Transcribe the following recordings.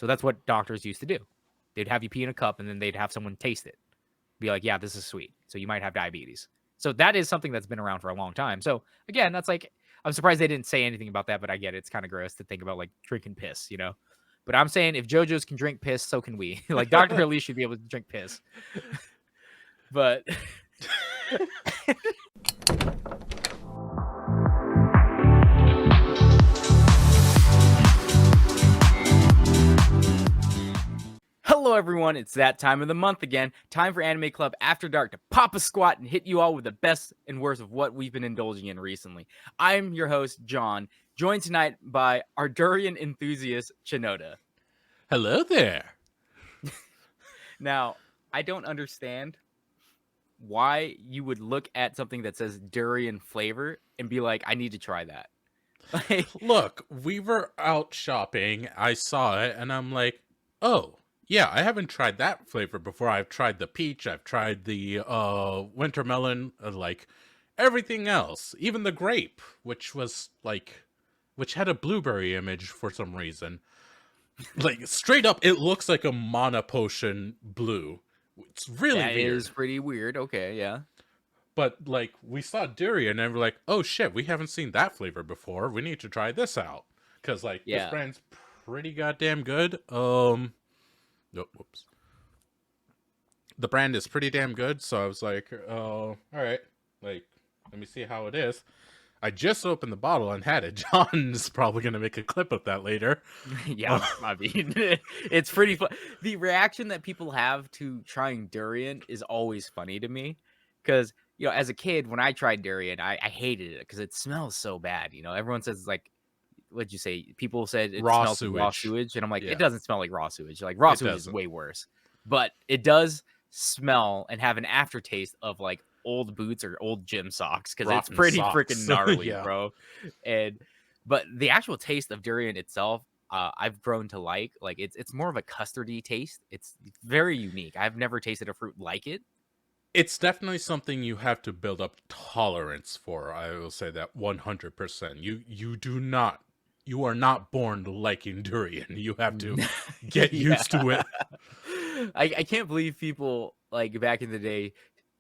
So that's what doctors used to do. They'd have you pee in a cup and then they'd have someone taste it. Be like, yeah, this is sweet. So you might have diabetes. So that is something that's been around for a long time. So again, that's like, I'm surprised they didn't say anything about that, but I get it. It's kind of gross to think about like drinking piss, But I'm saying if JoJo's can drink piss, so can we. Like Dr. Elise should be able to drink piss. But hello, everyone. It's that time of the month again. Time for Anime Club After Dark to pop a squat and hit you all with the best and worst of what we've been indulging in recently. I'm your host, John, joined tonight by our durian enthusiast, Chinoda. Hello there. Now, I don't understand why you would look at something that says durian flavor and be like, I need to try that. Look, we were out shopping. I saw it and I'm like, oh, yeah, I haven't tried that flavor before. I've tried the peach. I've tried the winter melon, like everything else. Even the grape, which had a blueberry image for some reason. Like, straight up, it looks like a mana potion blue. It's really weird. That is pretty weird. Okay, yeah. But, like, we saw durian and we're like, oh shit, we haven't seen that flavor before. We need to try this out. Because, like, this brand's pretty goddamn good. Whoops. The brand is pretty damn good, so I was like, oh, alright. Like, let me see how it is. I just opened the bottle and had it. John's probably going to make a clip of that later. Yeah, I mean, it's pretty fun. The reaction that people have to trying durian is always funny to me. Because, as a kid, when I tried durian, I hated it because it smells so bad. Everyone says it's like, what'd you say? People said it smells like raw sewage. And I'm like, It doesn't smell like raw sewage. Like, raw sewage is way worse. But it does smell and have an aftertaste of, like, old boots or old gym socks because it's pretty freaking gnarly, bro. But the actual taste of durian itself, I've grown to like it's more of a custardy taste. It's very unique. I've never tasted a fruit like it. It's definitely something you have to build up tolerance for. I will say that 100%. You are not born liking durian. You have to get used to it. I can't believe people like back in the day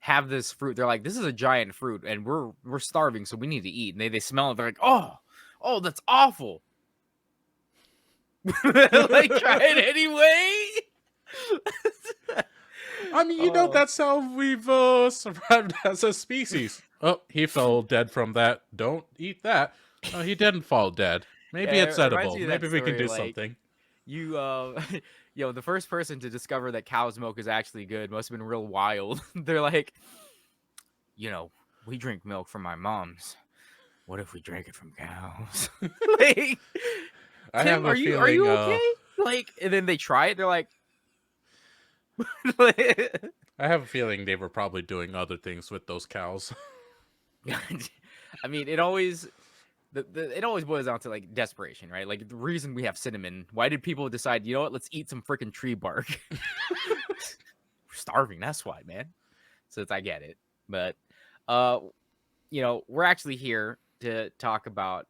have this fruit. They're like, this is a giant fruit and we're starving, so we need to eat. And they smell it. They're like, oh, that's awful. Like, try it anyway. I mean, that's how we've survived as a species. Oh, he fell dead from that. Don't eat that. Oh, he didn't fall dead. Maybe it's edible. Maybe we can do something. You, the first person to discover that cow's milk is actually good must have been real wild. They're like, we drink milk from our moms. What if we drank it from cows? Like, Tim, are you okay? Like, and then they try it. They're like, I have a feeling they were probably doing other things with those cows. I mean, it always boils down to like desperation, right? Like the reason we have cinnamon. Why did people decide, let's eat some freaking tree bark? We're starving. That's why, man. So I get it. But, we're actually here to talk about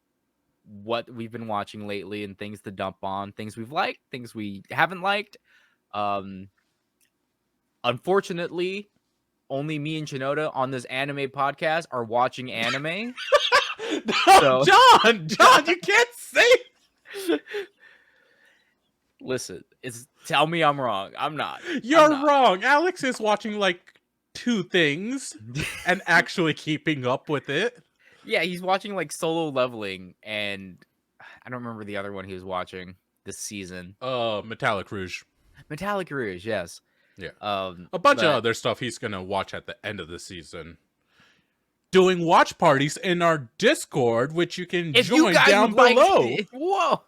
what we've been watching lately and things to dump on, things we've liked, things we haven't liked. Unfortunately, only me and Chinoda on this anime podcast are watching anime. No, John, you can't say. Listen, tell me I'm wrong. I'm not. You're wrong. Alex is watching like 2 things and actually keeping up with it. Yeah, he's watching like Solo Leveling, and I don't remember the other one he was watching this season. Metallic Rouge. Metallic Rouge, yes. Yeah. A bunch of other stuff he's gonna watch at the end of the season. Doing watch parties in our Discord, which you can join down below. Whoa.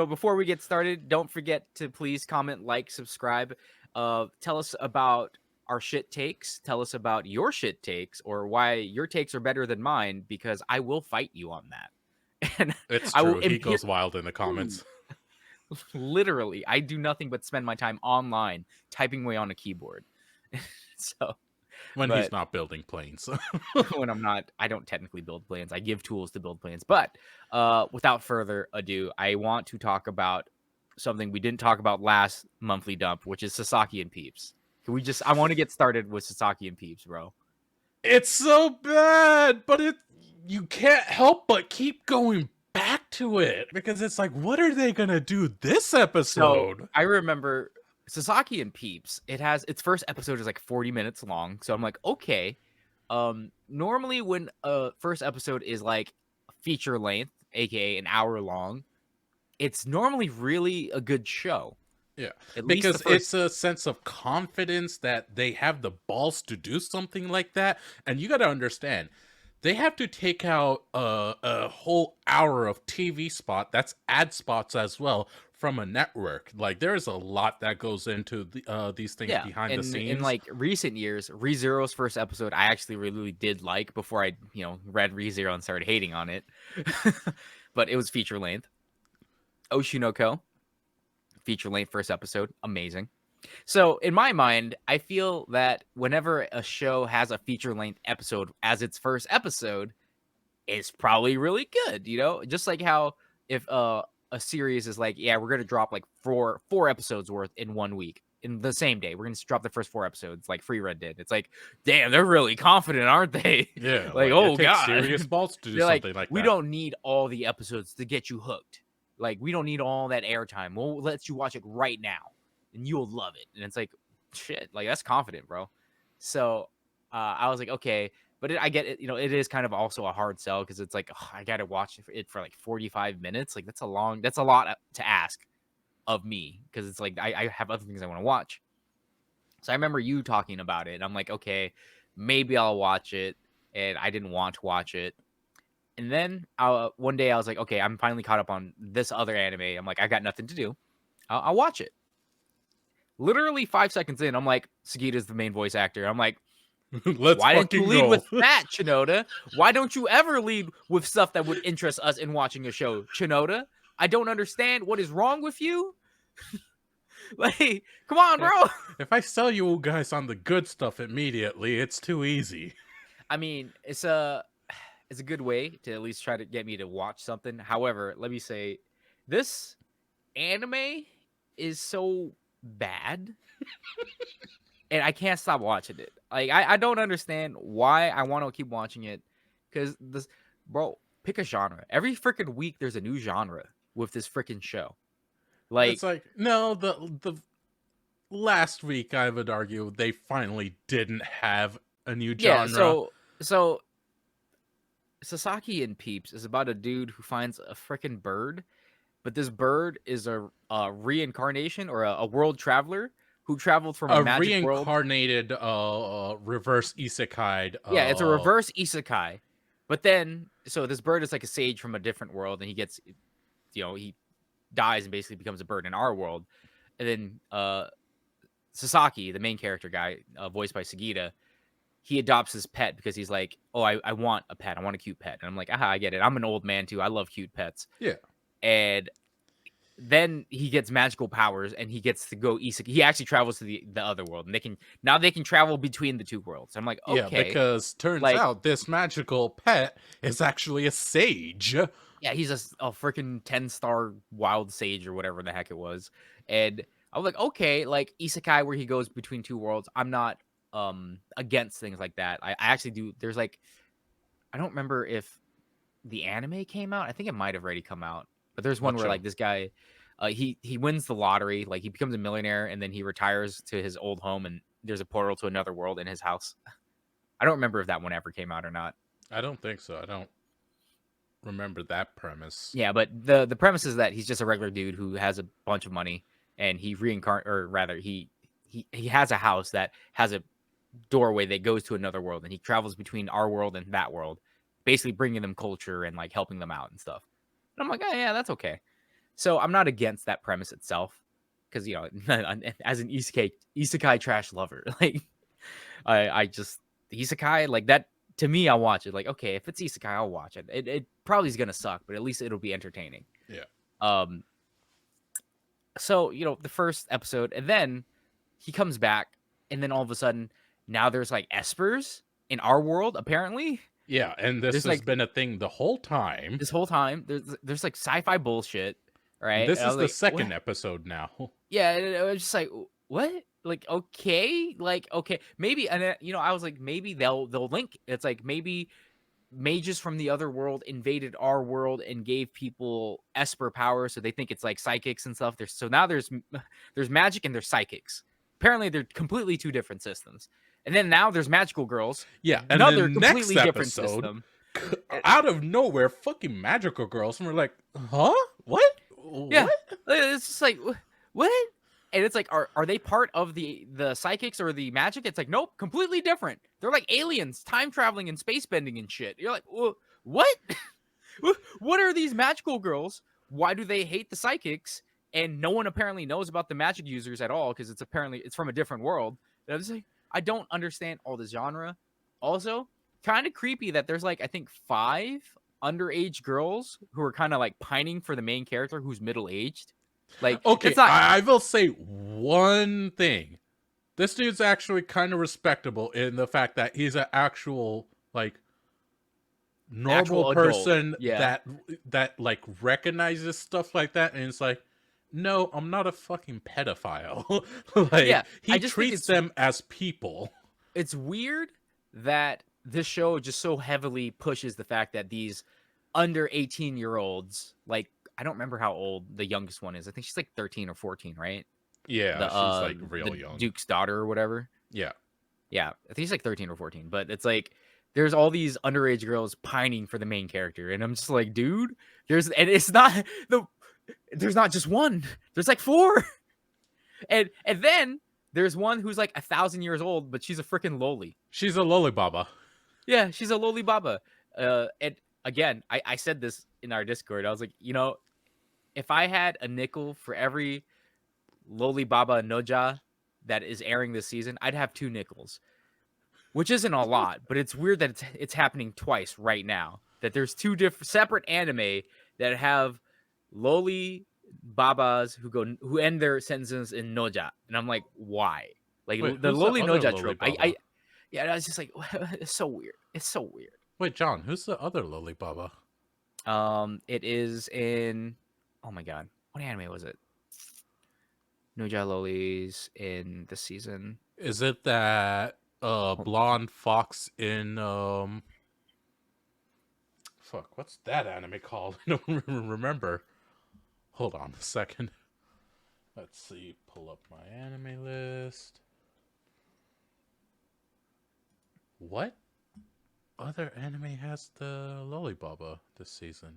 Before we get started, don't forget to please comment, like, subscribe. Tell us about our shit takes. Tell us about your shit takes or why your takes are better than mine, because I will fight you on that. And it's true. He goes wild in the comments. Literally, I do nothing but spend my time online typing away on a keyboard. So when he's not building planes. When I'm not, I don't technically build planes. I give tools to build planes. But without further ado, I want to talk about something we didn't talk about last monthly dump, which is Sasaki and Peeps. Can we just? I want to get started with Sasaki and Peeps, bro. It's so bad, but you can't help but keep going back to it because it's like, what are they gonna do this So episode? I remember Sasaki and Peeps. It has its first episode is like 40 minutes long. So I'm like, okay. Normally when a first episode is like feature length, aka an hour long, it's normally really a good show. Yeah, At least the because first. it's a sense of confidence that they have the balls to do something like that, and you got to understand, they have to take out a whole hour of TV spot, that's ad spots as well, from a network. Like, there's a lot that goes into these things Yeah, behind the and in scenes. like recent years, ReZero's first episode, I actually really did like before I, read ReZero and started hating on it. But it was feature length. Oshinoko, feature length first episode, amazing. So in my mind, I feel that whenever a show has a feature length episode as its first episode, it's probably really good. Just like how if a series is like, yeah, we're gonna drop like four episodes worth in 1 week in the same day. We're gonna drop the first 4 episodes like Free Red did. It's like, damn, they're really confident, aren't they? Yeah, Like, like, it oh takes god. serious balls to do They're like, something like we that. don't need all the episodes to get you hooked. Like, we don't need all that airtime. We'll let you watch it right now, and you'll love it. And it's like, shit, like that's confident, bro. So I was like, okay, but I get it. It is kind of also a hard sell because it's like, I got to watch it for like 45 minutes. Like that's a lot to ask of me because it's like I have other things I want to watch. So I remember you talking about it, and I'm like, okay, maybe I'll watch it, and I didn't want to watch it. And then one day I was like, okay, I'm finally caught up on this other anime. I'm like, I got nothing to do. I'll watch it. Literally 5 seconds in, I'm like, Sagita's the main voice actor. I'm like, Let's why didn't you fucking lead go. with that, Chinoda? Why don't you ever lead with stuff that would interest us in watching a show, Chinoda? I don't understand what is wrong with you. Like, come on, bro. If I sell you guys on the good stuff immediately, it's too easy. I mean, it's a good way to at least try to get me to watch something. However, let me say, this anime is so bad, and I can't stop watching it. Like, I don't understand why I want to keep watching it, because this, bro, pick a genre. Every freaking week, there's a new genre with this freaking show. Like, It's like, no, the last week I would argue they finally didn't have a new yeah, genre. so Sasaki and Peeps is about a dude who finds a freaking bird, but this bird is a reincarnation or a world traveler who traveled from a A magic world. reincarnated reverse isekai. Yeah, it's a reverse isekai. But then, so this bird is like a sage from a different world, and he gets, he dies and basically becomes a bird in our world. And then Sasaki, the main character guy, voiced by Sagita, he adopts his pet because he's like, oh, I want a pet. I want a cute pet. And I'm like, I get it. I'm an old man too. I love cute pets. Yeah. And then he gets magical powers and he gets to go isekai. He actually travels to the other world, and they can travel between the two worlds. I'm like, Yeah, okay, because turns like, out this magical pet is actually a sage. yeah, he's a freaking 10-star wild sage or whatever the heck it was. And I was like, okay, like isekai where he goes between two worlds. I'm not against things like that. I actually do. There's like, I don't remember if the anime came out. I think it might have already come out. But there's one What where show? like this guy, he wins the lottery, like he becomes a millionaire, and then he retires to his old home, and there's a portal to another world in his house. I don't remember if that one ever came out or not. I don't think so. I don't remember that premise. Yeah, but the premise is that he's just a regular dude who has a bunch of money, and he reincarnate, or rather, he has a house that has a doorway that goes to another world, and he travels between our world and that world, basically bringing them culture and like helping them out and stuff. And I'm like, oh, yeah, that's okay. So I'm not against that premise itself, because as an isekai trash lover, like I just isekai like that. To me, I'll watch it. Like, okay, if it's isekai, I'll watch it. It probably is gonna suck, but at least it'll be entertaining. Yeah. Um. So the first episode, and then he comes back, and then all of a sudden, now there's like espers in our world. Apparently, Yeah, and this there's has like been a thing the whole time. this whole time. There's like sci-fi bullshit. And right? this And I is was the like, second what? episode now. Yeah, and I was just "What?" Like, okay, maybe, and then, I was like, maybe they'll link. It's like maybe mages from the other world invaded our world and gave people esper power, so they think it's like psychics and stuff. So now there's magic and there's psychics. Apparently, they're completely two different systems. And then now there's magical girls, Yeah, and another then next completely different episode, system. Eh, out of nowhere, fucking magical girls, and we're like, huh? What? Yeah, What? it's just like what? And it's like, are they part of the psychics or the magic? It's like, nope, completely different. They're like aliens, time traveling and space bending and shit. You're like, what? What are these magical girls? Why do they hate the psychics? And no one apparently knows about the magic users at all because it's from a different world. And I was like, I don't understand all the genre. Also, kind of creepy that there's like I think 5 underage girls who are kind of like pining for the main character who's middle aged. Like Okay, it's not I will say one thing. This dude's actually kind of respectable in the fact that he's an actual, like, normal actual adult. person Yeah, that like recognizes stuff like that, and it's like, no, I'm not a fucking pedophile. yeah. Like, I he just think treats them as people. it's weird that this show just so heavily pushes the fact that these under 18-year-olds, like I don't remember how old the youngest one is. I think she's like 13 or 14, right? Yeah, The she's like the real young. Duke's daughter or whatever. Yeah. Yeah, I think she's like 13 or 14, but it's like there's all these underage girls pining for the main character and I'm just like, dude, it's not the there's not just one. There's like four. And then there's one who's like 1,000 years old, but she's a freaking loli. She's a lollibaba. Yeah, she's a loli baba. And again, I said this in our Discord. I was like, if I had a nickel for every loli baba noja that is airing this season, I'd have 2 nickels, which isn't a lot, but it's weird that it's happening twice right now. That there's two different separate anime that have loli babas who end their sentences in noja, and I'm like, why? Like Wait, the who's the loli other noja trope. I lollibaba? yeah, I was just like, it's so weird. It's so weird. Wait, John, who's the other lollibaba? It is in. Oh my god, what anime was it? Noja lolis in the season. Is it that Oh, blonde fox in fuck, what's that anime called? I don't remember. Hold on a second. Let's see, pull up my anime list. What other anime has the lollibaba this season?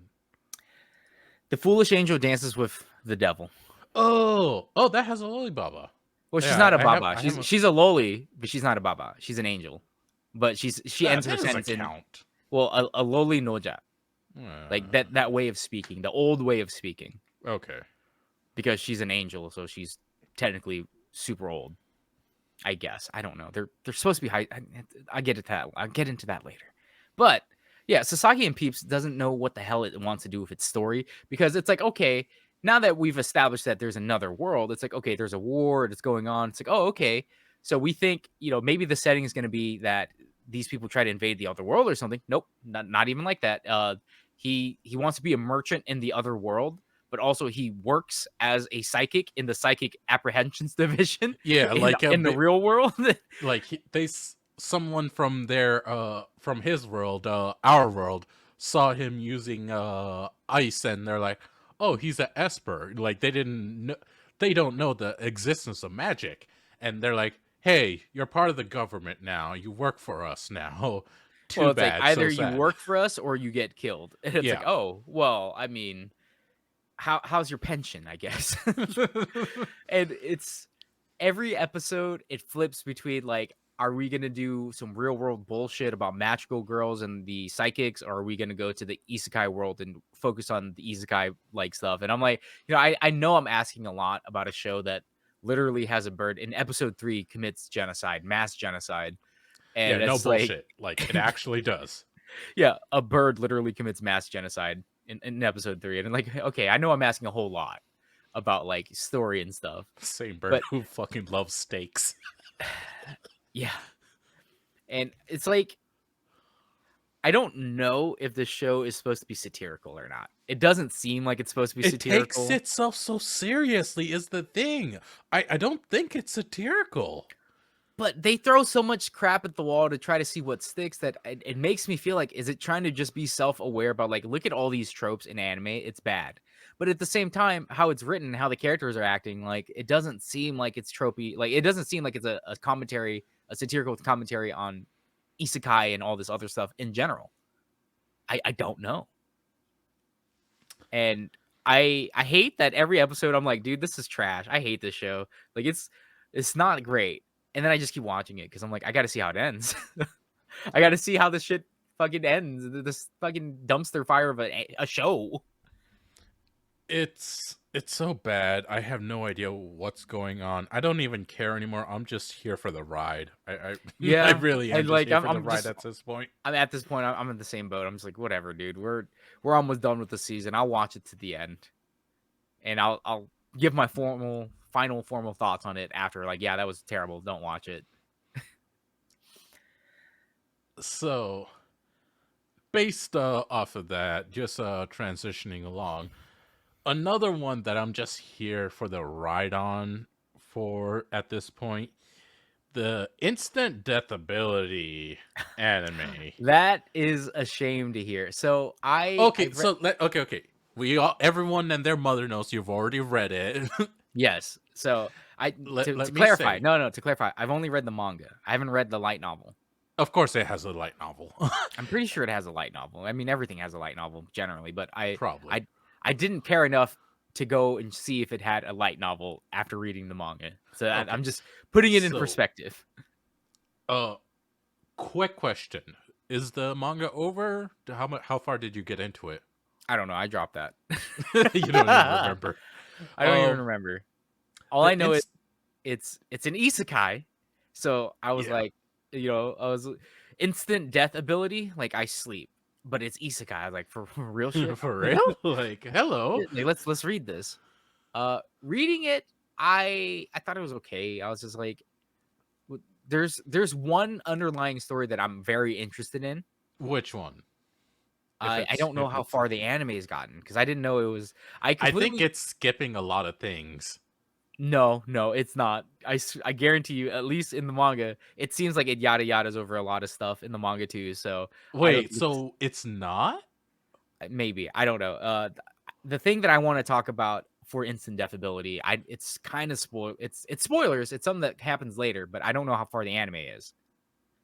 The foolish angel dances with the devil. Oh, that has a lollibaba. Well, she's Yeah, not a I have baba. I She's have a, she's a loli, but she's not a baba. She's an angel. But she that ends her that doesn't sentence in count. a loli noja, like Uh, that way of speaking, the old way of speaking, okay. because she's an angel, so she's technically super old. I guess I don't know. They're supposed to be high. I get it that I'll get into that later, but yeah, Sasaki and Peeps doesn't know what the hell it wants to do with its story because it's like, okay, now that we've established that there's another world, it's like, okay, there's a war that's going on. It's like, oh, okay, so we think maybe the setting is going to be that these people try to invade the other world or something. Nope, not even like that. He wants to be a merchant in the other world, but also he works as a psychic in the psychic apprehensions division Yeah, in like a in the bit real world. like someone from their from his world, our world, saw him using ice, and they're like, oh, he's an esper. Like, they don't know the existence of magic, and they're like, hey, you're part of the government now, you work for us now. Well, Too it's like bad, so either you sad. work for us or you get killed. And it's like, Yeah. oh, well, I mean, how's your pension, I guess. And it's every episode it flips between like, are we gonna do some real world bullshit about magical girls and the psychics, or are we gonna go to the isekai world and focus on the isekai like stuff? And I'm like, I know I'm asking a lot about a show that literally has a bird in episode 3 commits genocide, mass genocide. Yeah, And no that's like, bullshit. Like, it actually does. yeah, a bird literally commits mass genocide in episode 3. And I'm like, okay, I know I'm asking a whole lot about like story and stuff. Same bird But who fucking loves steaks. yeah. And it's like I don't know if the show is supposed to be satirical or not. It doesn't seem like it's supposed to be It takes satirical. itself so seriously is the thing. I don't think it's satirical. But they throw so much crap at the wall to try to see what sticks that it makes me feel like, is it trying to just be self-aware about, like, look at all these tropes in anime, it's bad. But at the same time, how it's written, how the characters are acting, like, it doesn't seem like it's tropey. Like, it doesn't seem like it's a commentary, a satirical commentary on isekai and all this other stuff in general. I don't know. And I hate that every episode I'm like, dude, this is trash. I hate this show. Like it's not great. And then I just keep watching it because I'm like, I gotta see how it ends. I gotta see how this shit fucking ends. This fucking dumpster fire of a show. It's so bad. I have no idea what's going on. I don't even care anymore. I'm just here for the ride. I I Yeah. really am And just like here I'm for the I'm ride just at this point. I'm at this point, I'm in the same boat. I'm just like, whatever, dude. We're almost done with the season. I'll watch it to the end. And I'll give my final formal thoughts on it after. Like, yeah, that was terrible. Don't watch it. So, based off of that, just transitioning along, another one that I'm just here for the ride on for at this point, the instant death ability anime. That is a shame to hear. So I Okay, read, so okay. We all, everyone and their mother knows you've already read it. yes. So I Let to me clarify, say, no, to clarify, I've only read the manga. I haven't read the light novel. of course, it has a light novel. I'm pretty sure it has a light novel. I mean, everything has a light novel generally, but Probably. I didn't care enough to go and see if it had a light novel after reading the manga. So Okay, I'm just putting it in so perspective. uh, quick question: is the manga over? How far did you get into it? I don't know. I dropped that. You don't even remember. I don't even Um, remember. All I the know is inst it's an isekai. So I was yeah. like, I was instant death ability, like I sleep, but it's isekai. I was like, for real shit? For real? Like, hello. Yeah, like, let's read this. Reading it, I thought it was okay. I was just like, there's one underlying story that I'm very interested in. Which one? I don't know If how it's, far the anime has gotten because I didn't know it was. I I think completely it's skipping a lot of things. no, it's not. I guarantee you, at least in the manga, it seems like it yada yadas over a lot of stuff in the manga too. So I don't Wait, think it's so it's not? maybe I don't know. The thing that I want to talk about for instant death ability, it's kind of it's spoilers. It's something that happens later, but I don't know how far the anime is.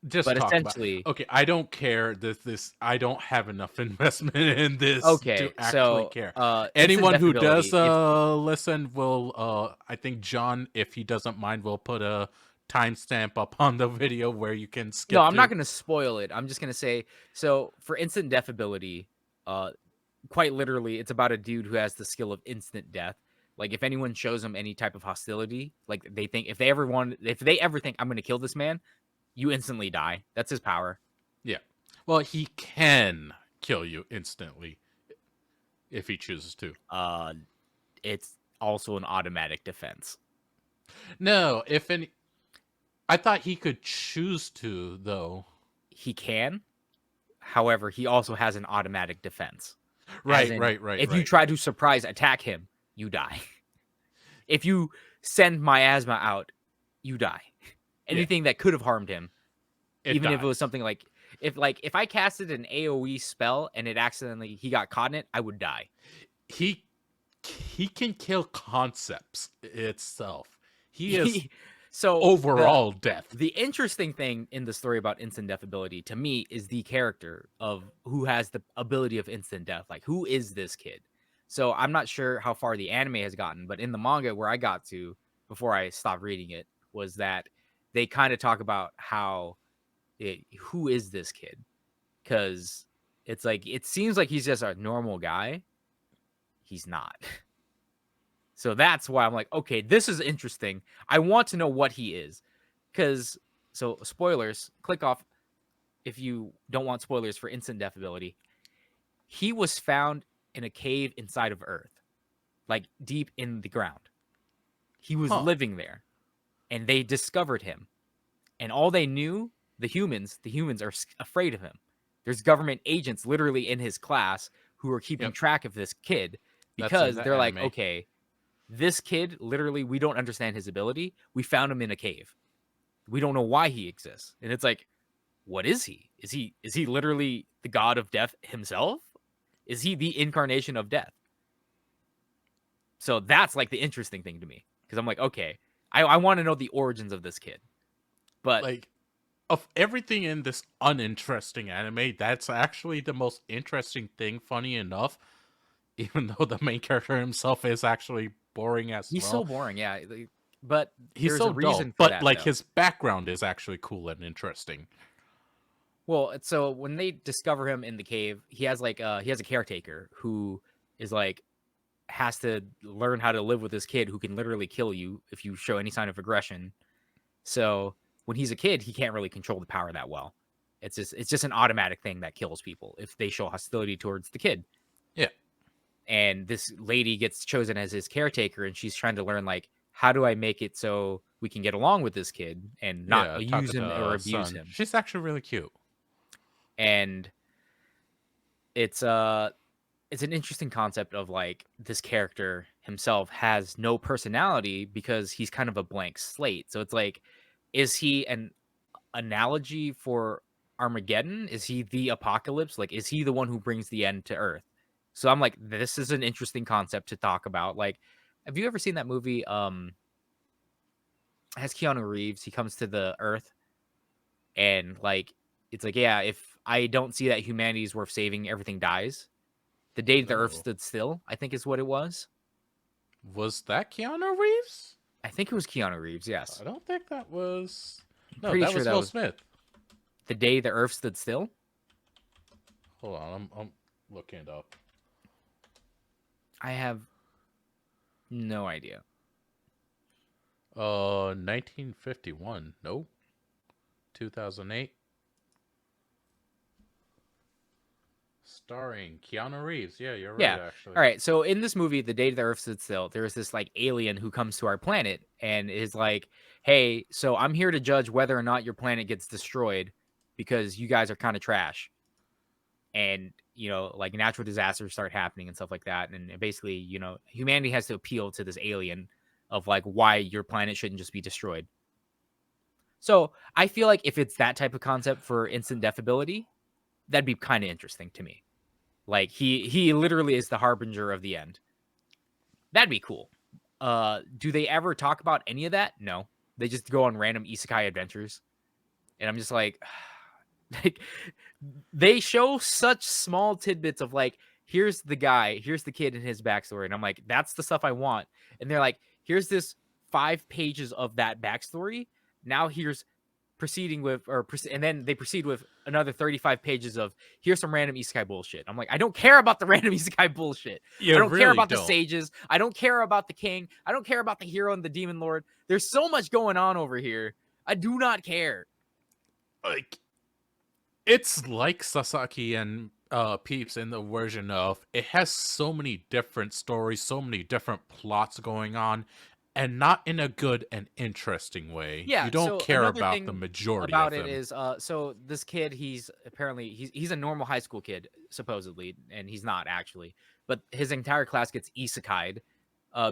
Just But talk about. essentially, Okay, I don't care. This I don't have enough investment in this to okay, actually so care. instant Anyone death who does ability, it's listen will I think John, if he doesn't mind, will put a timestamp up on the video where you can no, skip I'm not to. going to spoil it. I'm just going to say, so for instant death ability, uh, quite literally, it's about a dude who has the skill of instant death. Like if anyone shows him any type of hostility, like they think if they ever think I'm going to kill this man, you instantly die. That's his power. Yeah. Well, he can kill you instantly if he chooses to. Uh, it's also an automatic defense. No, if any I thought he could choose to though. He can, however, he also has an automatic defense. As Right, in, right, right, if you right. try to surprise attack him, you die. If you send miasma out, you die. Yeah, Anything that could have harmed him, it even if it was dies. something like if I casted an AoE spell and it accidentally he got caught in it, I would die. He he can kill concepts itself. He is So overall death. the interesting thing in the story about instant death ability to me is the character of who has the ability of instant death. Like, who is this kid? So I'm not sure how far the anime has gotten, but in the manga where I got to before I stopped reading it was that they kind of talk about who is this kid? Because it's like it seems like he's just a normal guy. He's not. So that's why I'm like, okay, this is interesting. I want to know what he is. Because, so spoilers, click off if you don't want spoilers for instant death ability. He was found in a cave inside of Earth, like deep in the ground. He was Huh. living there and they discovered him. And all they knew, the humans are afraid of him. There's government agents literally in his class who are keeping Yep. track of this kid That's in because the they're like, anime. okay, this kid literally, we don't understand his ability. We found him in a cave. We don't know why he exists. And it's like, what is he? Is he literally the god of death himself? Is he the incarnation of death? So that's like the interesting thing to me because I'm like, okay, I want to know the origins of this kid. But Like, of everything in this uninteresting anime, that's actually the most interesting thing, funny enough, even though the main character himself is actually boring as he's so well. boring, yeah. But He's there's a so dull, reason for but that like though. his background is actually cool and interesting. Well, so when they discover him in the cave, he has a caretaker who is like has to learn how to live with this kid who can literally kill you if you show any sign of aggression. So when he's a kid, he can't really control the power that well. It's just an automatic thing that kills people if they show hostility towards the kid. Yeah, And this lady gets chosen as his caretaker, and she's trying to learn like how do I make it so we can get along with this kid and not yeah, use him or Takata abuse son. him. She's actually really cute. And it's an interesting concept of like this character himself has no personality because he's kind of a blank slate. So it's like, is he an analogy for Armageddon? Is he the apocalypse? Like, is he the one who brings the end to Earth? So I'm like, this is an interesting concept to talk about. Like, have you ever seen that movie? It has Keanu Reeves. He comes to the Earth and like, it's like, yeah, if I don't see that humanity is worth saving, everything dies. The day the Earth No. stood still, I think is what it was. Was that Keanu Reeves? I think it was Keanu Reeves. Yes, I don't think that was. No, pretty that sure was that Will was Smith. the day the Earth stood still. Hold on, I'm looking it up. I have no idea. 1951. No, 2008. Starring Keanu Reeves. Yeah, you're right, Yeah. actually. All right. So in this movie, The Day the Earth Stood Still, there's this like alien who comes to our planet and is like, "Hey, so I'm here to judge whether or not your planet gets destroyed because you guys are kind of trash." And like natural disasters start happening and stuff like that. And basically, humanity has to appeal to this alien of like why your planet shouldn't just be destroyed. So I feel like if it's that type of concept for instant death ability, that'd be kind of interesting to me. Like he literally is the harbinger of the end. That'd be cool. Do they ever talk about any of that? No. They just go on random isekai adventures. And I'm just like they show such small tidbits of like, here's the guy, here's the kid and his backstory. And I'm like, that's the stuff I want. And they're like, here's this 5 pages of that backstory. Now here's proceeding with and then they proceed with another 35 pages of here's some random isekai bullshit. I'm like, I don't care about the random isekai bullshit. I You don't care really about the don't. sages. I don't care about the king. I don't care about the hero and the demon lord. There's so much going on over here. I do not care. Like, it's like Sasaki and Peeps in the version of it has so many different stories, so many different plots going on, and not in a good and interesting way. Yeah, You don't so care another about the thing majority of about it them. is so this kid, he's a normal high school kid supposedly, and he's not actually, but his entire class gets isekai'd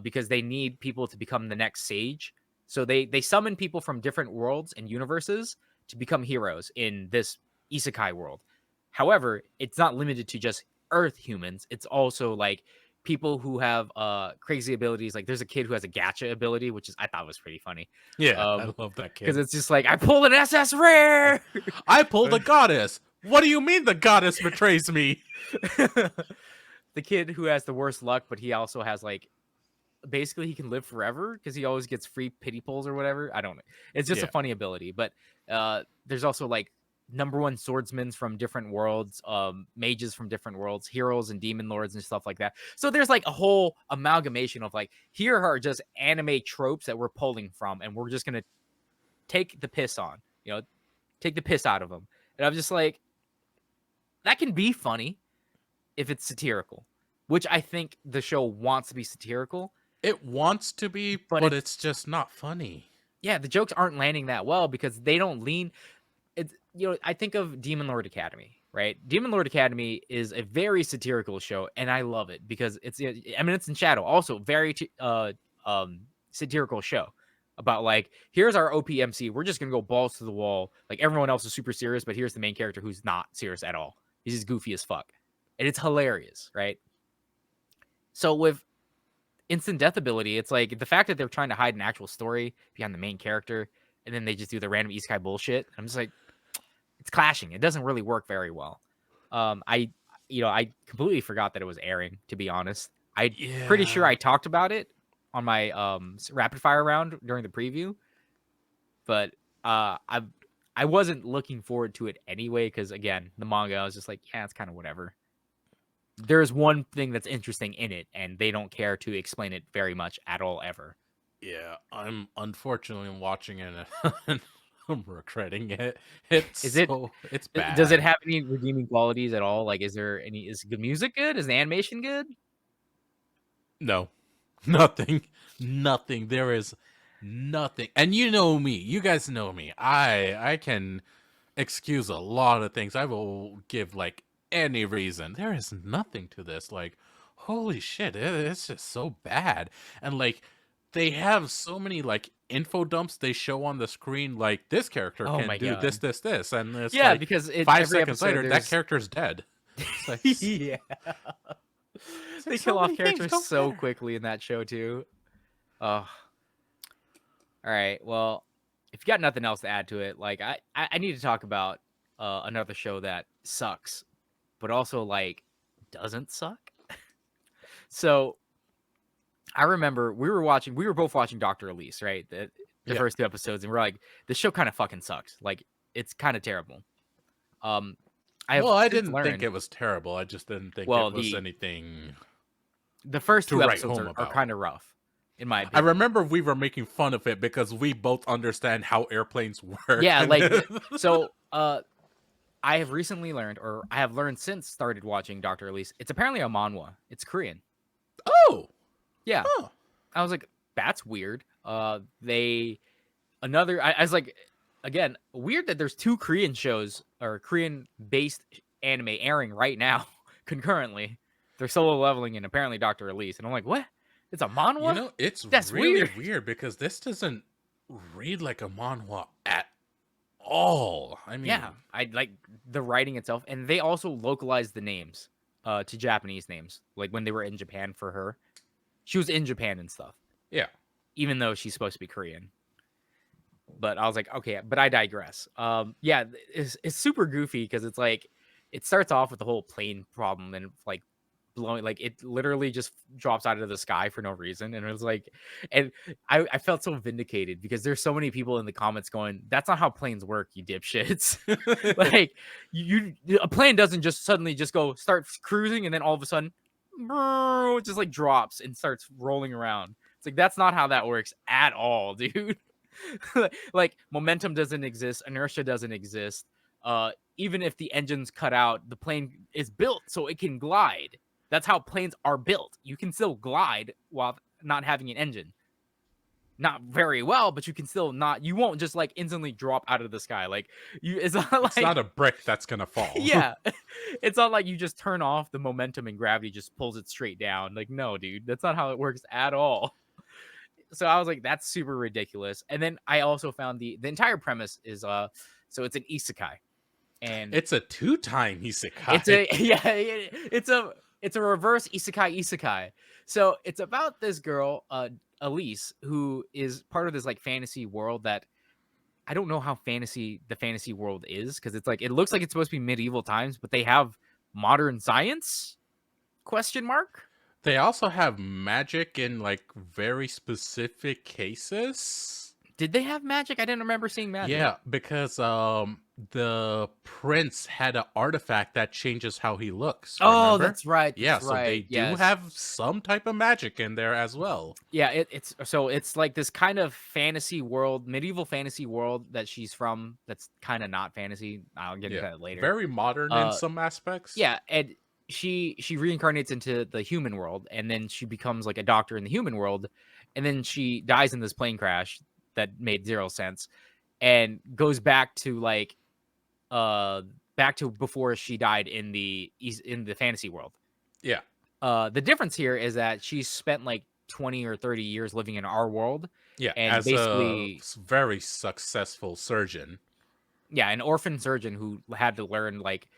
because they need people to become the next sage. So they summon people from different worlds and universes to become heroes in this isekai world. However, it's not limited to just earth humans. It's also like people who have crazy abilities. Like there's a kid who has a gacha ability, which is I thought was pretty funny. Yeah, I Um love that because kid. it's just like I pulled an SS rare. I pulled a goddess. What do you mean the goddess betrays me? The kid who has the worst luck, but he also has like basically he can live forever because he always gets free pity pulls or whatever. I don't know. It's just a Yeah. funny ability. But there's also like number one swordsmen from different worlds, mages from different worlds, heroes and demon lords and stuff like that. So there's like a whole amalgamation of like here are just anime tropes that we're pulling from, and we're just gonna take the piss on, take the piss out of them. And I'm just like, that can be funny if it's satirical, which I think the show wants to be satirical, It wants to be, but but it's it's just not funny. yeah, the jokes aren't landing that well because they don't lean. It's I think of Demon Lord Academy, right? Demon Lord Academy is a very satirical show, and I love it because it's Eminence in Shadow, also very satirical show about like, here's our OPMC, we're just gonna go balls to the wall, like everyone else is super serious, but here's the main character who's not serious at all. He's just goofy as fuck, and it's hilarious, right? So with instant death ability, it's like the fact that they're trying to hide an actual story behind the main character, and then they just do the random isekai bullshit. I'm just like, it's clashing. It doesn't really work very well. I I completely forgot that it was airing. To be honest, I'm pretty sure I Yeah. talked about it on my rapid fire round during the preview, but I wasn't looking forward to it anyway because again, the manga I was just like, yeah, it's kind of whatever. There's one thing that's interesting in it, and they don't care to explain it very much at all ever. Yeah, I'm unfortunately watching it and I'm regretting it. It's Is it? it's Does it bad. have any redeeming qualities at all? Like, is there any? Is the music good? Is the animation good? No. Nothing. Nothing. There is nothing. And you know me. You guys know me. I can excuse a lot of things. I will give like any reason. There is nothing to this. Like, holy shit, it's just so bad. And like, they have so many like info dumps they show on the screen. Like, this character Oh can my do this, god! this, this, and it's Yeah, like because five every seconds episode later, that there's character's dead. It's like, yeah. it's like They so kill off many things characters don't so matter. quickly in that show too. Oh, all right. Well, if you got nothing else to add to it, like I need to talk about another show that sucks, but also like doesn't suck. So I remember we were both watching Doctor Elise, right? The Yeah. first two episodes, and we're like, this show kind of fucking sucks. Like, it's kind of terrible. Um, I have Well, I since didn't think learned. it was terrible. I just didn't think Well, it was anything the first to two write episodes home are about. kind of rough, in my I opinion. remember we were making fun of it because we both understand how airplanes work. Yeah, And like so. I have recently learned, or I have learned since started watching Doctor Elise. It's apparently a manhwa. It's Korean. oh, Yeah, huh. I was like, that's weird. They another. I was like, again, weird that there's two Korean shows or Korean based anime airing right now concurrently. They're solo leveling and apparently Doctor Elise, and I'm like, what? It's a You manhwa? know, it's That's really weird. weird because this doesn't read like a manhwa at all. I Yeah, mean, I like the writing itself, and they also localized the names to Japanese names. Like when they were in Japan for her, she was in Japan and stuff, yeah. even though she's supposed to be Korean. But I was like, okay, but I digress. Yeah, it's super goofy because it's like it starts off with the whole plane problem and like blowing, like it literally just drops out of the sky for no reason, and it was like, and I felt so vindicated because there's so many people in the comments going, "That's not how planes work, you dipshits." Like a plane doesn't just suddenly just go start cruising and then all of a sudden, it just like drops and starts rolling around. It's like that's not how that works at all, dude. Like momentum doesn't exist, inertia doesn't exist. Even if the engine's cut out, the plane is built so it can glide. That's how planes are built. You can still glide while not having an engine. Not very well, but you can still not. You won't just like instantly drop out of the sky. Like you, it's not It's like not a brick that's gonna fall. yeah, it's not like you just turn off the momentum and gravity just pulls it straight down. Like no, dude, that's not how it works at all. So I was like, that's super ridiculous. And then I also found the entire premise is so it's an isekai, and It's a two-time it's isekai. a yeah, it's a reverse isekai. So it's about this girl, Elise, who is part of this like fantasy world that I don't know how the fantasy world is because it's like it looks like it's supposed to be medieval times, but they have modern science? Question mark. They also have magic in like very specific cases. Did they have magic? I didn't remember seeing magic. Yeah, because the prince had an artifact that changes how he looks, Oh, remember? that's right. Yeah, That's so they right. do Yes. have some type of magic in there as well. Yeah, it's so it's like this kind of fantasy world, medieval fantasy world that she's from. That's kind of not fantasy. I'll get into Yeah. that later. Very modern in Uh, some aspects. yeah, and she reincarnates into the human world, and then she becomes like a doctor in the human world, and then she dies in this plane crash that made zero sense, and goes back to like uh back to before she died in the fantasy world. Yeah. The difference here is that she spent like 20 or 30 years living in our world, Yeah, and as a basically, very successful surgeon. yeah, an orphan surgeon who had to learn like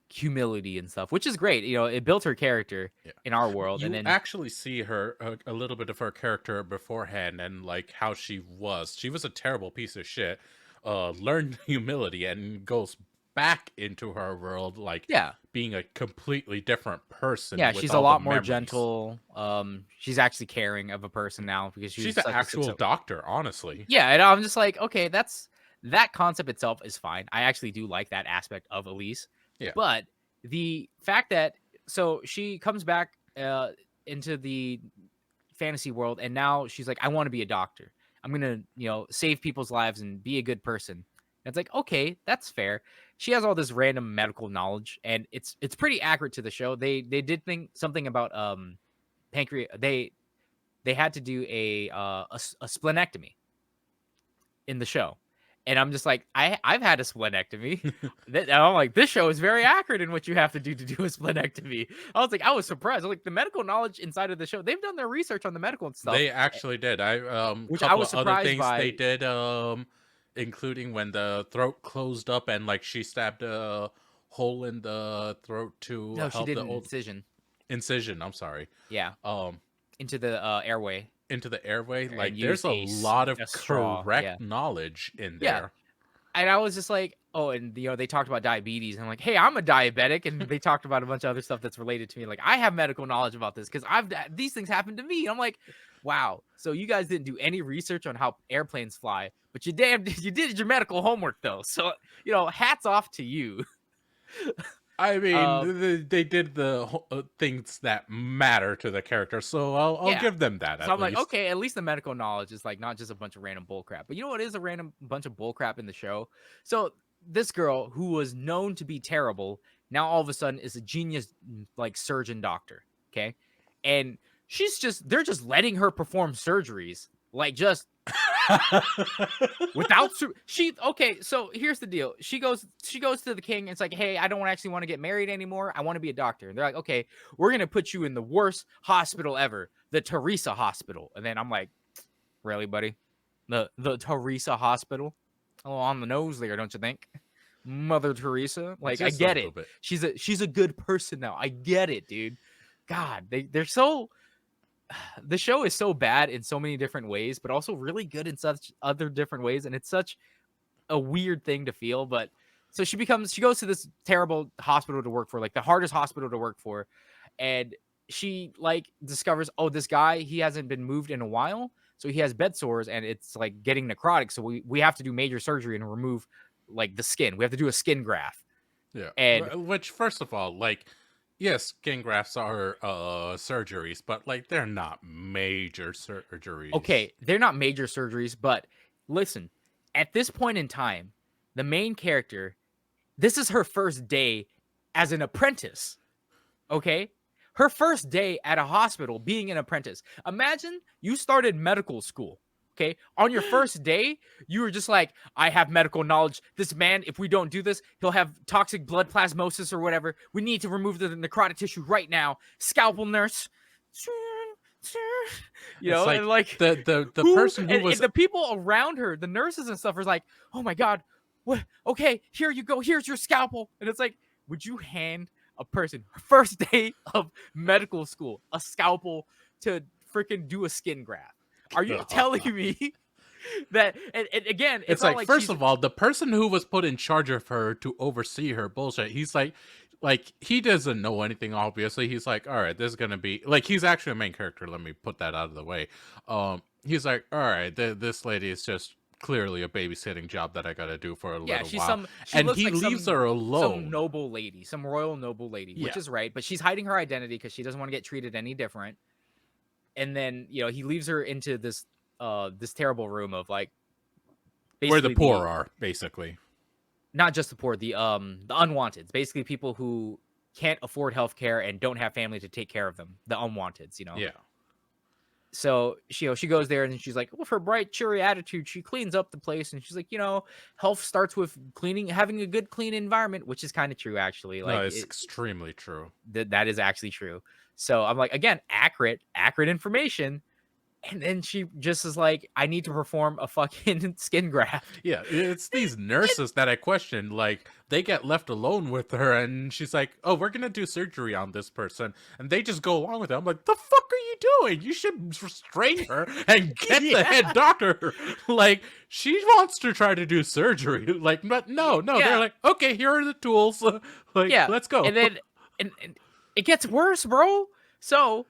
humility and stuff, which is great. It built her character Yeah. in our world, and You then actually see her a little bit of her character beforehand and like how she was. She was a terrible piece of shit. Learned humility and goes back into her world like yeah, being a completely different person yeah, with she's a all the lot more memories. gentle. She's actually caring of a person now because she She's was an such a actual success. doctor, honestly. Yeah, and I'm just like, okay, that concept itself is fine. I actually do like that aspect of Elise, Yeah. but the fact that so she comes back into the fantasy world, and now she's like, I want to be a doctor. I'm gonna, save people's lives and be a good person. And it's like, okay, that's fair. She has all this random medical knowledge, and it's pretty accurate to the show. They did think something about pancreas. They had to do a splenectomy in the show. And I'm just like, I've had a splenectomy. And I'm like, this show is very accurate in what you have to do a splenectomy. I was surprised. Like the medical knowledge inside of the show, they've done their research on the medical and stuff, They actually did. I which I couple was of other surprised things they by. did including when the throat closed up and like she stabbed a hole in the throat to No, she help did the an old incision. incision, I'm sorry. Yeah, Um into the airway into the airway. and Like there's used a lot of a straw. correct Yeah, knowledge in yeah. there. And I was just like, oh, and they talked about diabetes. And I'm like, hey, I'm a diabetic, and they talked about a bunch of other stuff that's related to me. Like, I have medical knowledge about this because these things happen to me. I'm like, wow. So you guys didn't do any research on how airplanes fly, but you did your medical homework though. So hats off to you. I mean, Um, they did the things that matter to the character, so I'll yeah. give them that So at I'm like, least. okay, at least the medical knowledge is like not just a bunch of random bullcrap. But you know what is a random bunch of bullcrap in the show? So this girl who was known to be terrible now all of a sudden is a genius like surgeon doctor. Okay. And they're just letting her perform surgeries like just without she okay, so here's the deal. She goes to the king and it's like, hey, I don't actually want to get married anymore. I want to be a doctor. And they're like, okay, we're gonna put you in the worst hospital ever, the Teresa Hospital. And then I'm like, really, buddy? The Teresa Hospital? Oh, on the nose there, don't you think? Mother Teresa. Like, I Just a get little it. bit. She's a good person now. I get it, dude. God, they're so the show is so bad in so many different ways, but also really good in such other different ways. And it's such a weird thing to feel. But so she goes to this terrible hospital to work for, like the hardest hospital to work for. And she like discovers, oh, this guy, he hasn't been moved in a while. So he has bed sores and it's like getting necrotic. So we have to do major surgery and remove like the skin. We have to do a skin graft. Yeah. And Which, first of all, like, yes, skin grafts are surgeries, but like they're not major surgeries. okay, they're not major surgeries, but listen, at this point in time, the main character, this is her first day as an apprentice. Okay? Her first day at a hospital being an apprentice. Imagine you started medical school. Okay. On your first day, you were just like, I have medical knowledge. This man, if we don't do this, he'll have toxic blood plasmosis or whatever. We need to remove the necrotic tissue right now. Scalpel nurse. It's And like like the who person who and was the people around her, the nurses and stuff, are like, oh my god, what? Okay, here you go. Here's your scalpel. And it's like, would you hand a person first day of medical school a scalpel to freaking do a skin graft? Are you telling me that? And again, it's It's not like, like first she's of all, the person who was put in charge of her to oversee her bullshit, he's like he doesn't know anything, obviously. He's like, all right, this is gonna be like, he's actually a main character, let me put that out of the way. He's like, all right, this lady is just clearly a babysitting job that I gotta do for a yeah, little while. she And looks he like leaves her some alone. noble lady, some royal noble lady, which Yeah. is right, but she's hiding her identity because she doesn't want to get treated any different. And then he leaves her into this terrible room of like Where the basically poor are, basically. not just the poor, the unwanteds, basically people who can't afford healthcare and don't have family to take care of them, the unwanteds. Yeah. So she goes there and she's like, with her bright, cheery attitude, she cleans up the place. And she's like, health starts with cleaning, having a good, clean environment, which is kind of true, actually. No, Like it's extremely true. that is actually true. So I'm like, again, accurate information. And then she just is like, I need to perform a fucking skin graft. Yeah, it's these nurses that I question. Like, they get left alone with her, and she's like, "Oh, we're gonna do surgery on this person," and they just go along with it. I'm like, "The fuck are you doing? You should restrain her and get the Yeah. head doctor." Like, she wants to try to do surgery. Like, but no, they're Yeah. like, "Okay, here are the tools. Like, Yeah. let's go." And then and it gets worse, bro. So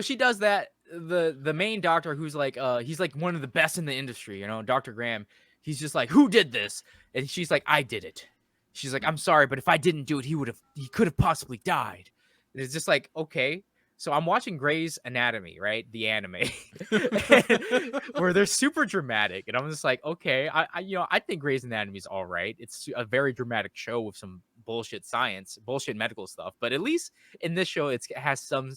she does that. The main doctor, who's like he's like one of the best in the industry, Dr. Graham, he's just like, who did this? And she's like, I did it. She's like, I'm sorry, but if I didn't do it, he could have possibly died. And it's just like, okay. So I'm watching Grey's Anatomy, right? The anime. Where they're super dramatic. And I'm just like, okay, I think Grey's Anatomy is all right. It's a very dramatic show with some bullshit science, bullshit medical stuff. But at least in this show, it has some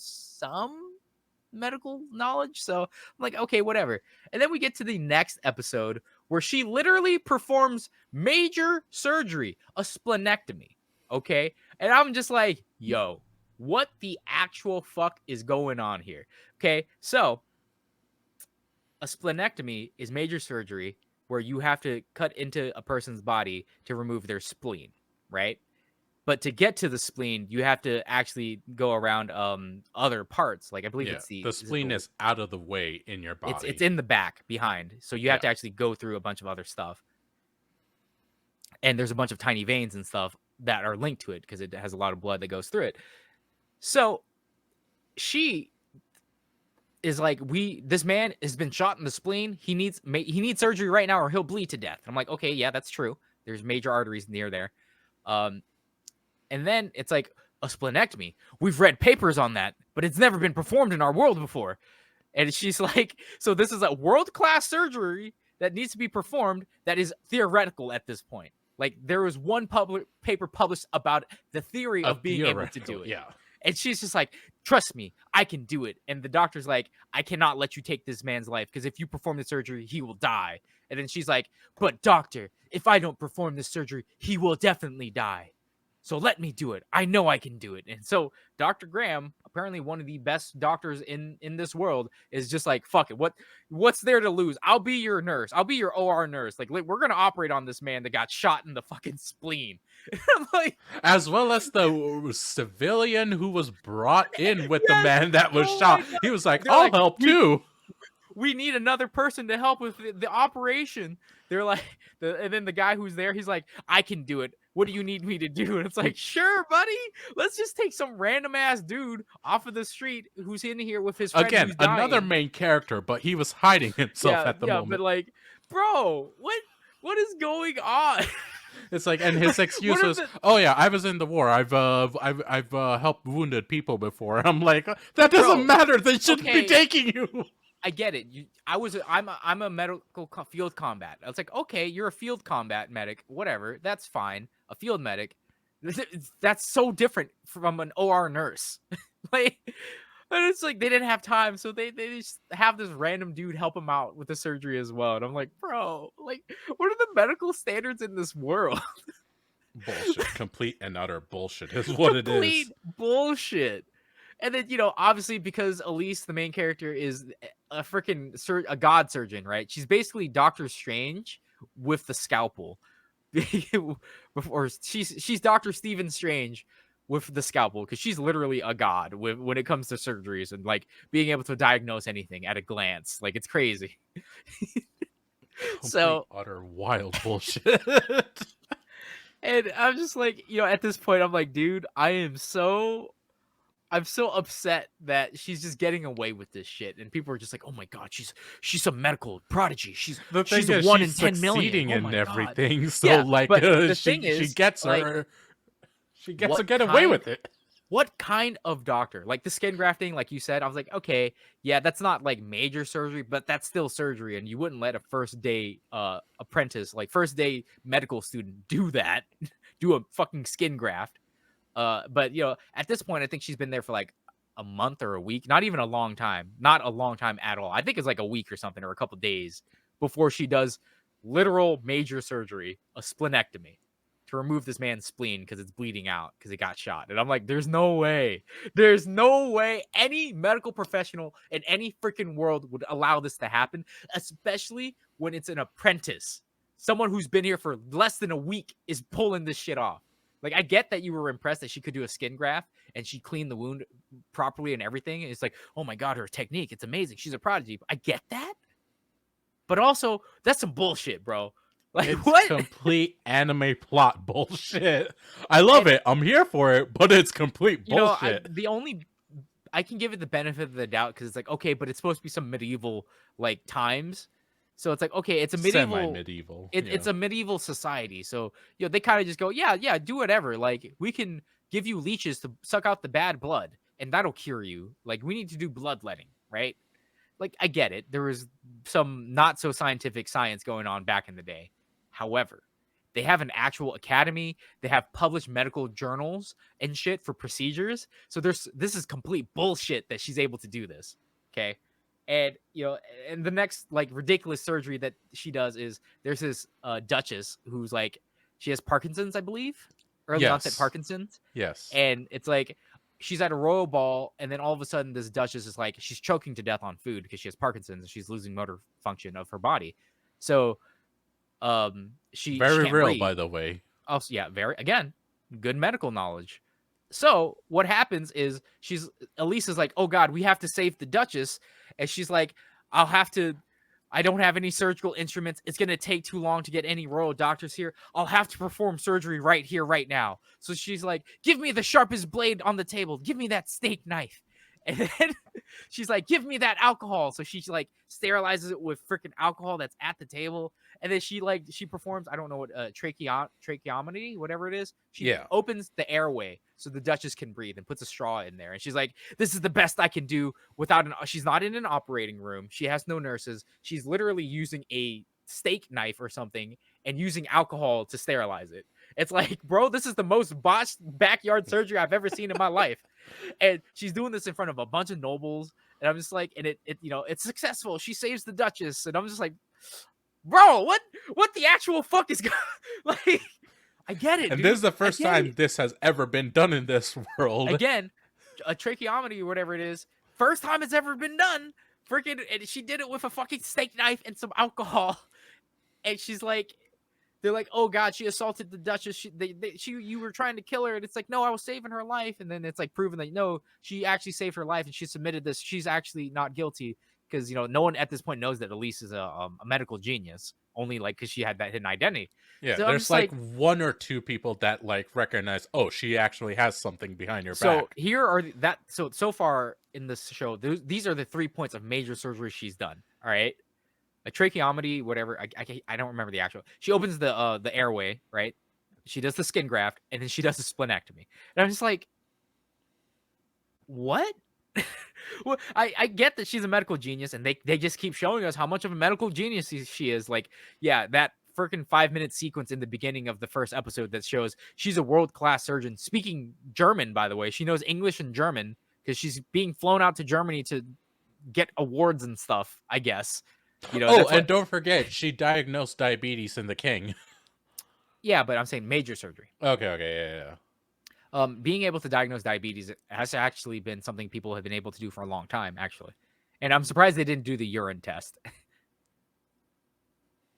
medical knowledge. So I'm like, okay, whatever. And then we get to the next episode where she literally performs major surgery, a splenectomy. Okay. And I'm just like, yo, what the actual fuck is going on here? Okay. So a splenectomy is major surgery where you have to cut into a person's body to remove their spleen, right? But to get to the spleen, you have to actually go around other parts. Like I believe Yeah, it's the is it spleen is out of the way in your it's body. in the back behind. So you have Yeah, to actually go through a bunch of other stuff. And there's a bunch of tiny veins and stuff that are linked to it because it has a lot of blood that goes through it. So she is like, this man has been shot in the spleen. He needs surgery right now or he'll bleed to death. I'm like, okay, yeah, that's true. There's major arteries near there. Um, And then it's like a splenectomy. We've read papers on that, but it's never been performed in our world before. And she's like, so this is a world-class surgery that needs to be performed that is theoretical at this point. Like there was one public paper published about the theory a of being able to theoretical. do it. Yeah. And she's just like, trust me, I can do it. And the doctor's like, I cannot let you take this man's life because if you perform the surgery, he will die. And then she's like, but doctor, if I don't perform this surgery, he will definitely die. So let me do it. I know I can do it. And so Dr. Graham, apparently one of the best doctors in this world, is just like, fuck it. What's there to lose? I'll be your nurse. I'll be your OR nurse. Like we're gonna operate on this man that got shot in the fucking spleen. And I'm like, As well as the civilian who was brought in with the yes. man that was Oh my shot. God. He was like, They're "I'll like, help too." we need another person to help with the operation. They're like, and then the guy who's there, he's like, I can do it. What do you need me to do? And it's like, sure, buddy. Let's just take some random ass dude off of the street who's in here with his friend Again, who's another dying. main character, but he was hiding himself Yeah, at the yeah, but moment. like, bro, what is going on? It's like, and his Like, excuse what are was, the "Oh yeah, I was in the war. I've helped wounded people before." I'm like, that doesn't Bro, matter. They shouldn't be okay. taking you. I get it. I'm a medical field combat. I was like, okay, you're a field combat medic, whatever. That's fine. A field medic. That's so different from an OR nurse. Like, and it's like they didn't have time, so they just have this random dude help him out with the surgery as well. And I'm like, bro, like, what are the medical standards in this world? Bullshit. Complete and utter bullshit is what it Complete is. bullshit. And then, obviously because Elise, the main character, is a freaking a god surgeon, right? She's basically Doctor Strange with the scalpel. Or she's Doctor Stephen Strange with the scalpel because she's literally a god when it comes to surgeries and like being able to diagnose anything at a glance. Like it's crazy. Complete, So, utter, wild bullshit. and I'm just like, at this point, I'm like, dude, I'm so upset that she's just getting away with this shit, and people are just like, "Oh my god, she's a medical prodigy. The thing She's a is, 1 she's in 10 million. succeeding Oh in my god." everything. So, Yeah, like, but the she thing is, gets like, her. She gets to what get away with kind it. what kind of doctor? Like the skin grafting, like you said, I was like, okay, yeah, that's not like major surgery, but that's still surgery, and you wouldn't let a first day apprentice, like first day medical student, do that, do a fucking skin graft. But at this point, I think she's been there for like a month or a week, not even a long time, not a long time at all. I think it's like a week or something or a couple days before she does literal major surgery, a splenectomy, to remove this man's spleen because it's bleeding out because he got shot. And I'm like, there's no way. There's no way any medical professional in any freaking world would allow this to happen, especially when it's an apprentice. Someone who's been here for less than a week is pulling this shit off. Like, I get that you were impressed that she could do a skin graft and she cleaned the wound properly and everything. It's like, oh my God, her technique, it's amazing. She's a prodigy. I get that. But also, that's some bullshit, bro. Like, It's what? complete anime plot bullshit. I love it. I'm here for it, but it's complete bullshit. I can give it the benefit of the doubt because it's like, okay, but it's supposed to be some medieval like times. So it's like, okay, it's a medieval Semi-medieval. it's a medieval society. So, they kind of just go, yeah, do whatever. Like, we can give you leeches to suck out the bad blood and that'll cure you. Like, we need to do bloodletting, right? Like, I get it. There was some not so scientific science going on back in the day. However, they have an actual academy. They have published medical journals and shit for procedures. So this is complete bullshit that she's able to do this. Okay. And, and the next like ridiculous surgery that she does is there's this Duchess who's like, she has Parkinson's, I believe, early onset Parkinson's. Yes. And it's like, she's at a royal ball, and then all of a sudden this Duchess is like, she's choking to death on food because she has Parkinson's and she's losing motor function of her body. So she very can't real breathe. by the way. Also, yeah, again, good medical knowledge. So what happens is Elise is like, oh God, we have to save the Duchess. And she's like, I don't have any surgical instruments. It's going to take too long to get any royal doctors here. I'll have to perform surgery right here, right now. So she's like, give me the sharpest blade on the table. Give me that steak knife. And then she's like, give me that alcohol. So she like sterilizes it with freaking alcohol that's at the table. And then she performs, I don't know what, tracheotomy, whatever it is. She opens the airway so the Duchess can breathe and puts a straw in there. And she's like, this is the best I can do she's not in an operating room. She has no nurses. She's literally using a steak knife or something and using alcohol to sterilize it. It's like, bro, this is the most botched backyard surgery I've ever seen in my life. And she's doing this in front of a bunch of nobles. And I'm just like, and it's successful. She saves the Duchess. And I'm just like, bro, what the actual fuck is going like, I get it. And dude. this is the first time this has ever been done in this world. Again, a tracheotomy or whatever it is, first time it's ever been done. Freaking, and she did it with a fucking steak knife and some alcohol. And she's like, they're like, oh God, she assaulted the Duchess. You were trying to kill her. And it's like, no, I was saving her life. And then it's like proven that, no, she actually saved her life and she submitted this. She's actually not guilty because, no one at this point knows that Elise is a medical genius, only like because she had that hidden identity. Yeah, so there's like one or two people that like recognize, oh, she actually has something behind her back. So here are so far in this show, these are the 3 points of major surgery she's done. All right. A tracheotomy, whatever. I don't remember the actual. She opens the airway, right? She does the skin graft, and then she does the splenectomy. And I'm just like, what? Well, I get that she's a medical genius, and they just keep showing us how much of a medical genius she is. Like, yeah, that freaking 5-minute sequence in the beginning of the first episode that shows she's a world-class surgeon, speaking German, by the way. She knows English and German because she's being flown out to Germany to get awards and stuff, I guess. And don't forget, she diagnosed diabetes in the king. Yeah, but I'm saying major surgery. Okay, yeah. Being able to diagnose diabetes has actually been something people have been able to do for a long time, actually. And I'm surprised they didn't do the urine test.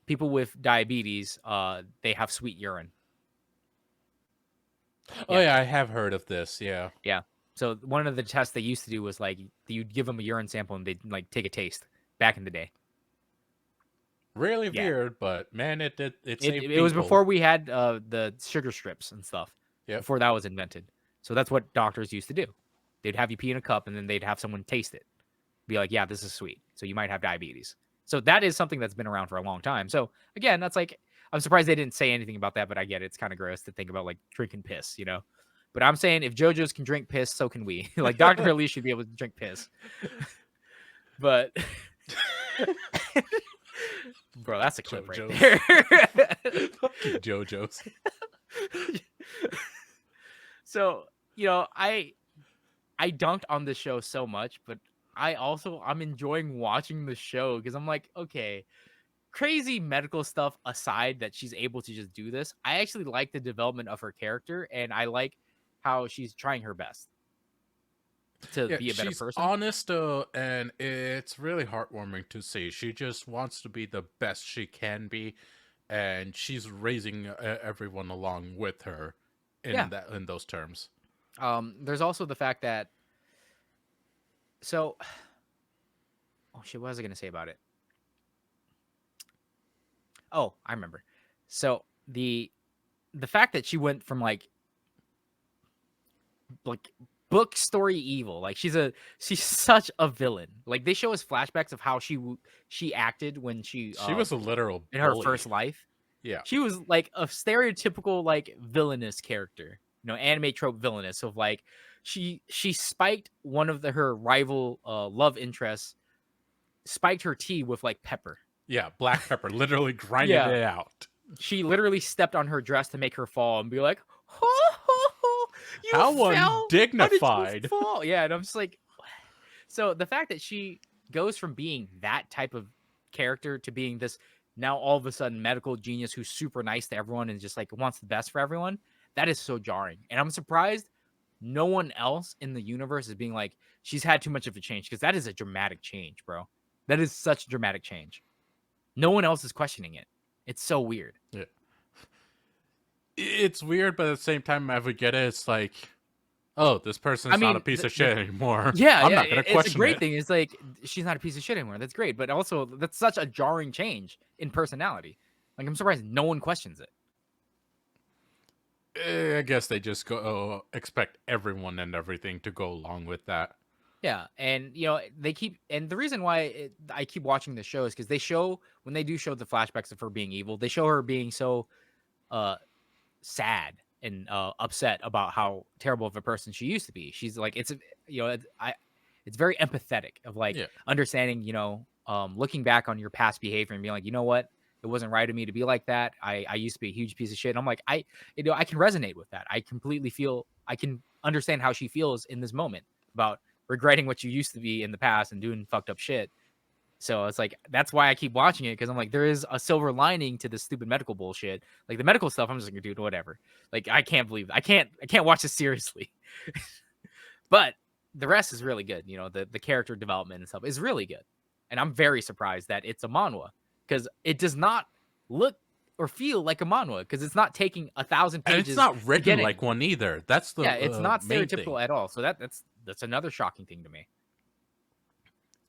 People with diabetes, they have sweet urine. Oh, yeah, I have heard of this, yeah. Yeah. So one of the tests they used to do was, like, you'd give them a urine sample and they'd, like, take a taste back in the day. Really weird, but man, it was before we had the sugar strips and stuff. Yeah. Before that was invented. So that's what doctors used to do. They'd have you pee in a cup and then they'd have someone taste it. Be like, yeah, this is sweet. So you might have diabetes. So that is something that's been around for a long time. So again, that's like, I'm surprised they didn't say anything about that, but I get it. It's kind of gross to think about like drinking piss, But I'm saying if JoJo's can drink piss, so can we. Like Dr. Elise should be able to drink piss. But bro, that's a clip right there. Fucking JoJo's. So, I I dunked on the show so much, but I'm enjoying watching the show because I'm like, okay, crazy medical stuff aside that she's able to just do this. I actually like the development of her character, and I like how she's trying her best to Yeah, be a better she's person. honest, and it's really heartwarming to see. She just wants to be the best she can be, and she's raising everyone along with her Yeah. in those terms. There's also the fact that so oh shit, what was I gonna say about it? Oh, I remember. So the fact that she went from like book story evil, like she's such a villain. Like they show us flashbacks of how she acted when she She was a literal in her bully. first life. Yeah, She was like a stereotypical like villainous character, anime trope villainous of like she spiked one of her rival love interests, spiked her tea with like pepper. yeah, black pepper, literally grinded Yeah, it out. she literally stepped on her dress to make her fall and be like, "Ho, ho, ho, you How fell! How did you undignified. fall?" Yeah, and I'm just like, so the fact that she goes from being that type of character to being this now all of a sudden medical genius who's super nice to everyone and just like wants the best for everyone, that is so jarring. And I'm surprised no one else in the universe is being like, she's had too much of a change because that is a dramatic change, bro. That is such a dramatic change. No one else is questioning it. It's so weird. Yeah. It's weird, but at the same time, I would get it. It's like, oh, this I person's not a mean, piece of shit anymore. yeah, I'm yeah, not gonna it's a question great it. thing. It's like she's not a piece of shit anymore. That's great, but also that's such a jarring change in personality. Like I'm surprised no one questions it. I guess they just go expect everyone and everything to go along with that. Yeah, and they keep, and the reason why I keep watching the show is because they show when they do show the flashbacks of her being evil, they show her being so uh sad and upset about how terrible of a person she used to be. She's like, it's very empathetic of like Yeah, understanding, looking back on your past behavior and being like, you know what, it wasn't right of me to be like that. I used to be a huge piece of shit. And I'm like, I can resonate with that. I can understand how she feels in this moment about regretting what you used to be in the past and doing fucked up shit. So it's like that's why I keep watching it because I'm like, there is a silver lining to this stupid medical bullshit. Like the medical stuff, I'm just like, dude, whatever. Like I can't believe I can't watch this seriously. But the rest is really good. The character development and stuff is really good, and I'm very surprised that it's a manhwa because it does not look or feel like a manhwa because it's not taking 1,000 and it's pages not to written get like anywhere. one either. That's the Yeah, it's not main thing. stereotypical at all. So that's another shocking thing to me.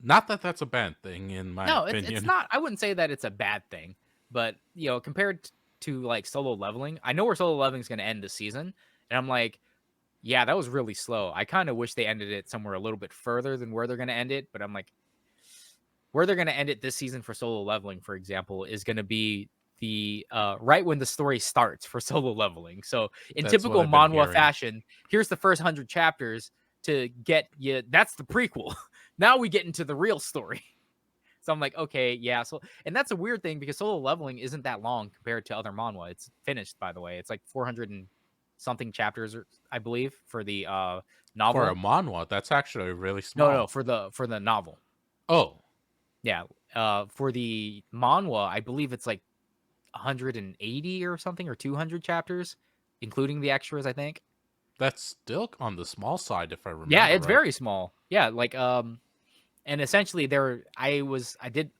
Not that that's a bad thing, in my No, it's opinion. not. I wouldn't say that it's a bad thing, but compared to like Solo Leveling, I know where Solo Leveling is going to end this season, and I'm like, yeah, that was really slow. I kind of wish they ended it somewhere a little bit further than where they're going to end it, but I'm like, where they're going to end it this season for Solo Leveling, for example, is going to be the right when the story starts for Solo Leveling. So in That's what typical I've been manhwa hearing. fashion, here's the first 100 chapters to get you. That's the prequel. Now we get into the real story. So I'm like, okay, yeah. So, and that's a weird thing because Solo Leveling isn't that long compared to other manhwa. It's finished, by the way. It's like 400 and something chapters, I believe, for the For a novel. manhwa, that's actually really No, small. for the novel. Oh, Yeah. For the manhwa, I believe it's like 180 or something or 200 chapters, including the extras. I think. that's still on the small side, if I Yeah, remember it's right. very small. Yeah, like and essentially I did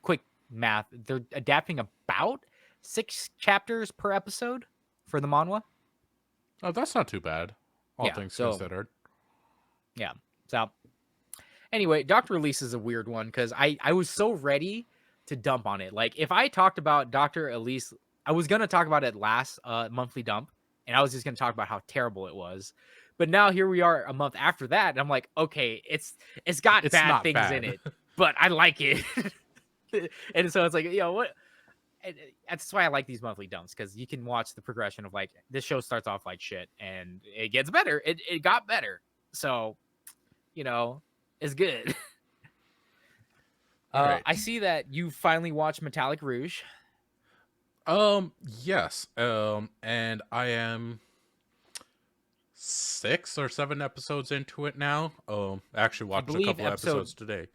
quick math. They're adapting about 6 chapters per episode for the manhwa. Oh, that's not too bad, all Yeah. things So considered. yeah. So anyway, Doctor Elise is a weird one because I was so ready to dump on it. Like if I talked about Doctor Elise, I was gonna talk about it last monthly dump, and I was just gonna talk about how terrible it was. But now here we are a month after that, and I'm like, okay, it's got It's bad not things in bad. it, but I like it. And so it's like, what? And that's why I like these monthly dumps because you can watch the progression of like this show starts off like shit and it gets better. It got better, so you know it's good. All right. I see that you finally watched Metallic Rouge. Yes. And I am 6 or 7 episodes into it now. I actually I watched a believe couple episodes today.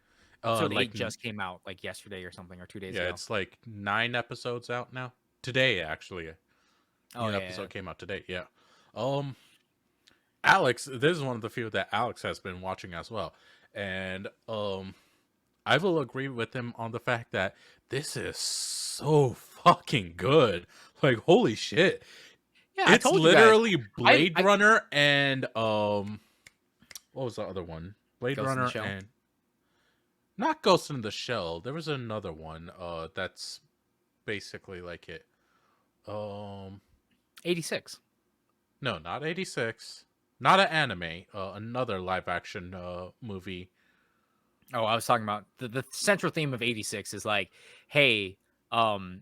episode Like 8 just came out like yesterday or something, or 2 days yeah, ago. it's like 9 episodes out now. Today actually. Oh New yeah. episode came out today. Yeah. Um Alex, this is one of the few that Alex has been watching as well. And I will agree with him on the fact that this is so fucking good. Like holy shit. Yeah, I It's told you guys. literally Blade I Runner and what was the other one? Blade Ghost in the Runner Shell. and not Ghost in the Shell. There was another one that's basically like it. Um 86. no, not 86. Not an anime, another live action movie. Oh, I was talking about the central theme of 86 is like, hey, um,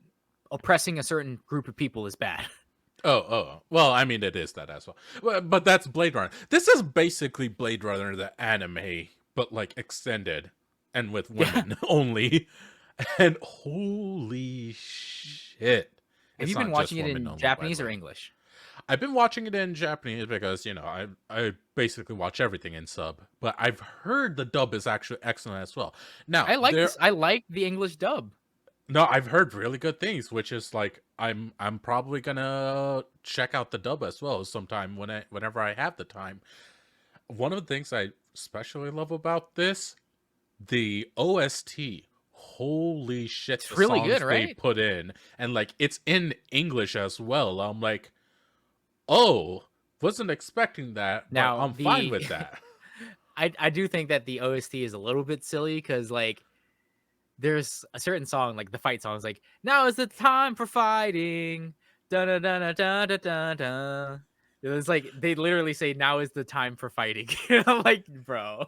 oppressing a certain group of people is bad. Oh. Well, I mean, it is that as well. But that's Blade Runner. This is basically Blade Runner, the anime, but like extended and with Yeah. women only. And holy shit. Have It's you been not watching just it women in only, by the Japanese or way. English? I've been watching it in Japanese because, I basically watch everything in sub. But I've heard the dub is actually excellent as well. Now, I like this. I like the English dub. no, I've heard really good things, which is like I'm probably gonna check out the dub as well sometime whenever I have the time. One of the things I especially love about this, the OST. Holy shit, It's the really good, songs they right? put in, and like it's in English as well. I'm like, oh, wasn't expecting that, but Now I'm fine the with that. I do think that the OST is a little bit silly because like there's a certain song like the fight song is like now is the time for fighting. Da da da da da da da da. It's like they literally say now is the time for fighting. I'm like, bro,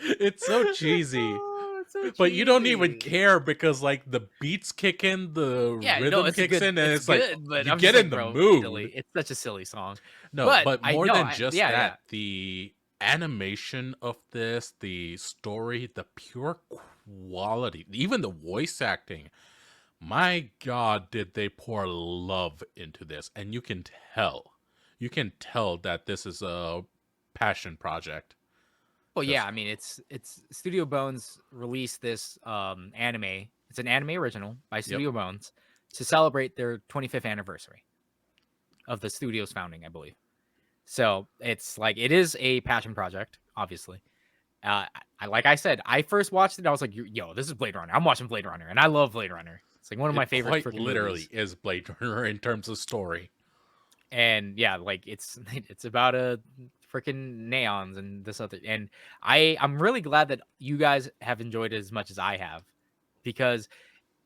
It's so cheesy. it's so But you don't even cheesy. care because like the beats kick in, the Yeah, no, rhythm kicks in, and it's it's like good, but you I'm get just in like, the bro, it's silly. mood. It's such a silly song. No, But but I more know, than just yeah, yeah. that, the animation of this, the story, the pure quality, even the voice acting. My God, did they pour love into this? And you can tell that this is a passion project. Well, yeah, Because, I mean, it's Studio Bones released this anime. It's an anime original by yep, Studio Bones to celebrate their 25th anniversary of the studio's founding, I believe. So it's like it is a passion project, obviously. Like I said, I first watched it. I was like, "Yo, this is Blade Runner. I'm watching Blade Runner, and I love Blade Runner. It's like one of my it favorite quite freaking literally movies." is Blade Runner in terms of story. And yeah, like it's about a freaking neons and this other. And I'm really glad that you guys have enjoyed it as much as I have, because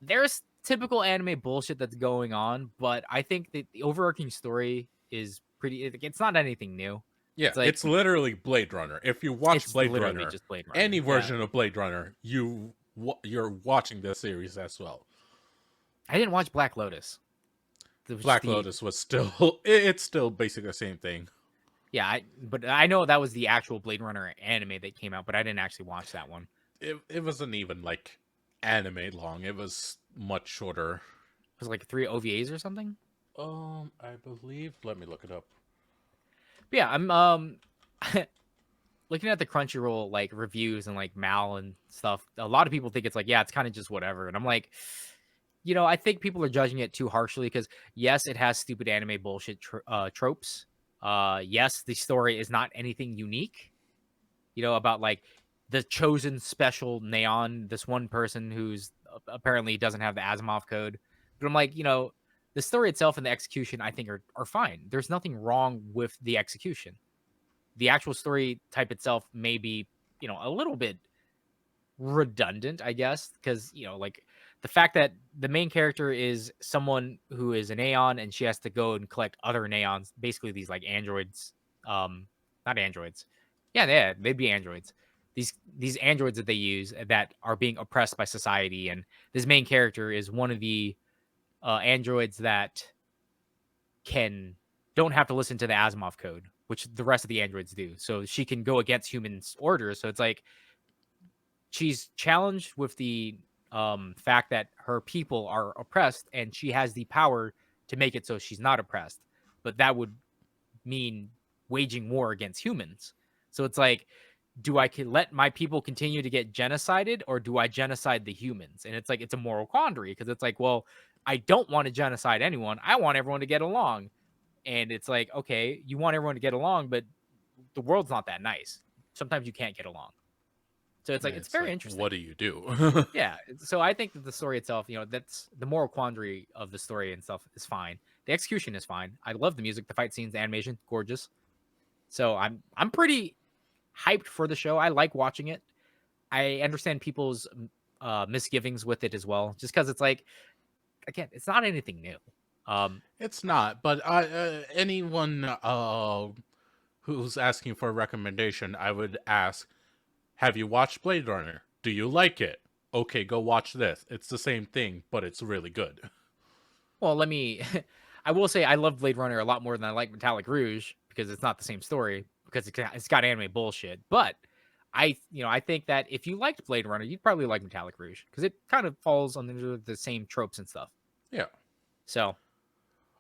there's typical anime bullshit that's going on, but I think that the overarching story is pretty. It's not anything new. Yeah, It's like it's literally Blade Runner. If you watch it's Blade literally Runner, just Blade Runner. any Yeah, version of Blade Runner, you're watching this series as well. I didn't watch Black Lotus. Which is Black the Lotus was still it's still basically the same thing. yeah, but I know that was the actual Blade Runner anime that came out, but I didn't actually watch that one. It wasn't even like anime long. It was much shorter. It was like 3 OVAs or something. I believe. Let me look it up. But yeah, I'm looking at the Crunchyroll like reviews and like Mal and stuff. A lot of people think it's like, yeah, it's kind of just whatever. And I'm like, I think people are judging it too harshly because yes, it has stupid anime bullshit tropes. Yes, the story is not anything unique. About like the chosen special neon, this one person who's apparently doesn't have the Asimov code. But I'm like, the story itself and the execution, I think are fine. There's nothing wrong with the execution. The actual story type itself may be, a little bit redundant, I guess, because like the fact that the main character is someone who is an Aeon and she has to go and collect other Aeons, basically these like androids, not androids, yeah, they'd be androids. These androids that they use that are being oppressed by society, and this main character is one of the androids that can don't have to listen to the Asimov code, which the rest of the androids do. So she can go against humans' orders. So it's like she's challenged with the fact that her people are oppressed, and she has the power to make it so she's not oppressed. But that would mean waging war against humans. So it's like, do I let my people continue to get genocided, or do I genocide the humans? And it's like, it's a moral quandary, because it's like, well, I don't want to genocide anyone. I want everyone to get along. And it's like, okay, you want everyone to get along, but the world's not that nice. Sometimes you can't get along. So it's like, And it's it's very like, interesting. what do you do? Yeah. So I think that the story itself, that's the moral quandary of the story and stuff is fine. The execution is fine. I love the music, the fight scenes, the animation, gorgeous. So I'm pretty hyped for the show. I like watching it. I understand people's misgivings with it as well, just because it's like, again, it's not anything new. It's not, but anyone who's asking for a recommendation, I would ask, have you watched Blade Runner? Do you like it? Okay, go watch this. It's the same thing, but it's really good. Well, let me. I will say I love Blade Runner a lot more than I like Metallic Rouge, because it's not the same story, because it's got anime bullshit. But I think that if you liked Blade Runner, you'd probably like Metallic Rouge, because it kind of falls under the same tropes and stuff. Yeah. So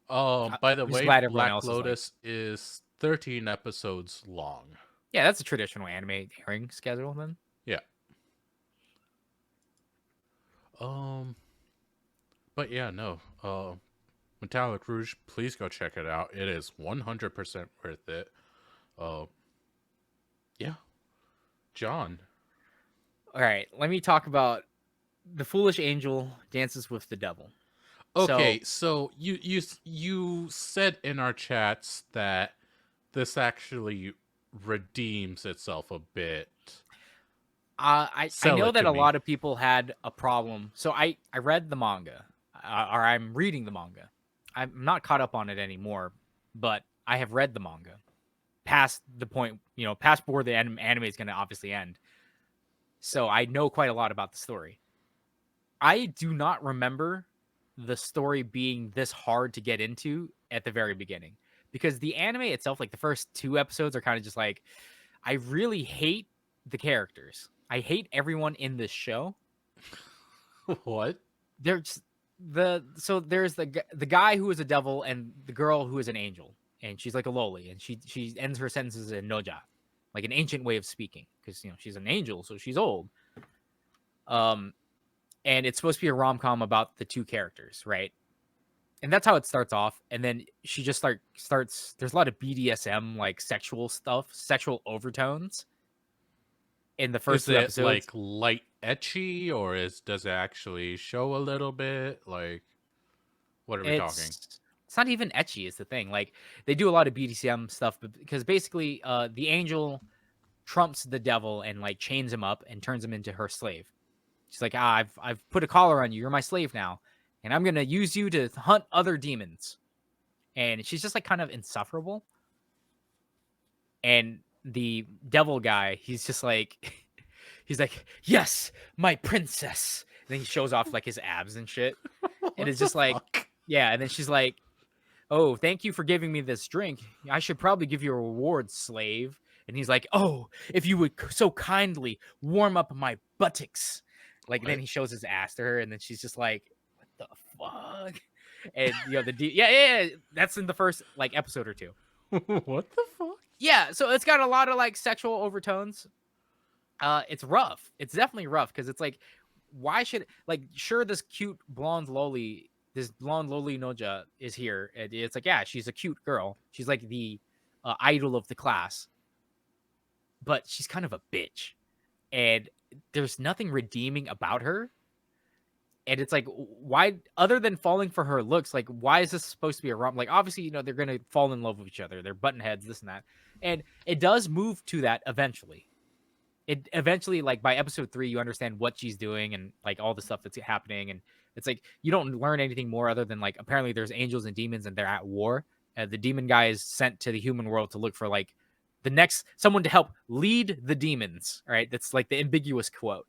By the I'm just way, glad everyone Black else is like, Lotus is 13 episodes long. yeah, that's a traditional anime airing schedule then. Yeah. Um, but yeah, no. Metallic Rouge, please go check it out. It is 100% worth it. Uh, yeah. John. All right, let me talk about The Foolish Angel Dances with the Devil. So Okay, so you said in our chats that this actually redeems itself a bit. I Sell know it that to a me. lot of people had a problem. So I read the manga, or I'm reading the manga. I'm not caught up on it anymore, but I have read the manga past the point, past where the anime is going to obviously end. So I know quite a lot about the story. I do not remember the story being this hard to get into at the very beginning, because the anime itself, like the first 2 episodes, are kind of just like, I really hate the characters. I hate everyone in this show. What? There's there's the guy who is a devil and the girl who is an angel, and she's like a loli, and she ends her sentences in noja, like an ancient way of speaking, because she's an angel, so she's old. Um, and it's supposed to be a rom com about the two characters, right? And that's how it starts off. And then she just starts. There's a lot of BDSM, like sexual stuff, sexual overtones in the first Is two it episodes. like light etchy, or does it actually show a little bit? Like, what are we talking? It's not even etchy is the thing. Like, they do a lot of BDSM stuff, but because basically the angel trumps the devil and like chains him up and turns him into her slave. She's like, I've put a collar on you. You're my slave now, and I'm gonna use you to hunt other demons. And she's just like kind of insufferable. And the devil guy, he's just like, he's like, yes, my princess. And then he shows off like his abs and shit. And What it's the just like, fuck? yeah. And then she's like, oh, thank you for giving me this drink. I should probably give you a reward, slave. And he's like, oh, if you would so kindly warm up my buttocks. Like, then What? he shows his ass to her, and then she's just like, what the fuck? And yeah, that's in the first like episode or two. What the fuck? Yeah, so it's got a lot of like sexual overtones. It's rough. It's definitely rough, because it's like, why should, like, sure, this cute this blonde loli noja is here, and it's like, yeah, she's a cute girl. She's like the idol of the class, but she's kind of a bitch, and there's nothing redeeming about her. And it's like, why, other than falling for her looks, like, why is this supposed to be a rom? Like, obviously, they're gonna fall in love with each other. They're button heads, this and that, and it does move to that eventually. It eventually, like by episode 3, you understand what she's doing and like all the stuff that's happening, and it's like you don't learn anything more other than like, apparently there's angels and demons and they're at war. The demon guy is sent to the human world to look for like the next someone to help lead the demons. Right, that's like the ambiguous quote.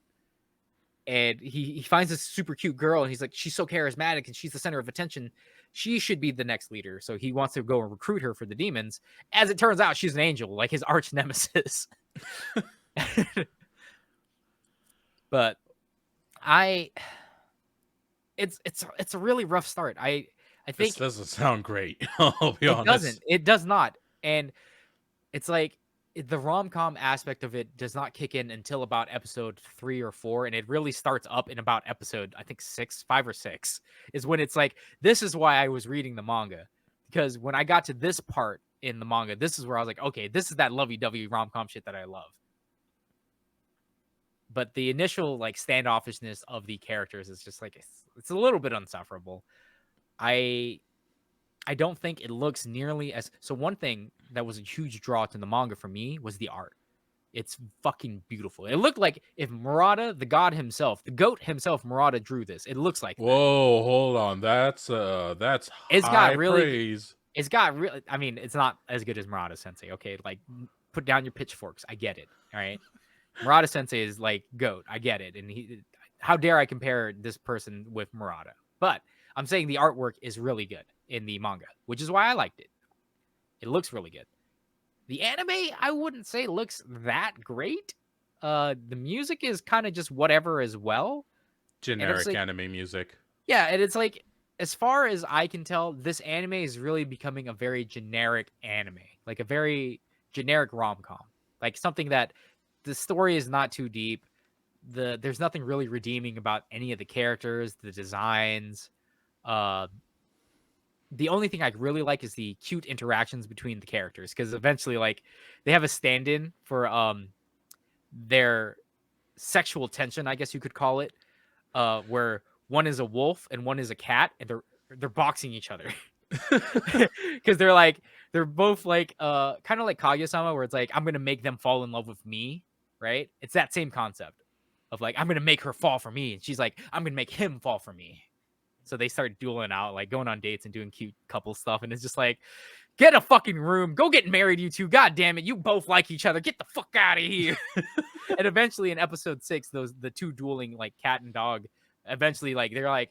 And he finds this super cute girl, and he's like, she's so charismatic and she's the center of attention. She should be the next leader. So he wants to go and recruit her for the demons. As it turns out, she's an angel, like his arch nemesis. But I it's a really rough start. I This think doesn't sound great. I'll be honest. it does not. And it's like the rom-com aspect of it does not kick in until about episode 3 or 4, and it really starts up in about episode, I think 6, 5 or 6 is when it's like, this is why I was reading the manga. Because when I got to this part in the manga, this is where I was like, okay, this is that lovey-dovey rom-com shit that I love. But the initial like standoffishness of the characters is just like it's a little bit unsufferable. I I don't think it looks nearly as so one thing that was a huge draw to the manga for me was the art. It's fucking beautiful. It looked like if Murata, the god himself, the goat himself, Murata drew this. It looks like that. Whoa, hold on. That's It's got high really praise. it's got really I mean, it's not as good as Murata Sensei, okay? Like put down your pitchforks. I get it. All right. Murata Sensei is like goat. I get it. And how dare I compare this person with Murata? But I'm saying the artwork is really good in the manga, which is why I liked it. It looks really good. The anime, I wouldn't say looks that great. The music is kind of just whatever as well. And it's Generic like, anime music. yeah, and it's like, as far as I can tell, this anime is really becoming a very generic anime, like a very generic rom com, like something that the story is not too deep. There's nothing really redeeming about any of the characters, the designs. Uh, the only thing I really like is the cute interactions between the characters because eventually, like, they have a stand-in for their sexual tension, I guess you could call it, where one is a wolf and one is a cat, and they're boxing each other because they're both like kind of like Kaguya-sama, where it's like I'm gonna make them fall in love with me, right? It's that same concept of like I'm gonna make her fall for me, and she's like I'm gonna make him fall for me. So they start dueling out, like going on dates and doing cute couple stuff, and it's just like, get a fucking room, go get married, you two. God damn it, you both like each other. Get the fuck out of here. And eventually, in episode 6, the two dueling like cat and dog, eventually like they're like,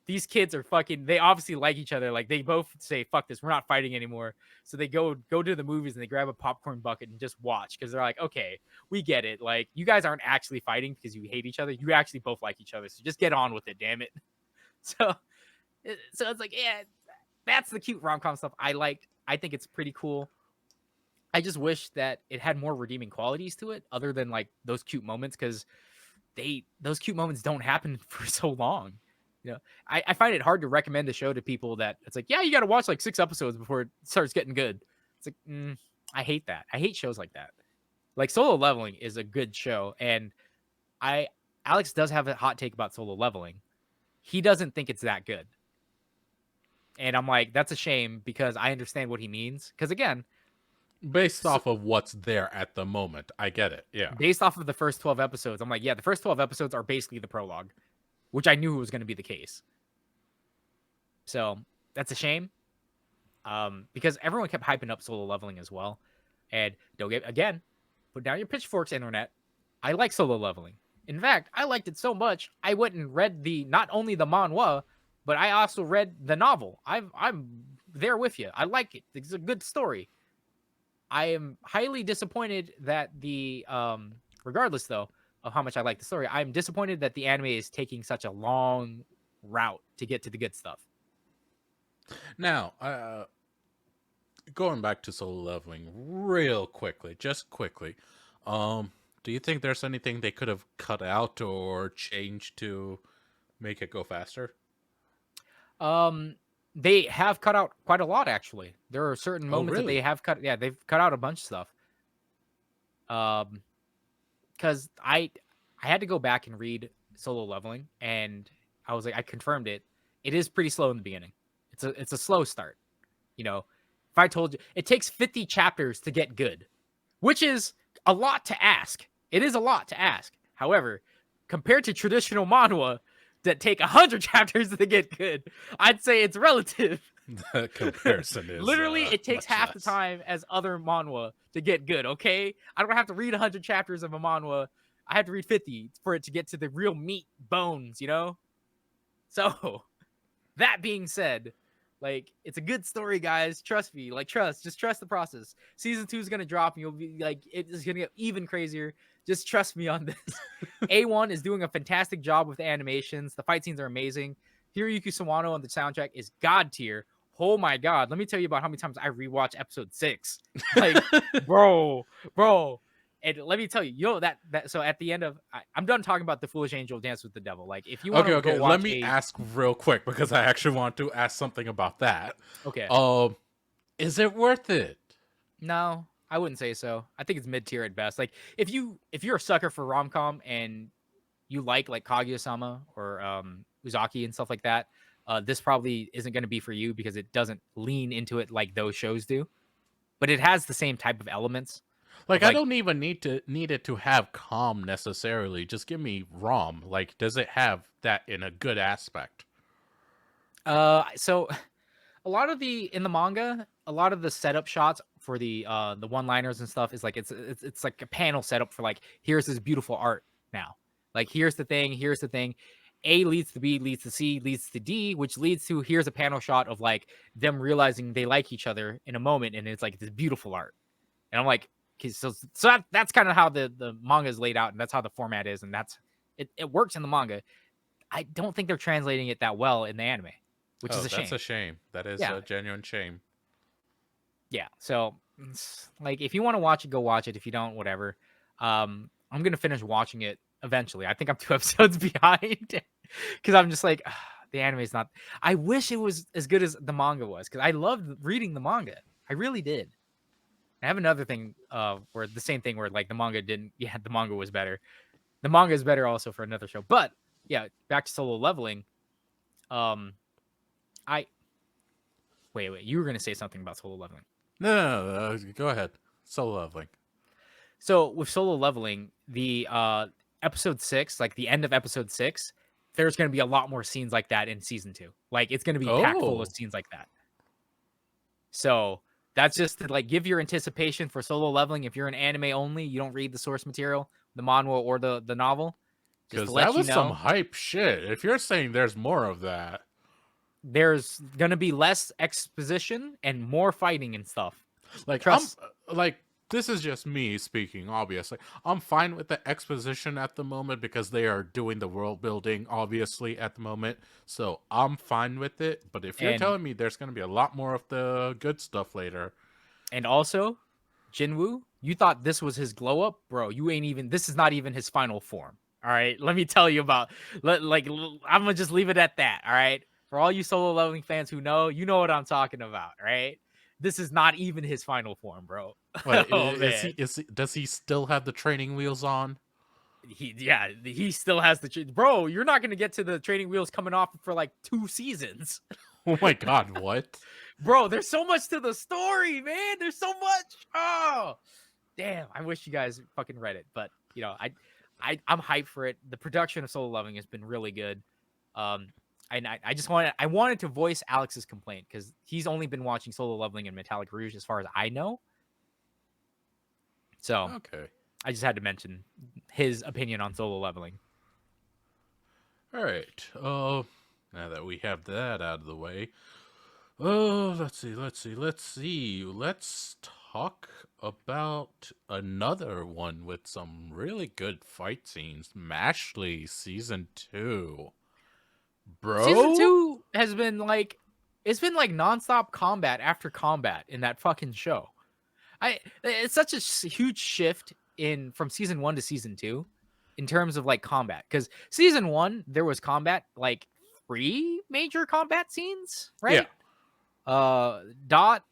these kids are fucking. They obviously like each other. Like they both say, "Fuck this, we're not fighting anymore." So they go to the movies and they grab a popcorn bucket and just watch because they're like, "Okay, we get it. Like you guys aren't actually fighting because you hate each other. You actually both like each other. So just get on with it, damn it." So, so it's like, yeah, that's the cute rom com stuff I liked. I think it's pretty cool. I just wish that it had more redeeming qualities to it, other than like those cute moments, because those cute moments don't happen for so long. You know, I find it hard to recommend a show to people that it's like, yeah, you got to watch like 6 episodes before it starts getting good. It's like, I hate that. I hate shows like that. Like Solo Leveling is a good show, and Alex does have a hot take about Solo Leveling. He doesn't think it's that good. And I'm like, that's a shame because I understand what he means. Because again, Based so off of what's there at the moment. I get it. Yeah. based off of the first 12 episodes, I'm like, yeah, the first 12 episodes are basically the prologue, which I knew was going to be the case. So that's a shame. Because everyone kept hyping up Solo Leveling as well. And don't get, again, put down your pitchforks, internet. I like Solo Leveling. In fact, I liked it so much, I went and read not only the manhwa, but I also read the novel. I'm there with you. I like it. It's a good story. I am highly disappointed that regardless though of how much I like the story, I'm disappointed that the anime is taking such a long route to get to the good stuff. Now, going back to Solo Leveling real quickly, just quickly. Do you think there's anything they could have cut out or changed to make it go faster? They have cut out quite a lot actually. There are certain Oh, moments that they really? have cut. Yeah, they've cut out a bunch of stuff. Because I had to go back and read Solo Leveling, and I was like, I confirmed it. It is pretty slow in the beginning. It's a slow start. You know, if I told you it takes 50 chapters to get good, which is a lot to ask. It is a lot to ask. However, compared to traditional manhwa that take 100 chapters to get good, I'd say it's relative. The comparison is Literally, it takes much half the less. time as other manhwa to get good, okay? I don't have to read 100 chapters of a manhwa. I have to read 50 for it to get to the real meat bones, you know? So, that being said, like, it's a good story, guys. Trust me. Like, just trust the process. Season 2 is going to drop, and you'll be like, it is going to get even crazier. Just trust me on this. A1 is doing a fantastic job with the animations. The fight scenes are amazing. Hiroyuki Sawano on the soundtrack is god tier. Oh my god, let me tell you about how many times I rewatched episode 6. Like, bro, bro. And let me tell you, that so at the end of I'm done talking about the Foolish Angel Dance with the Devil. Like, if you want Okay, to go okay. Let watch me a ask real quick because I actually want to ask something about that. okay, Um, is it worth it? no, I wouldn't say so. I think it's mid tier at best. Like, if you're a sucker for rom com and you like Kaguya-sama or Uzaki and stuff like that, this probably isn't going to be for you because it doesn't lean into it like those shows do. But it has the same type of elements Like, of I like don't even need it to have calm necessarily. Just give me ROM. Like, does it have that in a good aspect? so a lot of the in the manga, a lot of the setup shots for the one-liners and stuff is like it's like a panel setup for like here's this beautiful art now. Like here's the thing, here's the thing. A leads to B, leads to C, leads to D, which leads to here's a panel shot of like them realizing they like each other in a moment, and it's like this beautiful art. And I'm like, okay, so that's kind of how the manga is laid out, and that's how the format is, and that's it works in the manga. I don't think they're translating it that well in the anime, which is Oh, a that's shame. a shame. That is Yeah, a genuine shame. yeah. So, like, if you want to watch it, go watch it. If you don't, whatever. I'm gonna finish watching it eventually. I think I'm 2 episodes behind because I'm just like, the anime is not. I wish it was as good as the manga was because I loved reading the manga. I really did. I have another thing, where the same thing where like the manga didn't. Yeah, the manga was better. The manga is better also for another show. But yeah, back to Solo Leveling. Um, I wait. You were gonna say something about Solo Leveling. No, go ahead. So lovely. So with Solo Leveling, the episode 6, like the end of episode 6, there's going to be a lot more scenes like that in season 2. Like it's going to be packed full of Oh, scenes like that. So that's just to like give your anticipation for Solo Leveling. If you're an anime only, you don't read the source material, the manhwa or the novel, just to because that let you was some know, hype shit. If you're saying there's more of that, there's going to be less exposition and more fighting and stuff. like I'm Trust. like this is just me speaking. Obviously, I'm fine with the exposition at the moment because they are doing the world building. Obviously, at the moment, so I'm fine with it. But if you're And telling me there's going to be a lot more of the good stuff later, And also, Jinwoo, you thought this was his glow up, bro. You ain't even. This is not even his final form. All right, let me tell you about. I'm gonna just leave it at that. All right, for all you Solo Leveling fans who know, you know what I'm talking about. Right, this is not even his final form, bro. what Oh is man, does he still have the training wheels on? he still has the bro. You're not gonna get to the training wheels coming off for like 2 seasons. Oh my god, what? Bro, there's so much to the story, man. There's so much. Oh, damn. I wish you guys fucking read it, but I'm hyped for it. The production of Solo Leveling has been really good. And I just wanted to voice Alex's complaint because he's only been watching Solo Leveling and Metallic Rouge as far as I know. So Okay. I just had to mention his opinion on Solo Leveling. All right. Now that we have that out of the way, oh, let's talk about another one with some really good fight scenes. Mashley season 2, Season bro. 2 has been like it's been like nonstop combat after combat in that fucking show. It's such a huge shift in from season 1 to season 2 in terms of like combat cuz season 1 there was combat like 3 major combat scenes, Yeah, right? Dot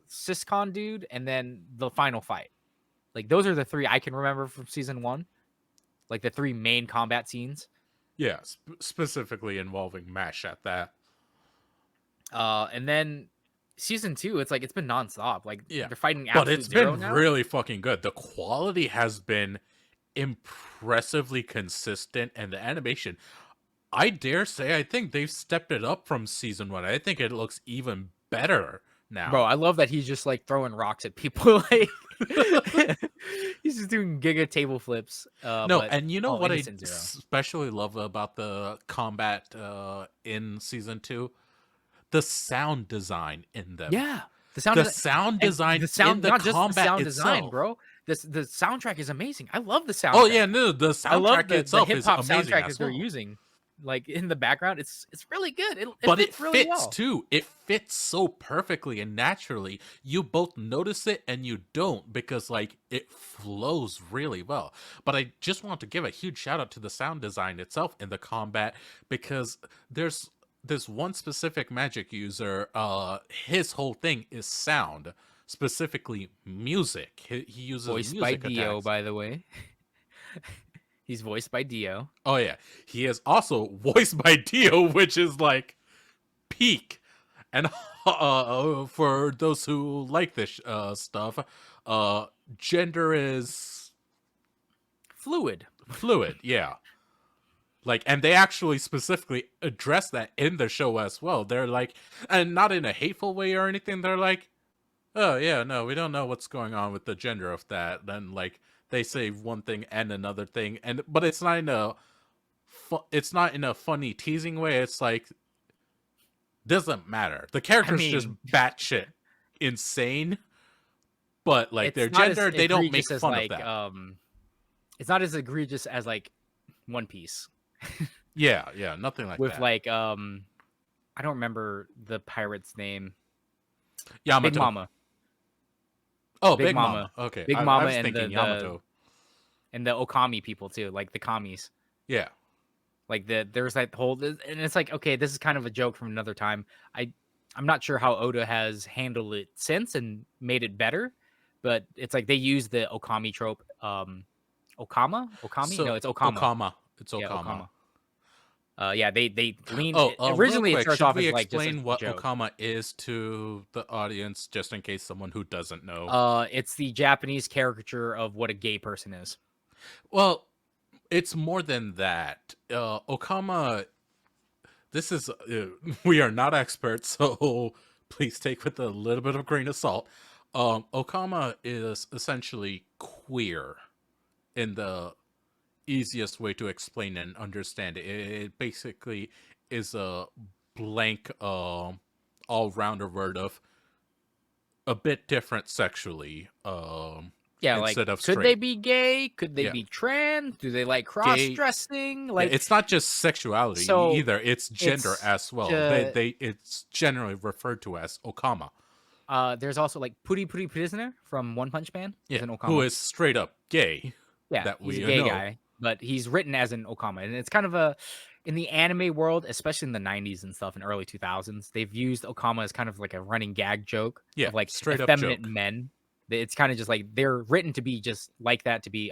Siscon dude and then the final fight. Like those are the 3 I can remember from season 1, like the 3 main combat scenes. yeah. Specifically involving Mash at that. And then season 2, it's like it's been nonstop. Like Yeah, they're fighting but it's Absolute Zero been now. really fucking good. The quality has been impressively consistent, and the animation, I dare say, I think they've stepped it up from season 1. I think it looks even better Bro, now. I love that he's just like throwing rocks at people. Like he's just doing giga table flips. No, But and you know what I Innocent Zero. especially love about the combat in season 2? The sound design in them. Yeah, the sound The design sound and design the in sound, the not just the combat sound design, itself. bro. The soundtrack is amazing. I love the Oh soundtrack. yeah, no, the I love soundtrack the itself hip is hop amazing soundtrack as that they're well. using. like in the background. It's really good. It But it fits really fits well. too. It fits so perfectly and naturally. You both notice it and you don't because like it flows really well. But I just want to give a huge shout out to the sound design itself in the combat because there's this one specific magic user, his whole thing is sound, specifically music. He uses Voiced by music Dio, attacks. by the way. He's voiced by Dio. Oh yeah. He is also voiced by Dio, which is like peak. And for those who like this stuff, uh, gender is Fluid. fluid. Yeah, like, and they actually specifically address that in the show as well. They're like, and not in a hateful way or anything. They're like, oh yeah, no, we don't know what's going on with the gender of that. Then like they say one thing and another thing, and but it's not in a it's not in a funny teasing way. It's like doesn't matter. The I character's just mean, batshit insane, but like it's their not as gender, they don't make egregious as fun of like that. it's not as egregious as like One Piece Yeah, yeah, nothing like with that. like I don't remember the pirate's name. Big Yamato. Mama. Oh, Big Big Mama. Mama. Okay, Big I Mama was and thinking Yamato. the Okami people too, like the commies. Yeah. Like there's that whole and it's like, okay, this is kind of a joke from another time. I'm not sure how Oda has handled it since and made it better, but it's like they use the Okami trope. Okami? No, So it's Okama. Okama. It's Yeah, Okama. Okama. Yeah, they lean. Oh, real Originally, it quick, starts should off we as like just a explain what joke. Okama is to the audience, just in case someone who doesn't know? It's the Japanese caricature of what a gay person is. Well, it's more than that. Okama. This is we are not experts, so please take with a little bit of grain of salt. Okama is essentially queer in the easiest way to explain and understand it. It basically is a blank, all-rounder word of a bit different sexually, Yeah, like instead of could they straight. be gay? Could they Yeah, be trans? Do they like cross gay. dressing? Yeah, Like it's not just sexuality so, either. It's gender it's as well. just It's generally referred to as Okama. there's also like Puri Puri Prisoner from One Punch Man is Yeah, an who Okama. is straight up gay Yeah, that he's a we gay know. guy, but he's written as an Okama, and it's kind of a in the anime world, especially in the '90s and stuff, in early 2000s, they've used Okama as kind of like a running gag joke Yeah, of like straight up effeminate joke. men. It's kind of just like they're written to be just like that, to be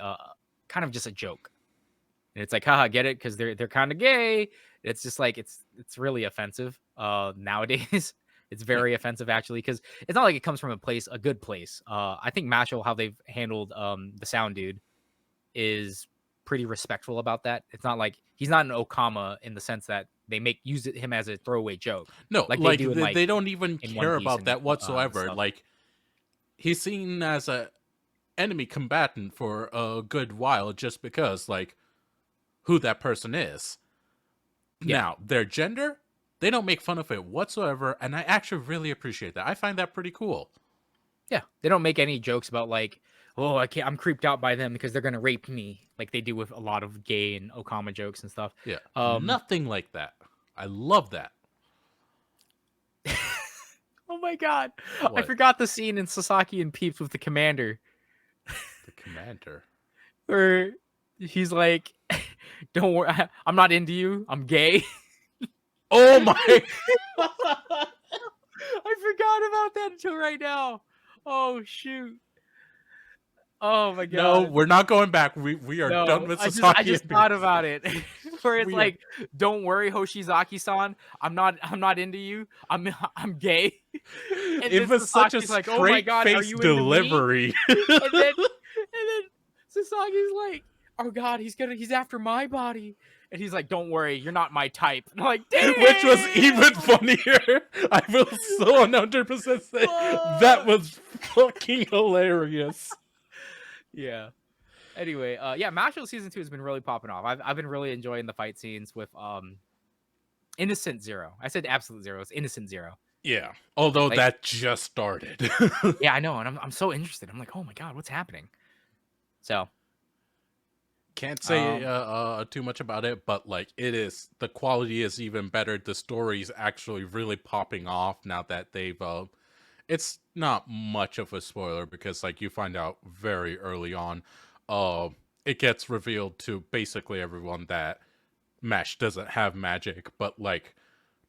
kind of just a joke. And it's like, haha, get it? Because they're kind of gay. It's just like it's really offensive nowadays. It's Yeah. very offensive actually, because it's not like it comes from a good place. I think Mashal, how they've handled the sound dude is pretty respectful about that. It's not like he's not an Okama in the sense that they use him as a throwaway joke, No, like they like do they don't even in One care Piece about and that whatsoever. stuff. Like he's seen as a enemy combatant for a good while just because like who that person is. Yeah, Now, their gender, they don't make fun of it whatsoever, and I actually really appreciate that. I find that pretty cool. yeah. They don't make any jokes about like, oh, I can't. I'm creeped out by them because they're gonna rape me, like they do with a lot of gay and Okama jokes and stuff. Yeah, Um, nothing like that. I love that. oh my god, I What? forgot the scene in Sasaki and Peeps with the commander The commander. where he's like, "Don't worry, I'm not into you. I'm gay." Oh my I forgot about that until right now. Oh shoot. Oh my No, god. we're not going back. We are done No, with I Sasaki just and thought Beats. about it. Where it's We are like, don't worry, Hoshizaki-san. I'm not into you. I'm gay. And it then was such a Sasaki's like, oh my straight god, are face you into me? delivery. And then Sasaki's like, oh god, he's after my body. And he's like, don't worry, you're not my type. And I'm like, Which was even damn. funnier. I will so 100% say that Fuck. was fucking hilarious. Yeah. Anyway, yeah, Mashal season 2 has been really popping off. I've been really enjoying the fight scenes with Innocent Zero. I said Absolute Zero. It's Innocent Zero. Yeah, although Like, that just started. yeah, I know, and I'm so interested. I'm like, oh my god, what's happening? So, Can't say Um, too much about it, but like the quality is even better. The story's actually really popping off now that they've it's not much of a spoiler because like you find out very early on, uh it gets revealed to basically everyone that Mesh doesn't have magic, but like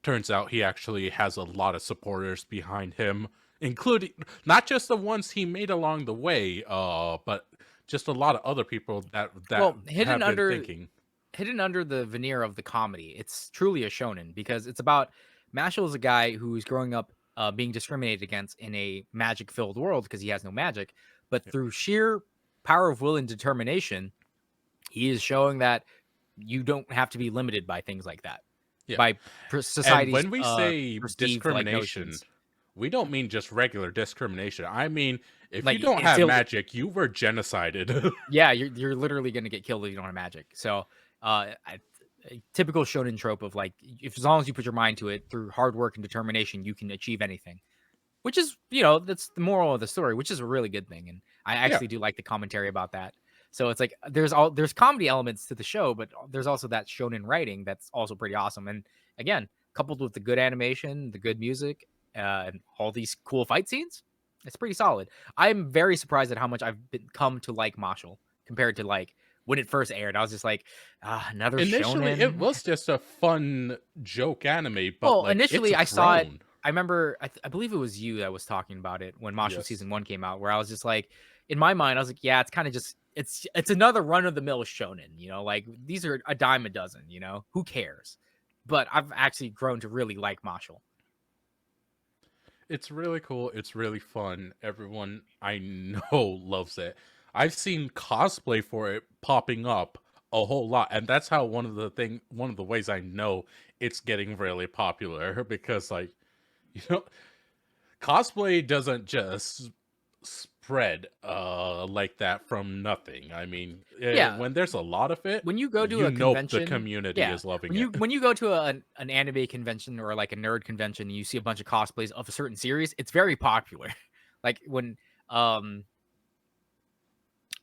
turns out he actually has a lot of supporters behind him, including not just the ones he made along the way, but just a lot of other people that well, have been thinking. hidden under the veneer of the comedy, it's truly a shonen because it's about Mashal is a guy who's growing up being discriminated against in a magic filled world because he has no magic, but Yeah. through sheer power of will and determination, he is showing that you don't have to be limited by things like that, Yeah. by And society's when we say perceived like discrimination, notions. we don't mean just regular discrimination. I mean, if you Like don't it's have magic, you were genocided. yeah, you're literally gonna get killed if you don't have magic. So, a typical shonen trope of like, if as long as you put your mind to it through hard work and determination, you can achieve anything. Which is, that's the moral of the story, which is a really good thing, and I Yeah. actually do like the commentary about that. So it's like there's comedy elements to the show, but there's also that shonen writing that's also pretty awesome. And again, coupled with the good animation, the good music, and all these cool fight scenes, it's pretty solid. I'm very surprised at how much I've come to like Marshall compared to like when it first aired. I was just like, another Initially, it shonen. was just a fun joke anime, but Well, like it's initially I saw it. grown. I remember, I believe it was you that was talking about it when Mashle Yes. season 1 came out, where I was just like, in my mind, I was like, yeah, it's kind of just it's another run of the mill shonen, like these are a dime a dozen, who cares? But I've actually grown to really like Marshall. It's really cool. It's really fun. Everyone I know loves it. I've seen cosplay for it popping up a whole lot, and that's how one of the ways I know it's getting really popular because like, you know, cosplay doesn't just spread like that from nothing. I mean, Yeah, when there's a lot of it, when you go to you a know the convention, community yeah, is loving when it. you go to an anime convention or like a nerd convention, and you see a bunch of cosplays of a certain series, it's very popular. Like when um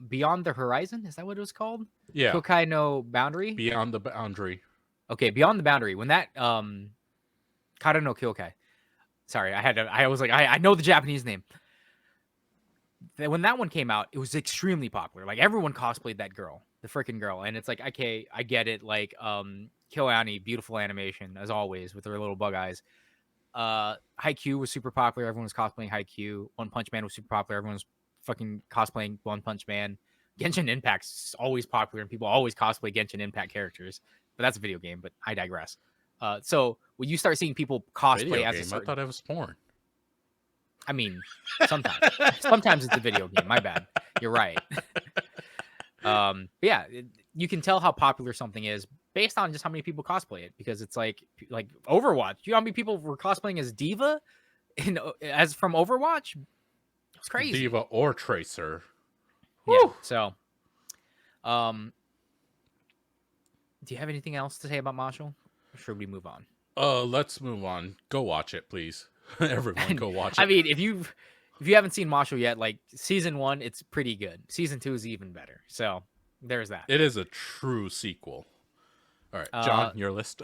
Beyond the Horizon, is that what it was called? Yeah, Kokai no Boundary? beyond the boundary. Okay, Beyond the Boundary. When that Kara no Kyokai. Sorry, I was like, I know the Japanese name. When that one came out, it was extremely popular. Like everyone cosplayed that girl, the freaking girl. And it's like, okay, I get it. Like, Kyoani, beautiful animation, as always, with her little bug eyes. Haikyuu was super popular. Everyone was cosplaying Haikyuu. One Punch Man was super popular. Everyone was fucking cosplaying One Punch Man. Genshin Impact's always popular, and people always cosplay Genshin Impact characters. But that's a video game. But I digress. So when you start seeing people cosplay Video as a game. I certain, thought it was porn. I mean, sometimes, sometimes it's a video game. My bad. You're right. But yeah, you can tell how popular something is based on just how many people cosplay it, because it's like Overwatch. You know how many people were cosplaying as Diva as from Overwatch? It's crazy. Diva or Tracer. Yeah. Whew. So, um, do you have anything else to say about Marshall? Or should we move on? Let's move on. Go watch it, please. Everyone, And go watch I it. mean, if you haven't seen Marshall yet, like season 1, it's pretty good. Season 2 is even better. So there's that. It is a true sequel. All right, John, Uh, your list.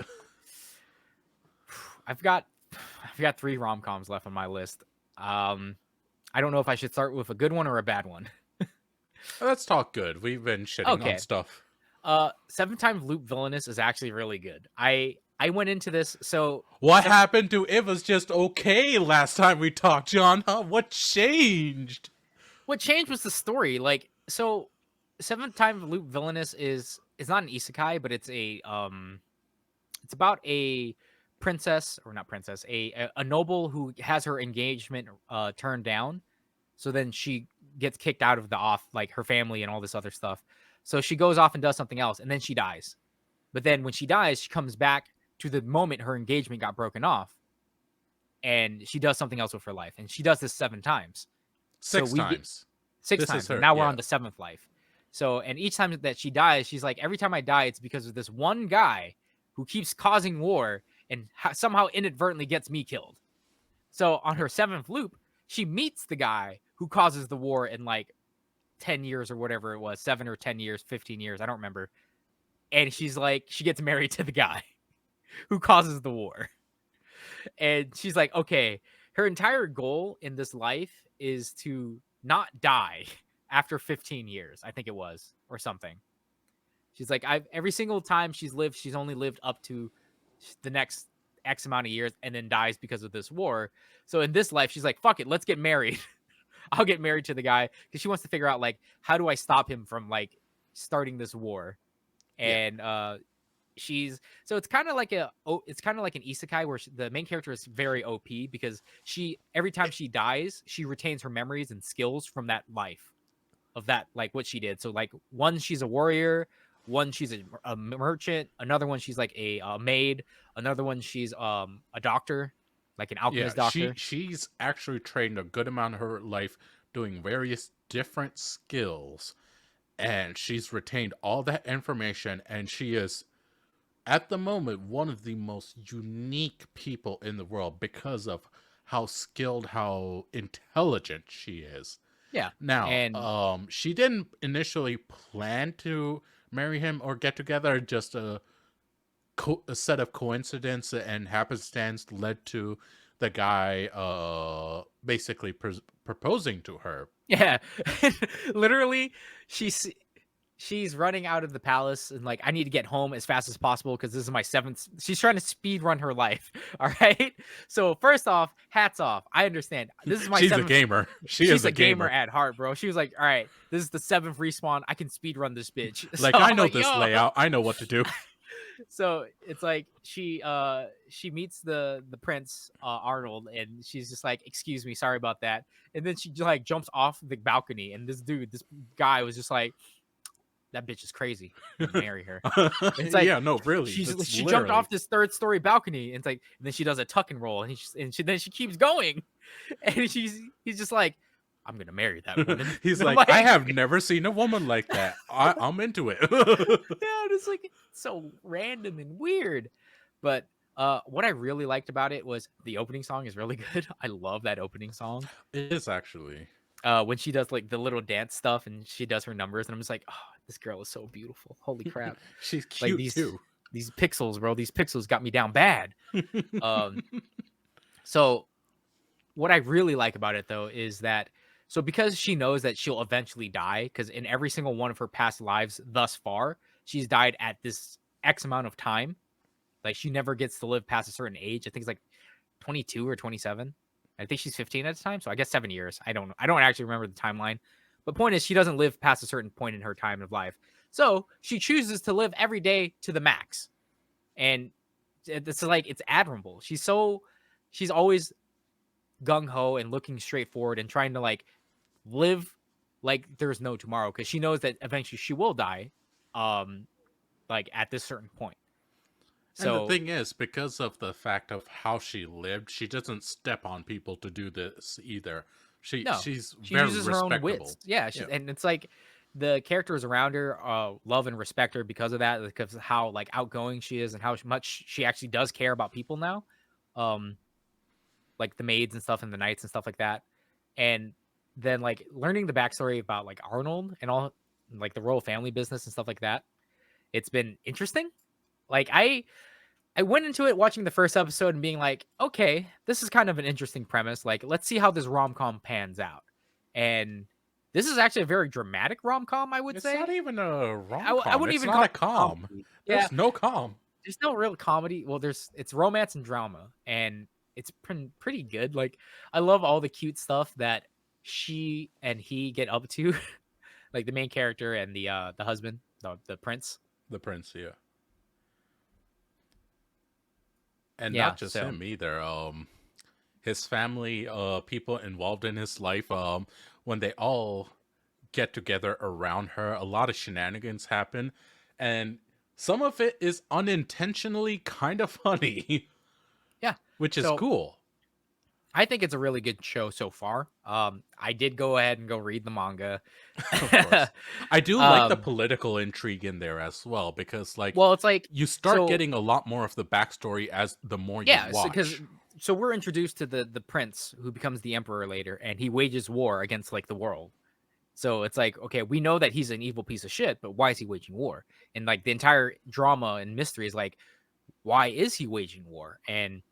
I've got 3 rom-coms left on my list. I don't know if I should start with a good one or a bad one. Let's talk good. We've been shitting on Okay. stuff. Seven Times Loop Villainous is actually really good. I went into this, so What happened to it was just okay last time we talked, John? Huh? What changed? what changed was the story. Like, so Seventh Time Loop Villainous is not an isekai, but it's about a princess, or not princess, a noble who has her engagement turned down. So then she gets kicked out of like her family and all this other stuff. So she goes off and does something else, and then she dies. But then when she dies, she comes back to the moment her engagement got broken off, and she does something else with her life. And she does this 7 times. So Six we get times. 6 This is times, and her. now we're Yeah. on the 7th life. So, and each time that she dies, she's like, every time I die, it's because of this one guy who keeps causing war and somehow inadvertently gets me killed. So on her 7th loop, she meets the guy who causes the war and like 10 years or whatever it was, 7 or 10 years, 15 years, I don't remember. And she's like, she gets married to the guy who causes the war. And she's like, okay, her entire goal in this life is to not die after 15 years, I think it was, or something. She's like, I've every single time she's lived, she's only lived up to the next X amount of years and then dies because of this war. So in this life, she's like, fuck it, let's get married. I'll get married to the guy because she wants to figure out like how do I stop him from like starting this war. Yeah. And she's so it's kind of like it's kind of like an isekai where the main character is very OP because she every time she dies, she retains her memories and skills from that life of that like what she did. So like one she's a warrior, one she's a merchant, another one she's like a maid, another one she's a doctor, like an Yeah, alchemist doctor. she's actually trained a good amount of her life doing various different skills, and she's retained all that information, and she is at the moment one of the most unique people in the world because of how skilled, how intelligent she is. Yeah. Now, And she didn't initially plan to marry him or get together, just a set of coincidence and happenstance led to the guy basically proposing to her. yeah, literally she's running out of the palace and like I need to get home as fast as possible because this is my seventh. She's trying to speed run her life. All right. So first off, hats off. I understand. This is my She's a seventh. gamer. She She's is a a gamer gamer. at heart, bro. She was like, all right, this is the seventh respawn. I can speed run this bitch. So Like, I I'm know like, this yo. layout. I know what to do. So it's like she meets the prince Arnold and she's just like, excuse me, sorry about that. And then she like jumps off the balcony and this guy was just like, that bitch is crazy. I'm gonna marry her. And it's like Yeah, no, really. That's she jumped literally. off this third story balcony and it's like and then she does a tuck and roll then she keeps going and he's just like, I'm gonna marry that woman. He's And I'm like, I like, have never seen a woman like that. I'm into it. yeah, it's like so random and weird. But what I really liked about it was the opening song is really good. I love that opening song. It is actually. When she does like the little dance stuff and she does her numbers, and I'm just like, oh, this girl is so beautiful. Holy crap. She's Like cute too. these pixels, bro. These pixels got me down bad. Um so what I really like about it though is that so because she knows that she'll eventually die, because in every single one of her past lives thus far, she's died at this X amount of time. Like she never gets to live past a certain age. I think it's like 22 or 27. I think she's 15 at the time, so I guess 7 years. I don't know. I don't actually remember the timeline. But point is, she doesn't live past a certain point in her time of life. So she chooses to live every day to the max, and it's like it's admirable. She's always gung ho and looking straight forward and trying to like live like there's no tomorrow because she knows that eventually she will die, um, like at this certain point. And the So thing is, because of the fact of how she lived, she doesn't step on people to do this either. no, She's she very uses her own wits. respectable. Yeah, Yeah. and it's like the characters around her love and respect her because of that, because of how like outgoing she is and how much she actually does care about people now, um, like the maids and stuff and the knights and stuff like that. And then like learning the backstory about like Arnold and all like the royal family business and stuff like that. It's been interesting. Like I went into it watching the first episode and being like, okay, this is kind of an interesting premise. Like, let's see how this rom com pans out. And this is actually a very dramatic rom com, I would It's say. not even a I rom-com. wouldn't It's even not call a it com. comedy. Yeah, There's no com. there's no real comedy. Well, it's romance and drama, and it's pretty good. Like, I love all the cute stuff that she and he get up to, like the main character and the husband, the prince. The prince, yeah. And Yeah, not just so him either. His family, people involved in his life, when they all get together around her, a lot of shenanigans happen, and some of it is unintentionally kind of funny, yeah, which is so cool. I think it's a really good show so far. I did go ahead and go read the manga. Of course. I do like the um, political intrigue in there as well, because like well, it's like you start so getting a lot more of the backstory as the more you yeah, because watch. so we're introduced to the prince who becomes the emperor later, and he wages war against like the world. So it's like, okay, we know that he's an evil piece of shit, but why is he waging war? And like the entire drama and mystery is like, why is he waging war? And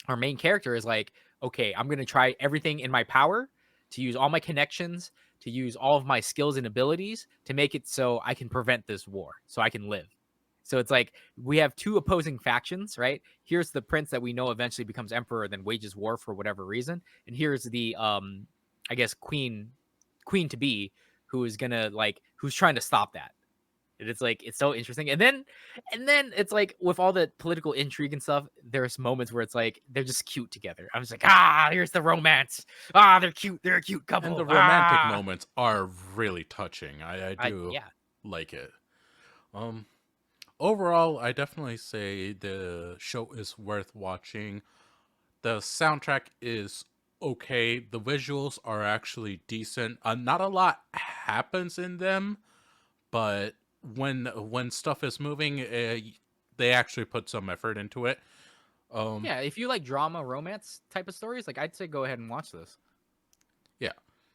our main character is like, okay, I'm going to try everything in my power to use all my connections, to use all of my skills and abilities to make it so I can prevent this war, so I can live. So it's like we have two opposing factions, right? Here's the prince that we know eventually becomes emperor, then wages war for whatever reason, and here's the I guess queen to be, who is gonna like who's trying to stop that. And it's like it's so interesting. And then it's like with all the political intrigue and stuff, there's moments where it's like they're just cute together. I'm just like, here's the romance. They're cute. They're a cute And the couple. romantic moments are really touching. I I do yeah. like it. Um, Overall, I definitely say the show is worth watching. The soundtrack is okay. The visuals are actually decent. Not a lot happens in them, but when stuff is moving, they actually put some effort into it. Um, Yeah, if you like drama, romance type of stories, like I'd say go ahead and watch this. yeah,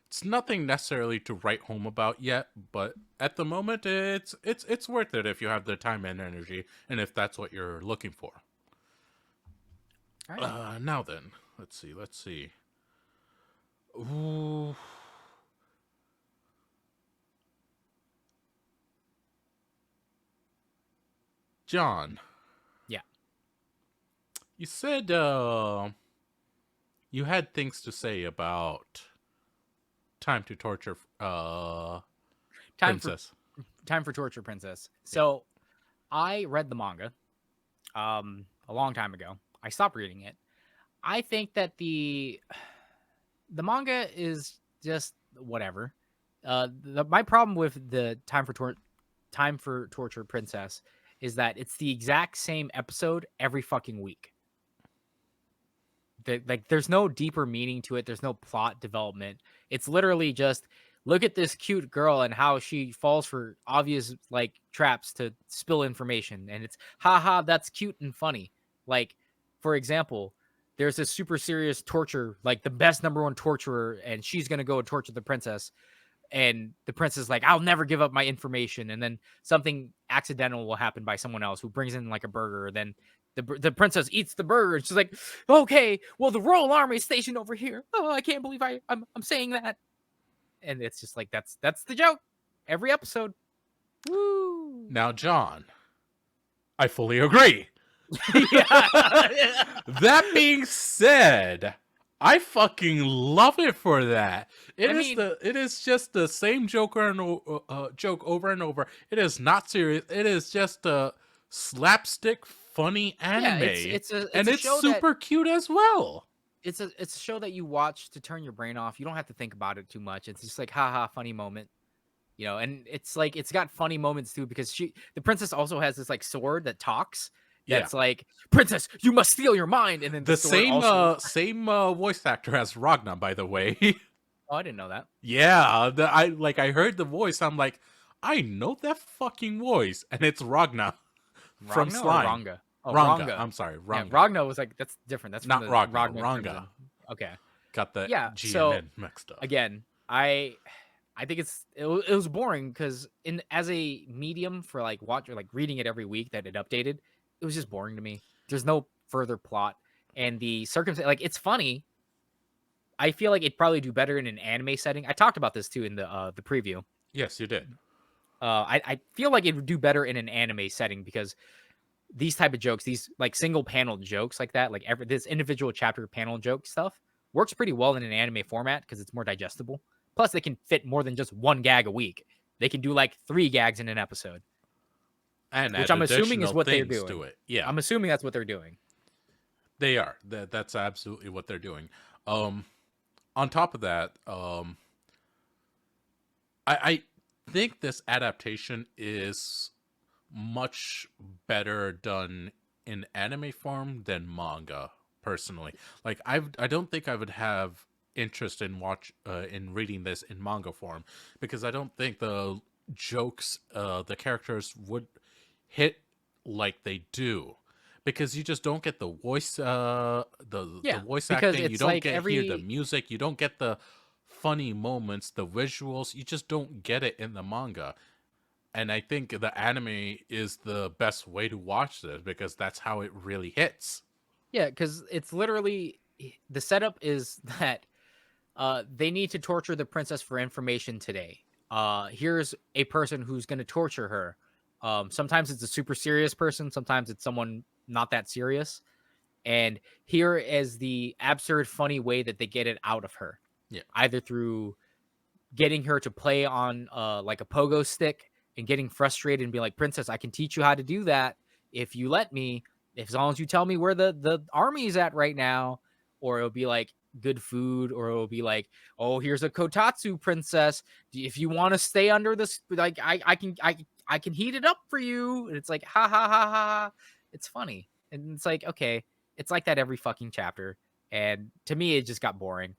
it's nothing necessarily to write home about yet, but at the moment, it's worth it if you have the time and energy, and if that's what you're looking for. All right. Now then, let's see. Ooh, John, Yeah. you said you had things to say about Time to Torture Time for Princess. time for Torture Princess. Yeah. So I read the manga a long time ago. I stopped reading it. I think that the manga is just whatever. My problem with the Time for Torture Princess is that it's the exact same episode every fucking week. Like there's no deeper meaning to it. There's no plot development. It's literally just look at this cute girl and how she falls for obvious like traps to spill information, and it's haha that's cute and funny. Like for example, there's this super serious torture, like the best number one torturer, and she's gonna go and torture the princess, and the prince is like, I'll never give up my information. And then something accidental will happen by someone else who brings in like a burger. Then the princess eats the burger and she's like, okay, well, the royal army is stationed over here. Oh, I can't believe I'm saying that. And it's just like, that's the joke every episode. Woo. Now, John, I fully agree. Yeah. That being said, I fucking love it for that. I mean, It is just the same joke over and over. It is not serious. It is just a slapstick funny yeah, anime, it's and a it's show that super cute as well. it's a show that you watch to turn your brain off. You don't have to think about it too much. It's just like haha funny moment. And it's like it's got funny moments too because the princess also has this like sword that talks. Yeah, That's like, princess, you must steal your mind, and then the the sword same also. voice actor as Ragnar, by the way. Oh, I didn't know that. Yeah, I heard the voice. I'm like, I know that fucking voice, and it's Ragnar from Ragna or Slime. Ranga? Oh, Ranga. Ranga. I'm sorry, Yeah, Ranga. Ragna was like that's different. That's from Not the Ragnar, Ragna Ranga. Crimson. Okay. Got the Yeah. G and So N mixed up. again, I think it was boring because in as a medium for like watch or like reading it every week that it updated, it was just boring to me. There's no further plot, and the circumstance like it's funny. I feel like it'd probably do better in an anime setting. I talked about this too in the preview. Yes, you did. I feel like it would do better in an anime setting because these type of jokes, these like single panel jokes like that, like this individual chapter panel joke stuff works pretty well in an anime format because it's more digestible. Plus, they can fit more than just one gag a week. They can do like 3 gags in an episode, And which add I'm assuming is additional what they're things doing. to it. Yeah, I'm assuming that's what they're doing. they are. That's absolutely what they're doing. Um, on top of that, I think this adaptation is much better done in anime form than manga. Personally, like I don't think I would have interest in reading this in manga form because I don't think the jokes, the characters would hit like they do because you just don't get the voice Yeah, voice because acting, you it's don't like get hear the every music, you don't get the funny moments, the visuals, you just don't get it in the manga. And I think the anime is the best way to watch this because that's how it really hits. Yeah, because it's literally the setup is that they need to torture the princess for information today. Here's a person who's going to torture her. Sometimes it's a super serious person, sometimes it's someone not that serious. And here is the absurd, funny way that they get it out of her, Yeah. either through getting her to play on like a pogo stick and getting frustrated and be like, "Princess, I can teach you how to do that if you let me, if as long as you tell me where the army is at right now." Or it'll be like good food, or it'll be like, "Oh, here's a kotatsu, princess. If you want to stay under this, like I can heat it up for you." And it's like, ha ha ha ha ha. It's funny. And it's like, okay, it's like that every fucking chapter. And to me, it just got boring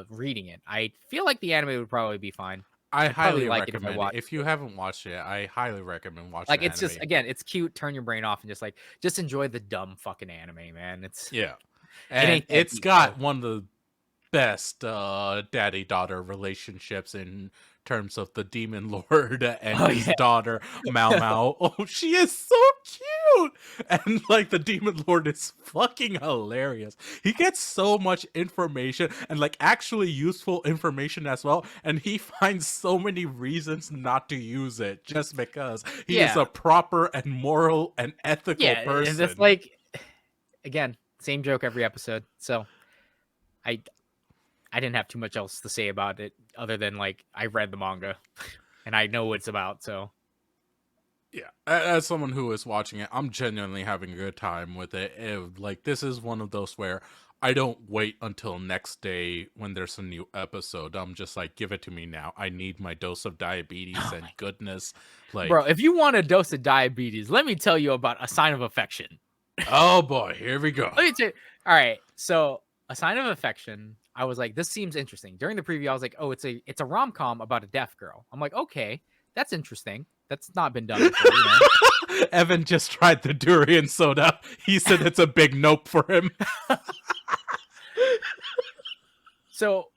reading it. I feel like the anime would probably be fine. I I'd probably highly like it if I recommend it. watched If you it. haven't watched it, I highly recommend watching Like the it's just anime. again, it's cute. Turn your brain off and just like just enjoy the dumb fucking anime, man. Yeah. It And ain't that it's deep, bro. got one of the best daddy daughter relationships in terms of the demon lord and Oh his yeah, daughter Mao Mao. Oh, she is so cute. And like the demon lord is fucking hilarious. He gets so much information and like actually useful information as well, and he finds so many reasons not to use it just because he is yeah, a proper and moral and ethical yeah. And it's person. like again, same joke every episode. So I I didn't have too much else to say about it other than like I read the manga and I know what it's about. So Yeah, as someone who is watching it, I'm genuinely having a good time with it. Like this is one of those where I don't wait until next day when there's a new episode. I'm just like, give it to me now. I need my dose of diabetes oh and my goodness. bro, Like, if you want a dose of diabetes, let me tell you about a sign of affection. oh boy, here we go. Let me tell you. All right. So a sign of affection. I was like, this seems interesting. During the preview, I was like, oh, it's a rom com about a deaf girl. I'm like, okay, that's interesting. That's not been done before, you know. Evan just tried the durian soda. He said it's a big nope for him. So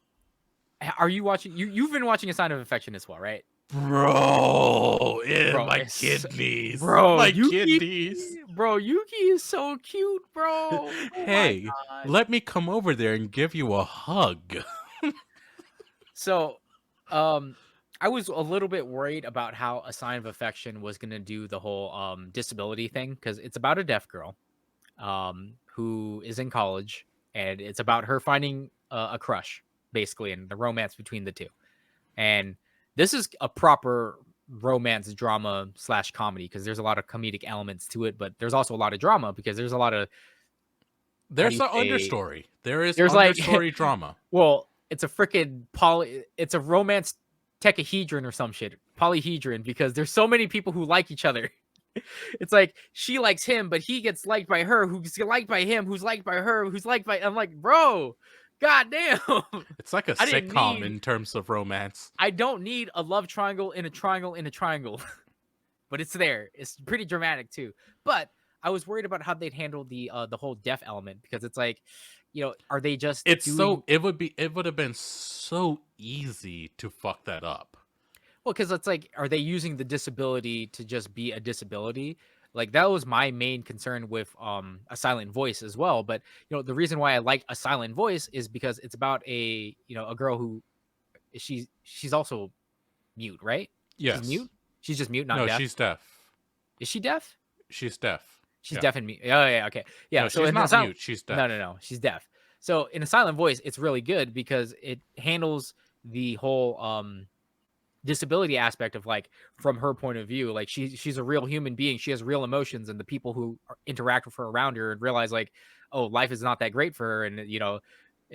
are you watching you've been watching a sign of affection as well, right? Bro, Bro, my it's kidneys. bro, My Yuki kidneys. bro, Yuki is so cute, bro. Oh my Hey, god. let me come over there and give you a hug. So, um, I was a little bit worried about how A Sign of Affection was gonna do the whole disability thing because it's about a deaf girl who is in college, and it's about her finding a crush, basically, and the romance between the two. And this is a proper romance drama slash comedy because there's a lot of comedic elements to it, but there's also a lot of drama because there's a lot of how do There's you an say? understory. There is There's like understory drama. well, it's a freaking it's a romance techahedron or some shit. Polyhedron because there's so many people who like each other. It's like she likes him, but he gets liked by her, who's liked by him, who's liked by her, who's liked by I'm like, bro, goddamn. It's like a I didn't sitcom need in terms of romance. I don't need a love triangle in a triangle in a triangle. But it's there. It's pretty dramatic too. But I was worried about how they'd handle the whole deaf element because it's like, are they just It's doing so it would have been so easy to fuck that up. well, because it's like, are they using the disability to just be a disability? Like that was my main concern with a silent voice as well. But the reason why I like a silent voice is because it's about a girl who she's also mute, right? She's Yes. mute. She's just mute, not No, deaf. she's deaf. Is she deaf? She's deaf. She's Yeah. deaf and mute. Oh yeah, okay, yeah. No, So she's in a not silent, mute. She's no, no, deaf. no, she's deaf. So in a silent voice, it's really good because it handles the whole disability aspect of like from her point of view. Like she's a real human being. She has real emotions, and the people who interact with her around her and realize like, oh, life is not that great for her. And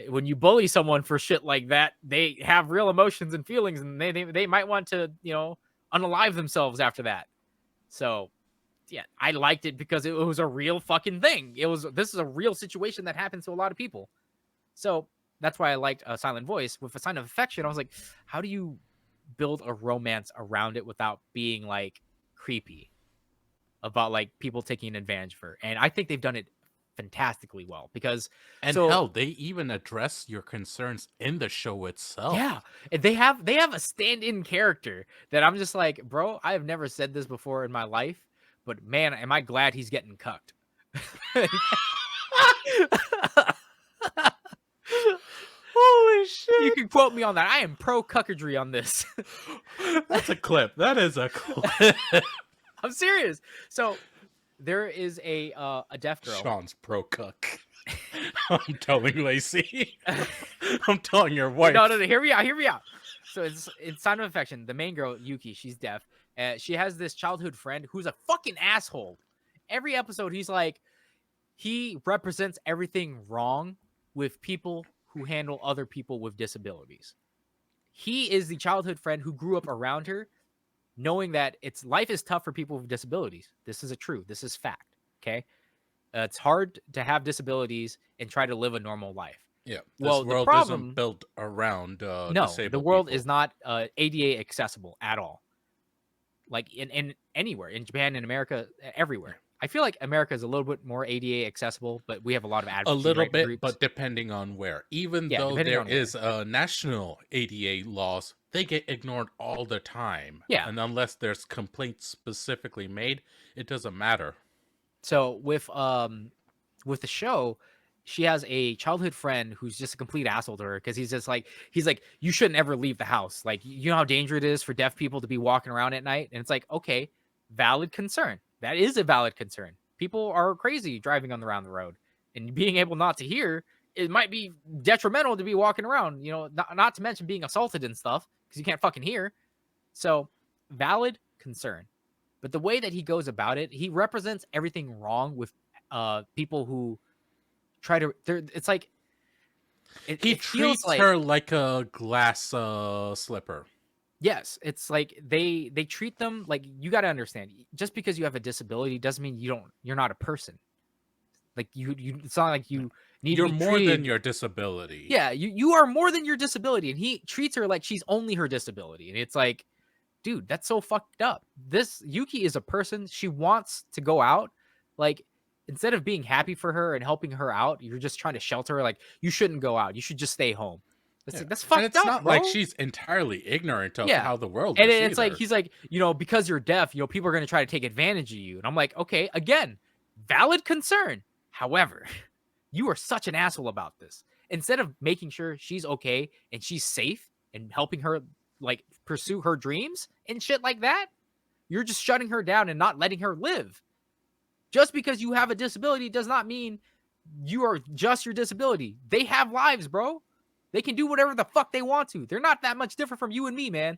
when you bully someone for shit like that, they have real emotions and feelings, and they might want to unalive themselves after that. So yeah, I liked it because it was a real fucking thing. This is a real situation that happens to a lot of people. So that's why I liked a silent voice. With a sign of affection, I was like, how do you build a romance around it without being like creepy about like people taking advantage of her? And I think they've done it fantastically well because And so hell, they even address your concerns in the show itself. yeah, and they have a stand-in character that I'm just like, bro, I have never said this before in my life, but man, am I glad he's getting cucked. Holy You shit! can quote me on that. I am pro cuckadry on this. That's a clip. That is a clip. I'm serious. So there is a deaf girl. Sean's pro cook. I'm telling Lacey. I'm telling your wife. No, no, no. Hear me out. Hear me out. So it's Sign of Affection. The main girl, Yuki, she's deaf. She has this childhood friend who's a fucking asshole. Every episode, he's like, he represents everything wrong with people who handle other people with disabilities. He is the childhood friend who grew up around her, knowing that life is tough for people with disabilities. This is a truth. This is fact. Okay. It's hard to have disabilities and try to live a normal life. Yeah, this Well, the world isn't problem, built around no, the disabled world is people. not ADA accessible at all. Like in anywhere, in Japan, in America, Yeah. everywhere. I feel like America is a little bit more ADA accessible, but we have a lot of A advocacy little right bit, groups. but depending on where. Even Yeah, though depending there on where. is national ADA laws, they get ignored all the time. Yeah. And unless there's complaints specifically made, it doesn't matter. So with the show, she has a childhood friend who's just a complete asshole to her because he's like, you shouldn't ever leave the house. Like, you know how dangerous it is for deaf people to be walking around at night? And it's like, okay, valid concern. That is a valid concern. People are crazy driving around the road. And being able not to hear, it might be detrimental to be walking around, not to mention being assaulted and stuff because you can't fucking hear. So, valid concern. But the way that he goes about it, he represents everything wrong with people who try to. It's like He it feels treats like her like a glass slipper. yes, it's like they treat them like you got to understand. Just because you have a disability doesn't mean you're not a person. Like it's not like you need to You're be more than treated. your disability. Yeah, you are more than your disability, and he treats her like she's only her disability, and it's like, dude, that's so fucked up. This Yuki is a person. She wants to go out. Like, instead of being happy for her and helping her out, you're just trying to shelter her. Like, you shouldn't go out. You should just stay home. It's Yeah. like, that's And fucked it's up, not like bro. she's entirely ignorant of Yeah. how the world And is it's like, either. he's like, because you're deaf, people are going to try to take advantage of you. And I'm like, okay, again, valid concern. However, you are such an asshole about this. Instead of making sure she's okay and she's safe and helping her like pursue her dreams and shit like that, you're just shutting her down and not letting her live. Just because you have a disability does not mean you are just your disability. They have lives, bro. They can do whatever the fuck they want to. They're not that much different from you and me, man.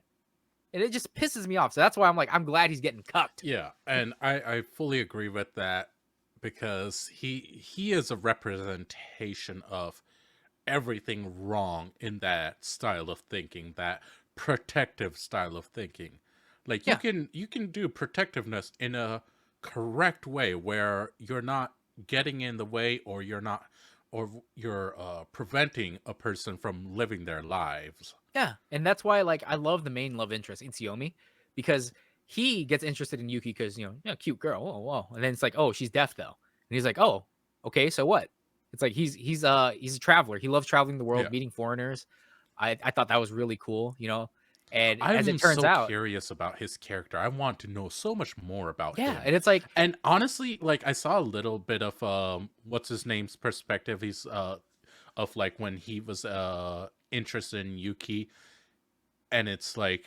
And it just pisses me off. So that's why I'm like, I'm glad he's getting cucked. Yeah, and I fully agree with that because he is a representation of everything wrong in that style of thinking, that protective style of thinking. Like Yeah. you can do protectiveness in a correct way where you're not getting in the way or you're preventing a person from living their lives. Yeah. And that's why, like, I love the main love interest, Itsuyomi, because he gets interested in Yuki because, cute girl. Oh, whoa. And then it's like, oh, she's deaf though. And he's like, oh, okay, so what? It's like he's a traveler. He loves traveling the world, Yeah. meeting foreigners. I thought that was really cool. And as I'm it turns so out, curious about his character. I want to know so much more about yeah, him. and it's like, And honestly, like I saw a little bit of what's his name's perspective. He's of like when he was interested in Yuki, and it's like,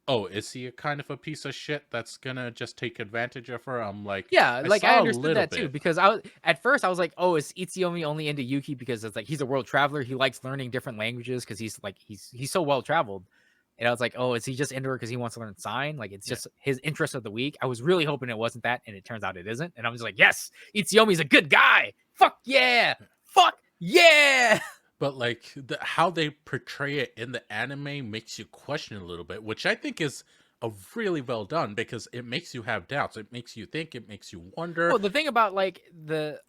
oh, is he a kind of a piece of shit that's gonna just take advantage of her? I'm like, yeah, I like I saw a understood little that too bit. because at first I was like, oh, is Itsuyomi only into Yuki because it's like he's a world traveler, he likes learning different languages because he's so well traveled. And I was like, oh, is he just into her because he wants to learn sign? Like it's Yeah. just his interest of the week. I was really hoping it wasn't that, and it turns out it isn't. And I was like, yes, Itsuyomi's a good guy. Fuck yeah, fuck yeah. But like how they portray it in the anime makes you question a little bit, which I think is a really well done because it makes you have doubts. It makes you think. It makes you wonder. Well, the thing about like the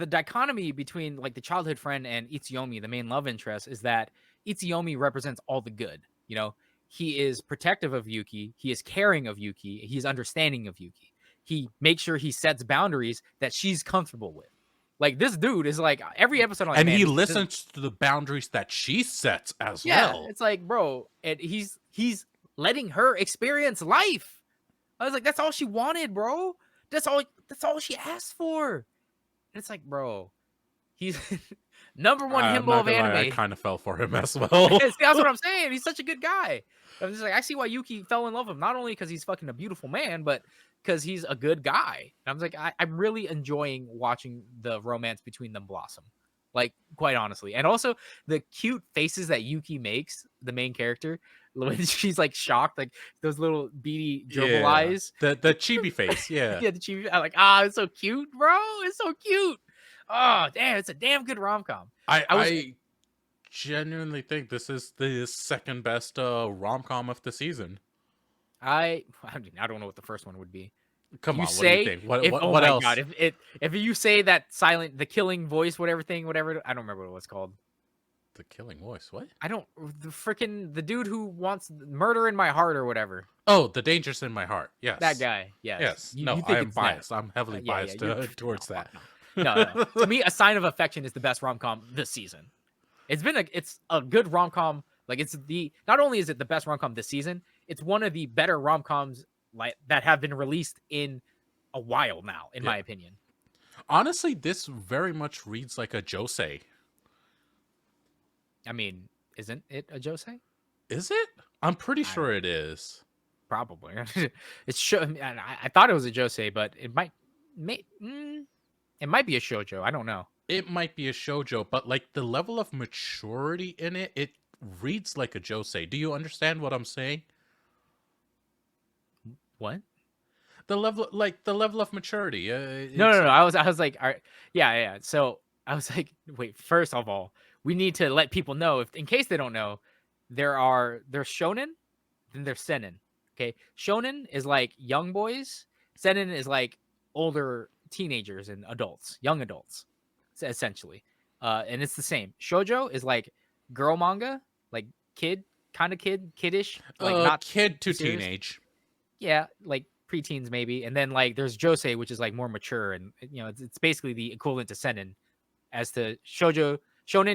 dichotomy between like the childhood friend and Itsuyomi, the main love interest, is that Itsuyomi represents all the good. He is protective of Yuki, he is caring of Yuki, he's understanding of Yuki. He makes sure he sets boundaries that she's comfortable with. Like this dude is like every episode. I'm like, And man, he this listens to the boundaries that she sets as yeah. well. It's like, bro, and he's letting her experience life. I was like, that's all she wanted, bro. That's all she asked for. And it's like, bro, he's number one I'm himbo not of gonna lie, I anime. kind of fell for him as well. See, that's what I'm saying. He's such a good guy. I'm just like, I see why Yuki fell in love with him. Not only because he's fucking a beautiful man, but because he's a good guy. And I'm like, I'm really enjoying watching the romance between them blossom. Like, quite honestly. And also the cute faces that Yuki makes, the main character, when she's like shocked, like those little beady gerbil Yeah, eyes. the chibi face. Yeah, Yeah, the chibi. I'm like, it's so cute, bro. It's so cute. Oh, damn, it's a damn good rom com. I I was I genuinely think this is the second best rom com of the season. I don't know what the first one would be. Come You on, what do you say think? What if what oh what my god, else? if you say that silent the killing voice, whatever thing, whatever I don't remember what it was called. The killing voice. What? I don't the dude who wants murder in my heart or whatever. Oh, the dangers in my heart. That Yes, guy. Yes. yes. You No, I think am it's that. biased. I'm heavily Yeah, biased you're no, towards fuck that. no. No. To me, A Sign of Affection is the best rom-com this season. It's a good rom-com. Like it's the not only is it the best rom-com this season, it's one of the better rom-coms like that have been released in a while now, in Yeah. my opinion. Honestly, this very much reads like a josei. I mean, isn't it a josei? Is it? I'm pretty I don't sure it is. probably. I thought it was a josei, but it might be a shoujo. I don't know. It might be a shoujo, but like the level of maturity in it, it reads like a josei. Do you understand what I'm saying? What? The level of maturity. No, It's no, no. I was like, all right, yeah, yeah. So I was like, wait. First of all, we need to let people know, if in case they don't know, there's shonen, then there's seinen. Okay, shonen is like young boys. Seinen is like older teenagers and adults, young adults, essentially. And it's the same. Shoujo is like girl manga, like kiddish, like not kid too to serious. teenage. Yeah, like preteens maybe, and then like there's josei, which is like more mature, and it's basically the equivalent to seinen, as to shonen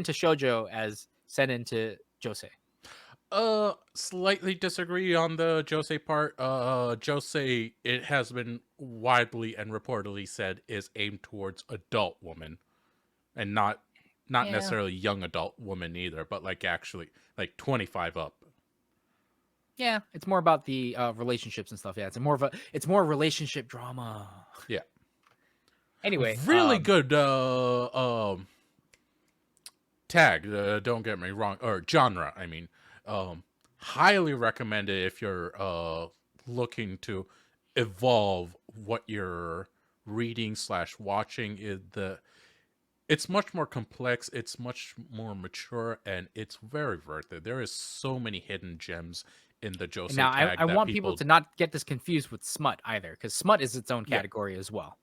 to shoujo as seinen to josei. Slightly disagree on the josei part. Josei, it has been widely and reportedly said, is aimed towards adult woman, and not Yeah, necessarily young adult woman either, but like actually like 25 up. yeah, it's more about the relationships and stuff. Yeah, it's more relationship drama. Yeah, Anyway, really good. Tag. Don't get me wrong, or genre. I mean, highly recommended if you're looking to evolve what you're reading slash watching. It's much more complex, it's much more mature, and it's very worth it. There is so many hidden gems in the and Josei now tag I that want people people. to not get this confused with smut either, because smut is its own Yeah, category as well.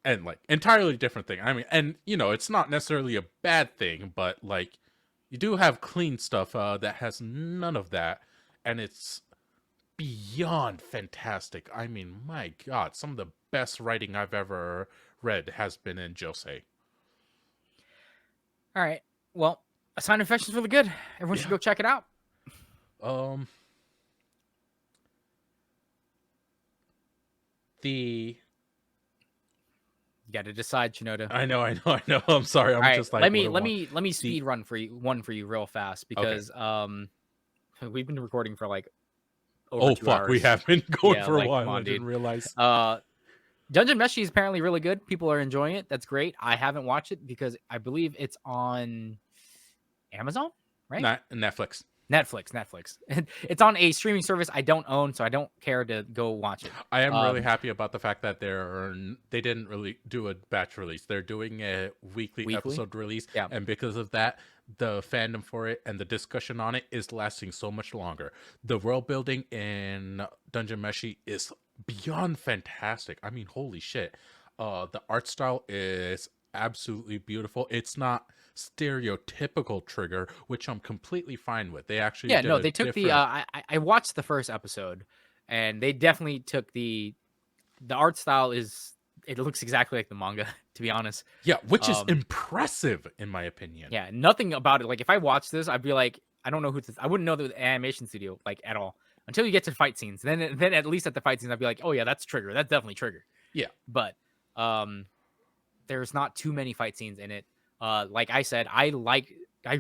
and like entirely different thing. I mean, and it's not necessarily a bad thing, but like you do have clean stuff that has none of that, and it's beyond fantastic. I mean, my God, some of the best writing I've ever read has been in Josei. All right, well, A Sign of Affection's really good. Everyone should Yeah. go check it out. Um. The You got to decide, Shinoda. I know, I know, I know. I'm sorry. I'm All right, just like, let what me do I let want? me let me speed run for you real fast, Okay. because we've been recording for like over Oh 2 fuck, we hours. have been going Yeah, for a like come while. I on, dude. didn't realize. Dungeon Meshi is apparently really good. People are enjoying it. That's great. I haven't watched it because I believe it's on Amazon, right? Not Netflix. Netflix. It's on a streaming service I don't own, so I don't care to go watch it. I am really happy about the fact that they didn't really do a batch release. They're doing a weekly episode release, Yeah. and because of that, the fandom for it and the discussion on it is lasting so much longer. The world building in Dungeon Meshi is beyond fantastic. I mean, holy shit. The art style is absolutely beautiful. It's not stereotypical Trigger, which I'm completely fine with. They actually Yeah, did no, a they took the different. I watched the first episode, and they definitely took the art style is it looks exactly like the manga, to be honest. Yeah, which is Um, impressive in my opinion. yeah, nothing about it. Like if I watched this, I'd be like, I don't know who this. I wouldn't know the animation studio like at all until you get to fight scenes. Then at least at the fight scenes, I'd be like, oh yeah, that's Trigger. That's definitely Trigger. Yeah. But um, there's not too many fight scenes in it. Like I said, I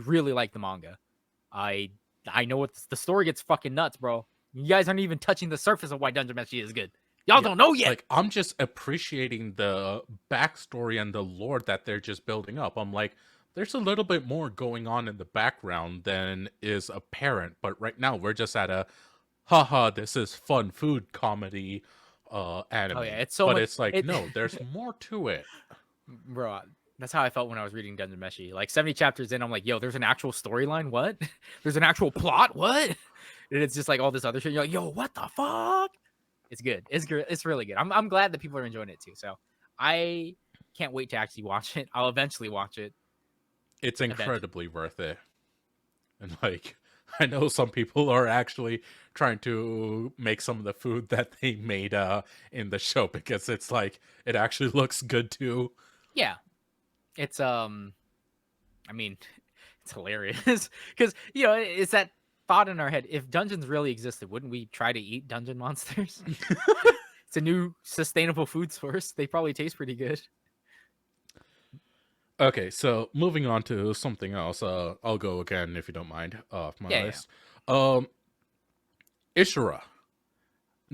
really like the manga. I I know what the story gets fucking nuts, bro. You guys aren't even touching the surface of why Dungeon Meshi is good. Y'all Yeah. don't know yet. Like I'm just appreciating the backstory and the lore that they're just building up. I'm like, there's a little bit more going on in the background than is apparent, but right now we're just at a haha, this is fun food comedy Oh yeah, anime. it's so But much. it's like, It, no, there's more to it. bro. That's how I felt when I was reading Dungeon Meshi. Like 70 chapters in, I'm like, yo, there's an actual storyline. What? There's an actual plot. What? And it's just like all this other shit. You're like, yo, what the fuck? It's good. It's good. It's really good. I'm glad that people are enjoying it too. So I can't wait to actually watch it. I'll eventually watch it. It's Eventually. incredibly worth it. And like I know some people are actually trying to make some of the food that they made in the show because it's like it actually looks good too. Yeah. It's I mean, it's hilarious because it's that thought in our head. If dungeons really existed, wouldn't we try to eat dungeon monsters? It's a new sustainable food source. They probably taste pretty good. Okay, so moving on to something else. I'll go again if you don't mind off my Yeah, yeah. list. Um, Ishura.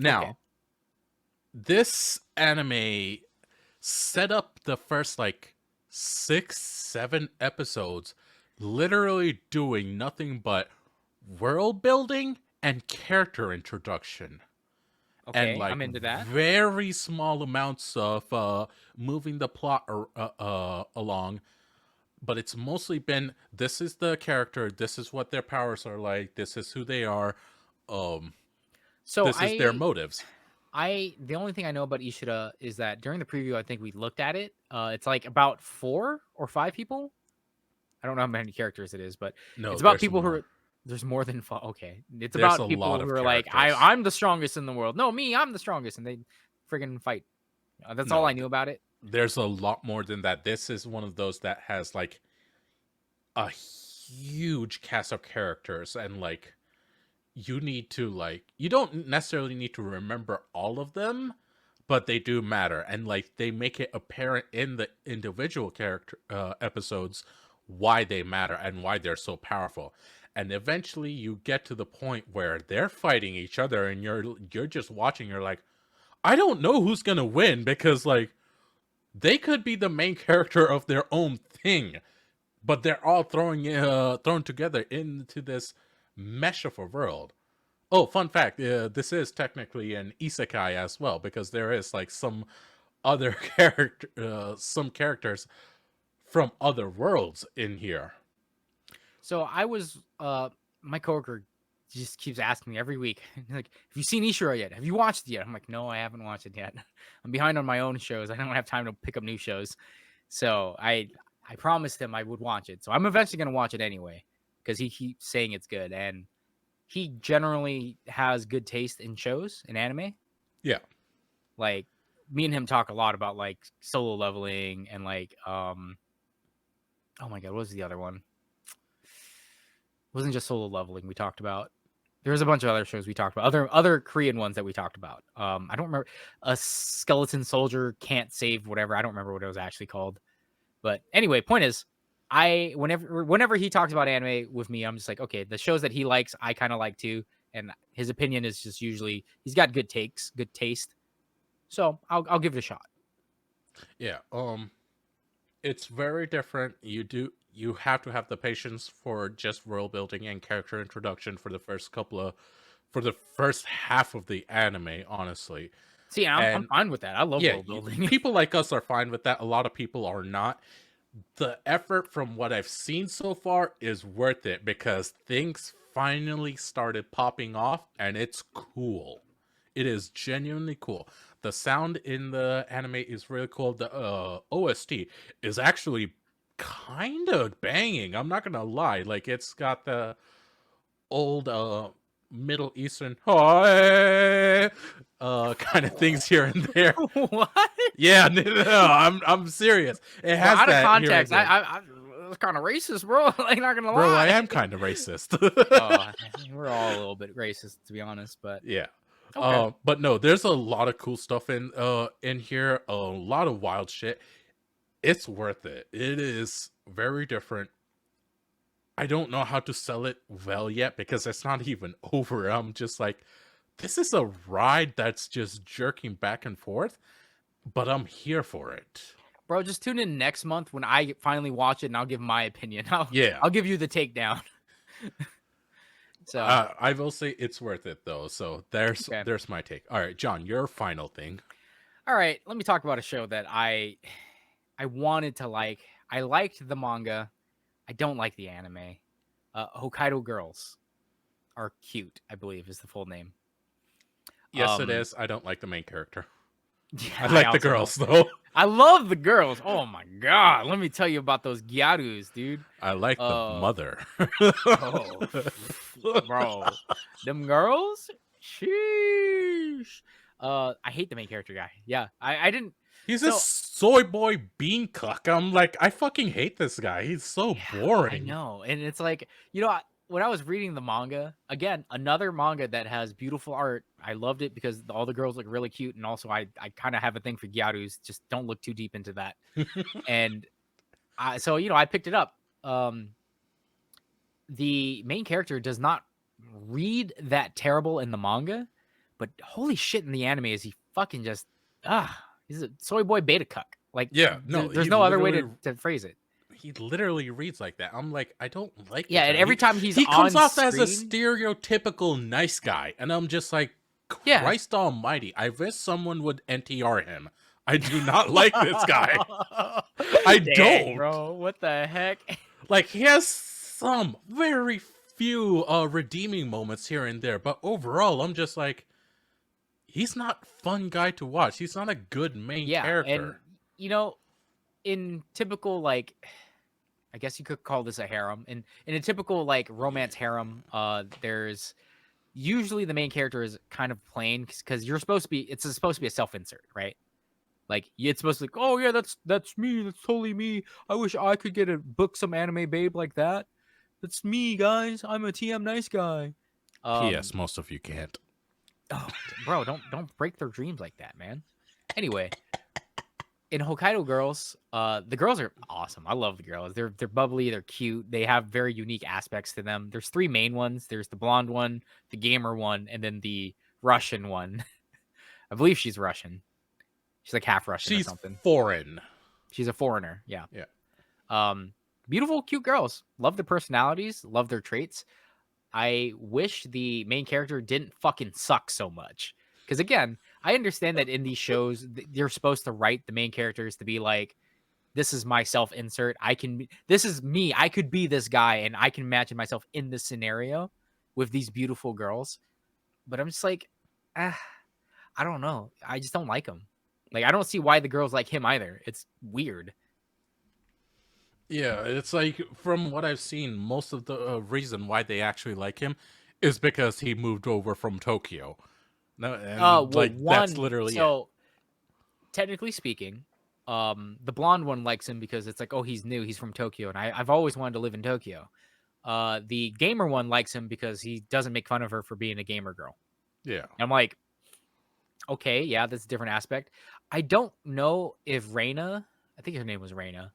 Okay. Now, this anime set up the first like 6, 7 episodes, literally doing nothing but world building and character introduction, and Okay. like I'm into that. very small amounts of moving the plot along, but it's mostly been this is the character, this is what their powers are like, this is who they are, um So this is their motives. the only thing I know about Ishida is that during the preview, I think we looked at it. It's like about 4 or 5 people. I don't know how many characters it is, but No, it's about there's people who more. are. There's more than five. Okay, it's There's a about lot people who of are like, characters. I'm the strongest in the world. No, me, I'm the strongest, and they friggin' fight. That's all No, I knew about it. there's a lot more than that. This is one of those that has like a huge cast of characters, and like you need to like you don't necessarily need to remember all of them, but they do matter, and like they make it apparent in the individual character episodes why they matter and why they're so powerful. And eventually you get to the point where they're fighting each other and you're just watching, you're like, I don't know who's gonna win because like they could be the main character of their own thing, but they're all thrown together into this mesh of a world. Oh, fun fact, this is technically an isekai as well because there is like some other some characters from other worlds in here. So I was my coworker just keeps asking me every week, like, have you seen Ishura yet? Have you watched it yet? I'm like, no, I haven't watched it yet. I'm behind on my own shows. I don't have time to pick up new shows. So I promised him I would watch it. So I'm eventually gonna watch it anyway because he keeps saying it's good, and he generally has good taste in shows in anime. Yeah. Like me and him talk a lot about like solo leveling and like oh my god, what was the other one? It wasn't just solo leveling we talked about. There was a bunch of other shows we talked about. Other Korean ones that we talked about. I don't remember. A skeleton soldier can't save whatever. I don't remember what it was actually called. But anyway, point is, I whenever he talks about anime with me, I'm just like, okay, the shows that he likes, I kind of like too, and his opinion is just usually he's got good takes, good taste. So I'll give it a shot. Yeah. It's very different. You have to have the patience for just world building and character introduction for the for the first half of the anime, honestly. See, I'm And fine with that. I love yeah, world building. people like us are fine with that. A lot of people are not. The effort from what I've seen so far is worth it because things finally started popping off and it's cool. It is genuinely cool. The sound in the anime is really cool. The OST is actually kind of banging. I'm not gonna lie. Like it's got the old Middle Eastern kind of things here and there. What? Yeah, no, I'm serious. It Bro, has out of that here and context, there. I it's kind of racist, bro. Like, not gonna Bro, I lie. am kind of racist. Oh, we're all a little bit racist, to be honest, but Yeah. okay. But no, there's a lot of cool stuff in here, a lot of wild shit. It's worth it. It is very different. I don't know how to sell it well yet because it's not even over. I'm just like, this is a ride that's just jerking back and forth, but I'm here for it. Bro, just tune in next month when I finally watch it and I'll give my opinion. Yeah. I'll give you the takedown. So, I will say it's worth it though. So there's okay. there's my take. All right, John, your final thing. All right, let me talk about a show that I wanted to like. I liked the manga. I don't like the anime. Hokkaido Girls are cute, I believe is the full name. Yes, it is. I don't like the main character. Yeah, I I like the also girls don't. though. I love the girls. Oh my god, let me tell you about those gyarus, dude. I like the Uh, mother. oh, bro, them girls. Sheesh. I hate the main character guy. Yeah, I didn't. He's a So soy boy bean cuck. I'm like, I fucking hate this guy. He's so yeah, I boring. know, and it's like when I was reading the manga again, another manga that has beautiful art. I loved it because all the girls look really cute, and also I kind of have a thing for gyarus. Just don't look too deep into that. And so I picked it up. The main character does not read that terrible in the manga, but holy shit in the anime is he fucking just he's a soy boy beta cuck. Like Yeah, no, there's no other way to phrase it. he literally reads like that. I'm like, I don't like Yeah, this and guy. every time he's He comes on off as a screen, stereotypical nice guy, and I'm just like, yeah. Christ Almighty! I wish someone would NTR him. I do not like this guy. I Dang, don't. bro. What the heck? Like he has some very few redeeming moments here and there, but overall, I'm just like, he's not a fun guy to watch. He's not a good main Yeah, and character. you know, in typical like I guess you could call this a harem. In a typical like romance harem, there's usually the main character is kind of plain because you're supposed to be it's supposed to be a self-insert, right? Like it's supposed to be like, oh yeah, that's me, that's totally me. I wish I could get a book some anime babe like that. That's me, guys. I'm a TM nice guy. P.S. Most of you can't. Oh, bro, don't break their dreams like that, man. Anyway, in Hokkaido Girls, the girls are awesome. I love the girls. They're bubbly, they're cute. They have very unique aspects to them. There's three main ones. There's the blonde one, the gamer one, and then the Russian one. I believe she's Russian. She's like half Russian or She's something. foreign. She's a foreigner. Yeah. Yeah. Beautiful, cute girls. Love their personalities. Love their traits. I wish the main character didn't fucking suck so much. Because again, I understand that in these shows, you're supposed to write the main characters to be like, this is my self-insert. This is me. I could be this guy and I can imagine myself in this scenario with these beautiful girls. But I'm just like, I don't know. I just don't like him. Like, I don't see why the girls like him either. It's weird. Yeah, it's like from what I've seen, most of the reason why they actually like him is because he moved over from Tokyo. No, and Well, like that's one, literally it. so technically speaking, the blonde one likes him because it's like, oh, he's new, he's from Tokyo, and I've always wanted to live in Tokyo. The gamer one likes him because he doesn't make fun of her for being a gamer girl. Yeah. And I'm like, okay, yeah, that's a different aspect. I don't know if Reina, I think her name was Reina,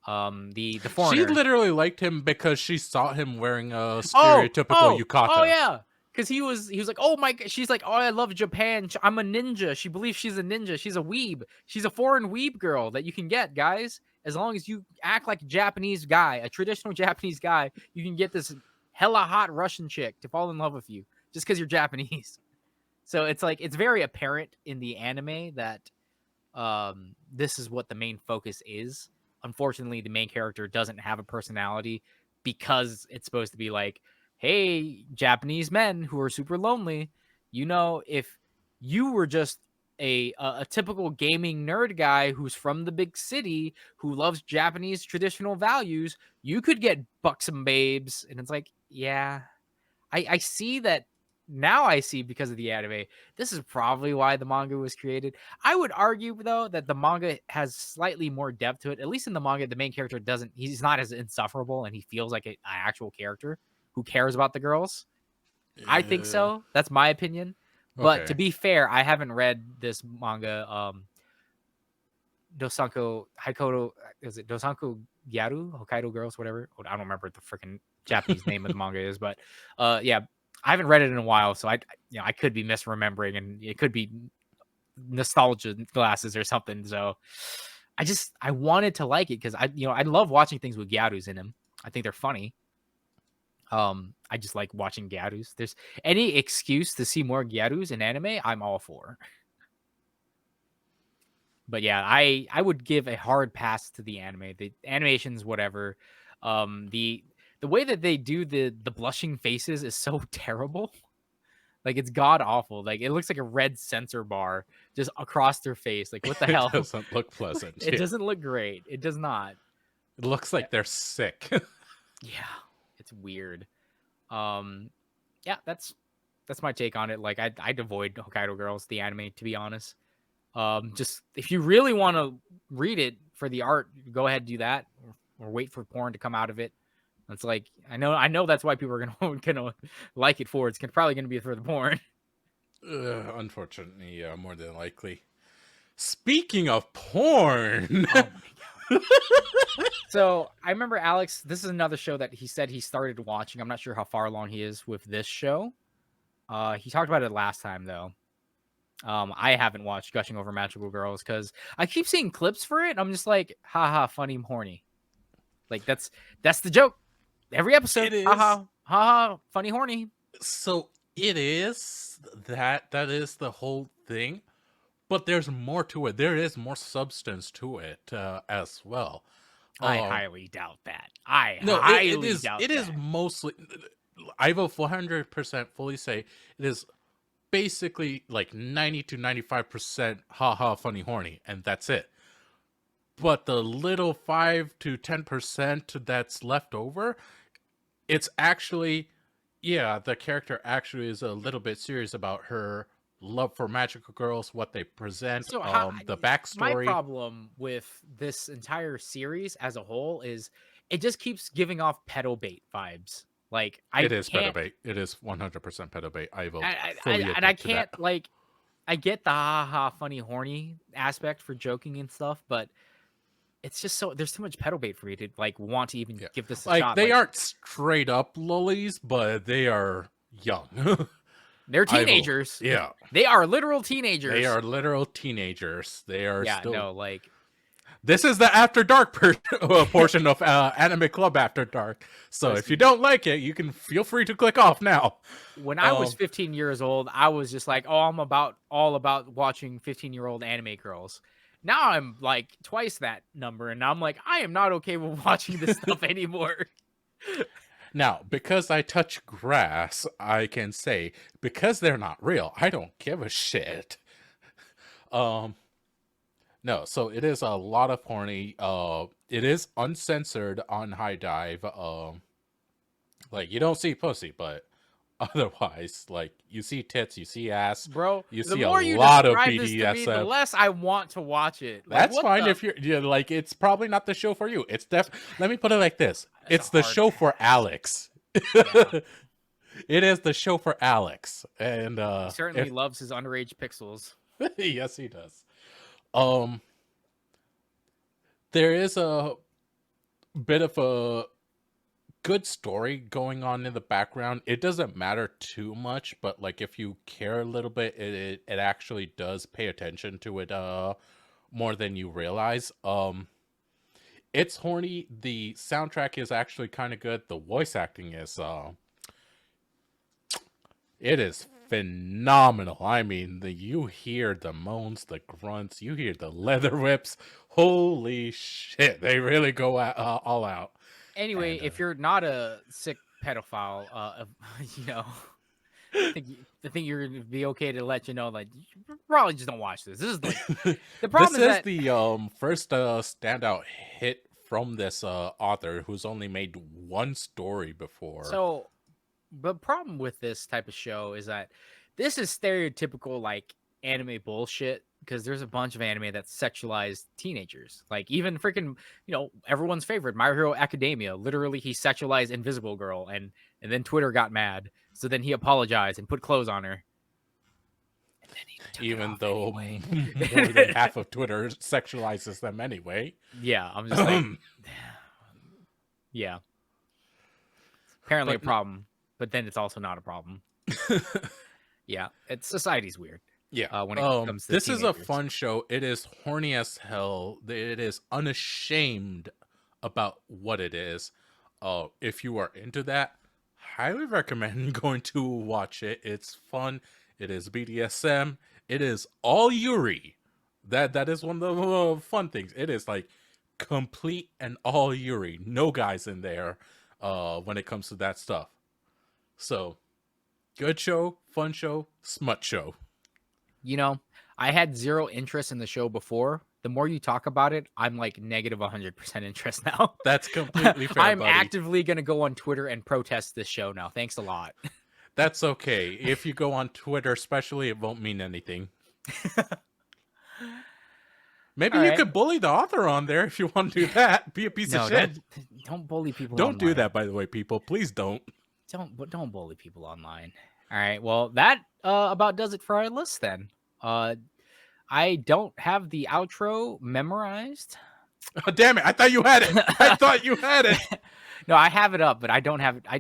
the She foreigner. literally liked him because she saw him wearing a stereotypical yukata. Oh yeah. Because he was like, oh my god. She's like, oh, I love Japan. I'm a ninja. She believes she's a ninja. She's a weeb. She's a foreign weeb girl that you can get, guys. As long as you act like a Japanese guy, a traditional Japanese guy, you can get this hella hot Russian chick to fall in love with you just because you're Japanese. So it's like, it's very apparent in the anime that this is what the main focus is. Unfortunately, the main character doesn't have a personality because it's supposed to be like, hey, Japanese men who are super lonely, if you were just a typical gaming nerd guy who's from the big city who loves Japanese traditional values, you could get buxom babes. And it's like, yeah, I see that now. I see because of the anime. This is probably why the manga was created. I would argue though that the manga has slightly more depth to it. At least in the manga, the main character doesn't. He's not as insufferable, and he feels like an actual character who cares about the girls. I think Yeah. so. That's my opinion. But to Okay. be fair, I haven't read this manga. Dosanko Haikoto, is it Dosanko Gyaru? Hokkaido Girls, whatever. I don't remember what the freaking Japanese name of the manga is, but yeah, I haven't read it in a while, so I could be misremembering, and it could be nostalgia glasses or something. So I wanted to like it because I love watching things with Gyarus in them. I think they're funny. I just like watching Gyarus. There's any excuse to see more Gyarus in anime, I'm all for. But yeah, I would give a hard pass to the anime. The animations, whatever. The way that they do the blushing faces is so terrible. Like it's god awful. Like it looks like a red sensor bar just across their face. Like what the It hell? doesn't look pleasant. It Yeah. doesn't look great. It does not. It looks Yeah, like they're sick. yeah, it's weird. Um, yeah, that's my take on it. Like I'd avoid Hokkaido Girls, the anime, to be honest. Just if you really want to read it for the art, go ahead and do that, or wait for porn to come out of it. It's like I know that's why people are gonna like it for. It's probably gonna be for the porn. Unfortunately, yeah, more than likely. Speaking of porn, Oh my god. So I remember Alex. This is another show that he said he started watching. I'm not sure how far along he is with this show. He talked about it last time though. I haven't watched Gushing Over Magical Girls because I keep seeing clips for it. And I'm just like, haha, funny, horny. Like that's the joke. Every episode, it is. haha, haha, funny, horny. So it is that is the whole thing, but there's more to it. There is more substance to it as well. I Um, highly doubt that. I no, it highly is. doubt It is that. mostly. I will 400% fully say it is basically like 90 to 95% haha funny horny, and that's it. But the little 5 to 10% that's left over, it's actually, yeah, the character actually is a little bit serious about her love for magical girls, what they present, So the my backstory. problem with this entire series as a whole is it just keeps giving off pedo bait vibes. Like It I is can't pedobait. It is 100% pedobait. I will I fully and I admit to can't that. like I get the haha funny horny aspect for joking and stuff, but it's just so there's too much pedal bait for me to like want to even Yeah. give this a Like, shot. they Like aren't straight up lollies, but they are young. they're I will. teenagers. Yeah. They are literal They teenagers. are literal teenagers. They are Yeah, still. no, like This is the After Dark portion of Anime Club After Dark. So if you listen, don't like it, you can feel free to click off now. when I was Um, 15 years old, I was just like, "Oh, I'm about all about watching 15-year-old anime girls." Now I'm like twice that number, and I'm like, I am not okay with watching this stuff anymore. Now, because I touch grass, I can say because they're not real, I don't give a shit. Um, no, so it is a lot of horny. It is uncensored on High Dive. Like you don't see pussy, but otherwise, like you see tits, you see ass, Bro, you the see a more you lot of describe this to me, the BDSM. less I want to watch it. Like, That's what fine the? if you're like it's probably not the show for you. It's let me put it like this. That's a It's the hard show for pass. Alex. Yeah, It is the show for Alex. And he certainly if loves his underage pixels. yes he does. Um there is a bit of a good story going on in the background. It doesn't matter too much, but like if you care a little bit, it actually does pay attention to it more than you realize. It's horny. The soundtrack is actually kind of good. The voice acting is it is phenomenal. I mean, you hear the moans, the grunts, you hear the leather whips. Holy shit, they really go all out. Anyway, And if you're not a sick pedophile, you know, I think you're gonna be okay to let you know that you probably just don't watch this. This is like the this problem is is that the first standout hit from this author who's only made one story before. so But problem with this type of show is that this is stereotypical like anime bullshit because there's a bunch of anime that sexualize teenagers. Like even freaking, everyone's favorite, My Hero Academia. Literally, he sexualized Invisible Girl, and then Twitter got mad. So then he apologized and put clothes on her. And then he took it Even off though anyway. more than half of Twitter sexualizes them anyway. Yeah, I'm just like, yeah. Apparently a But problem, but then it's also not a problem. Yeah, society's weird. yeah, When it comes to this is a teenagers. fun show. It is horny as hell. It is unashamed about what it is. If you are into that, highly recommend going to watch it. It's fun. It is BDSM. It is all Yuri. That is one of the fun things. It is like complete and all Yuri. No guys in there. When it comes to that stuff. So, good show, fun show, smut show. I had zero interest in the show before. The more you talk about it, I'm like negative 100% interest now. That's completely fair, I'm buddy. actively going to go on Twitter and protest this show now. Thanks a lot. That's okay. If you go on Twitter, especially, it won't mean anything. Maybe All you right. could bully the author on there if you want to do that. Be a piece of shit. Don't bully people Don't do online. that, by the way, people. Please don't. Don't bully people online. All right. Well, that about does it for our list then. I don't have the outro memorized. Oh, damn it. I thought you had it. I thought you had it. No, I have it up, but I don't have it. I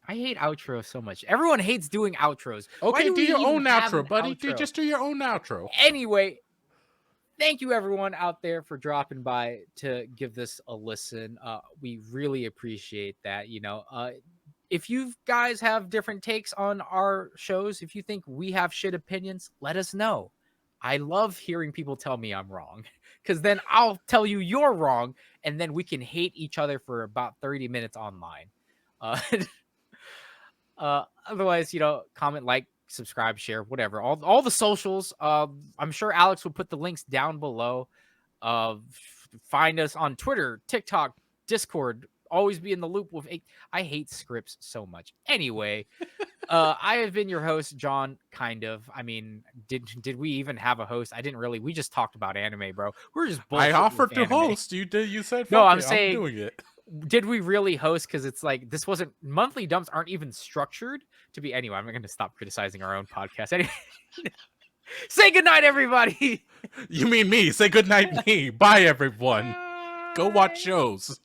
hate outros so much. Everyone hates doing outros. Why Okay, do we your even own have outro, an buddy. outro? Just do your own outro. Anyway, thank you everyone out there for dropping by to give this a listen. We really appreciate that. If you guys have different takes on our shows, if you think we have shit opinions, let us know. I love hearing people tell me I'm wrong because then I'll tell you you're wrong, and then we can hate each other for about 30 minutes online. Uh, otherwise, comment, like, subscribe, share, whatever. All the socials. I'm sure Alex will put the links down below. Find us on Twitter, TikTok, Discord. Always be in the loop with. I hate scripts so much. Anyway, I have been your host, John. Kind of. I mean, did we even have a host? I didn't really. We just talked about anime, bro. We're just bullshitting. I offered with to anime. host. You did. You said, No, fuck I'm it, saying, I'm doing it. did we really host? Because it's like this wasn't monthly dumps aren't even structured to be. Anyway, I'm not going to stop criticizing our own podcast. Anyway, say goodnight, everybody. You mean me? Say goodnight, me. Bye, everyone. Go watch shows.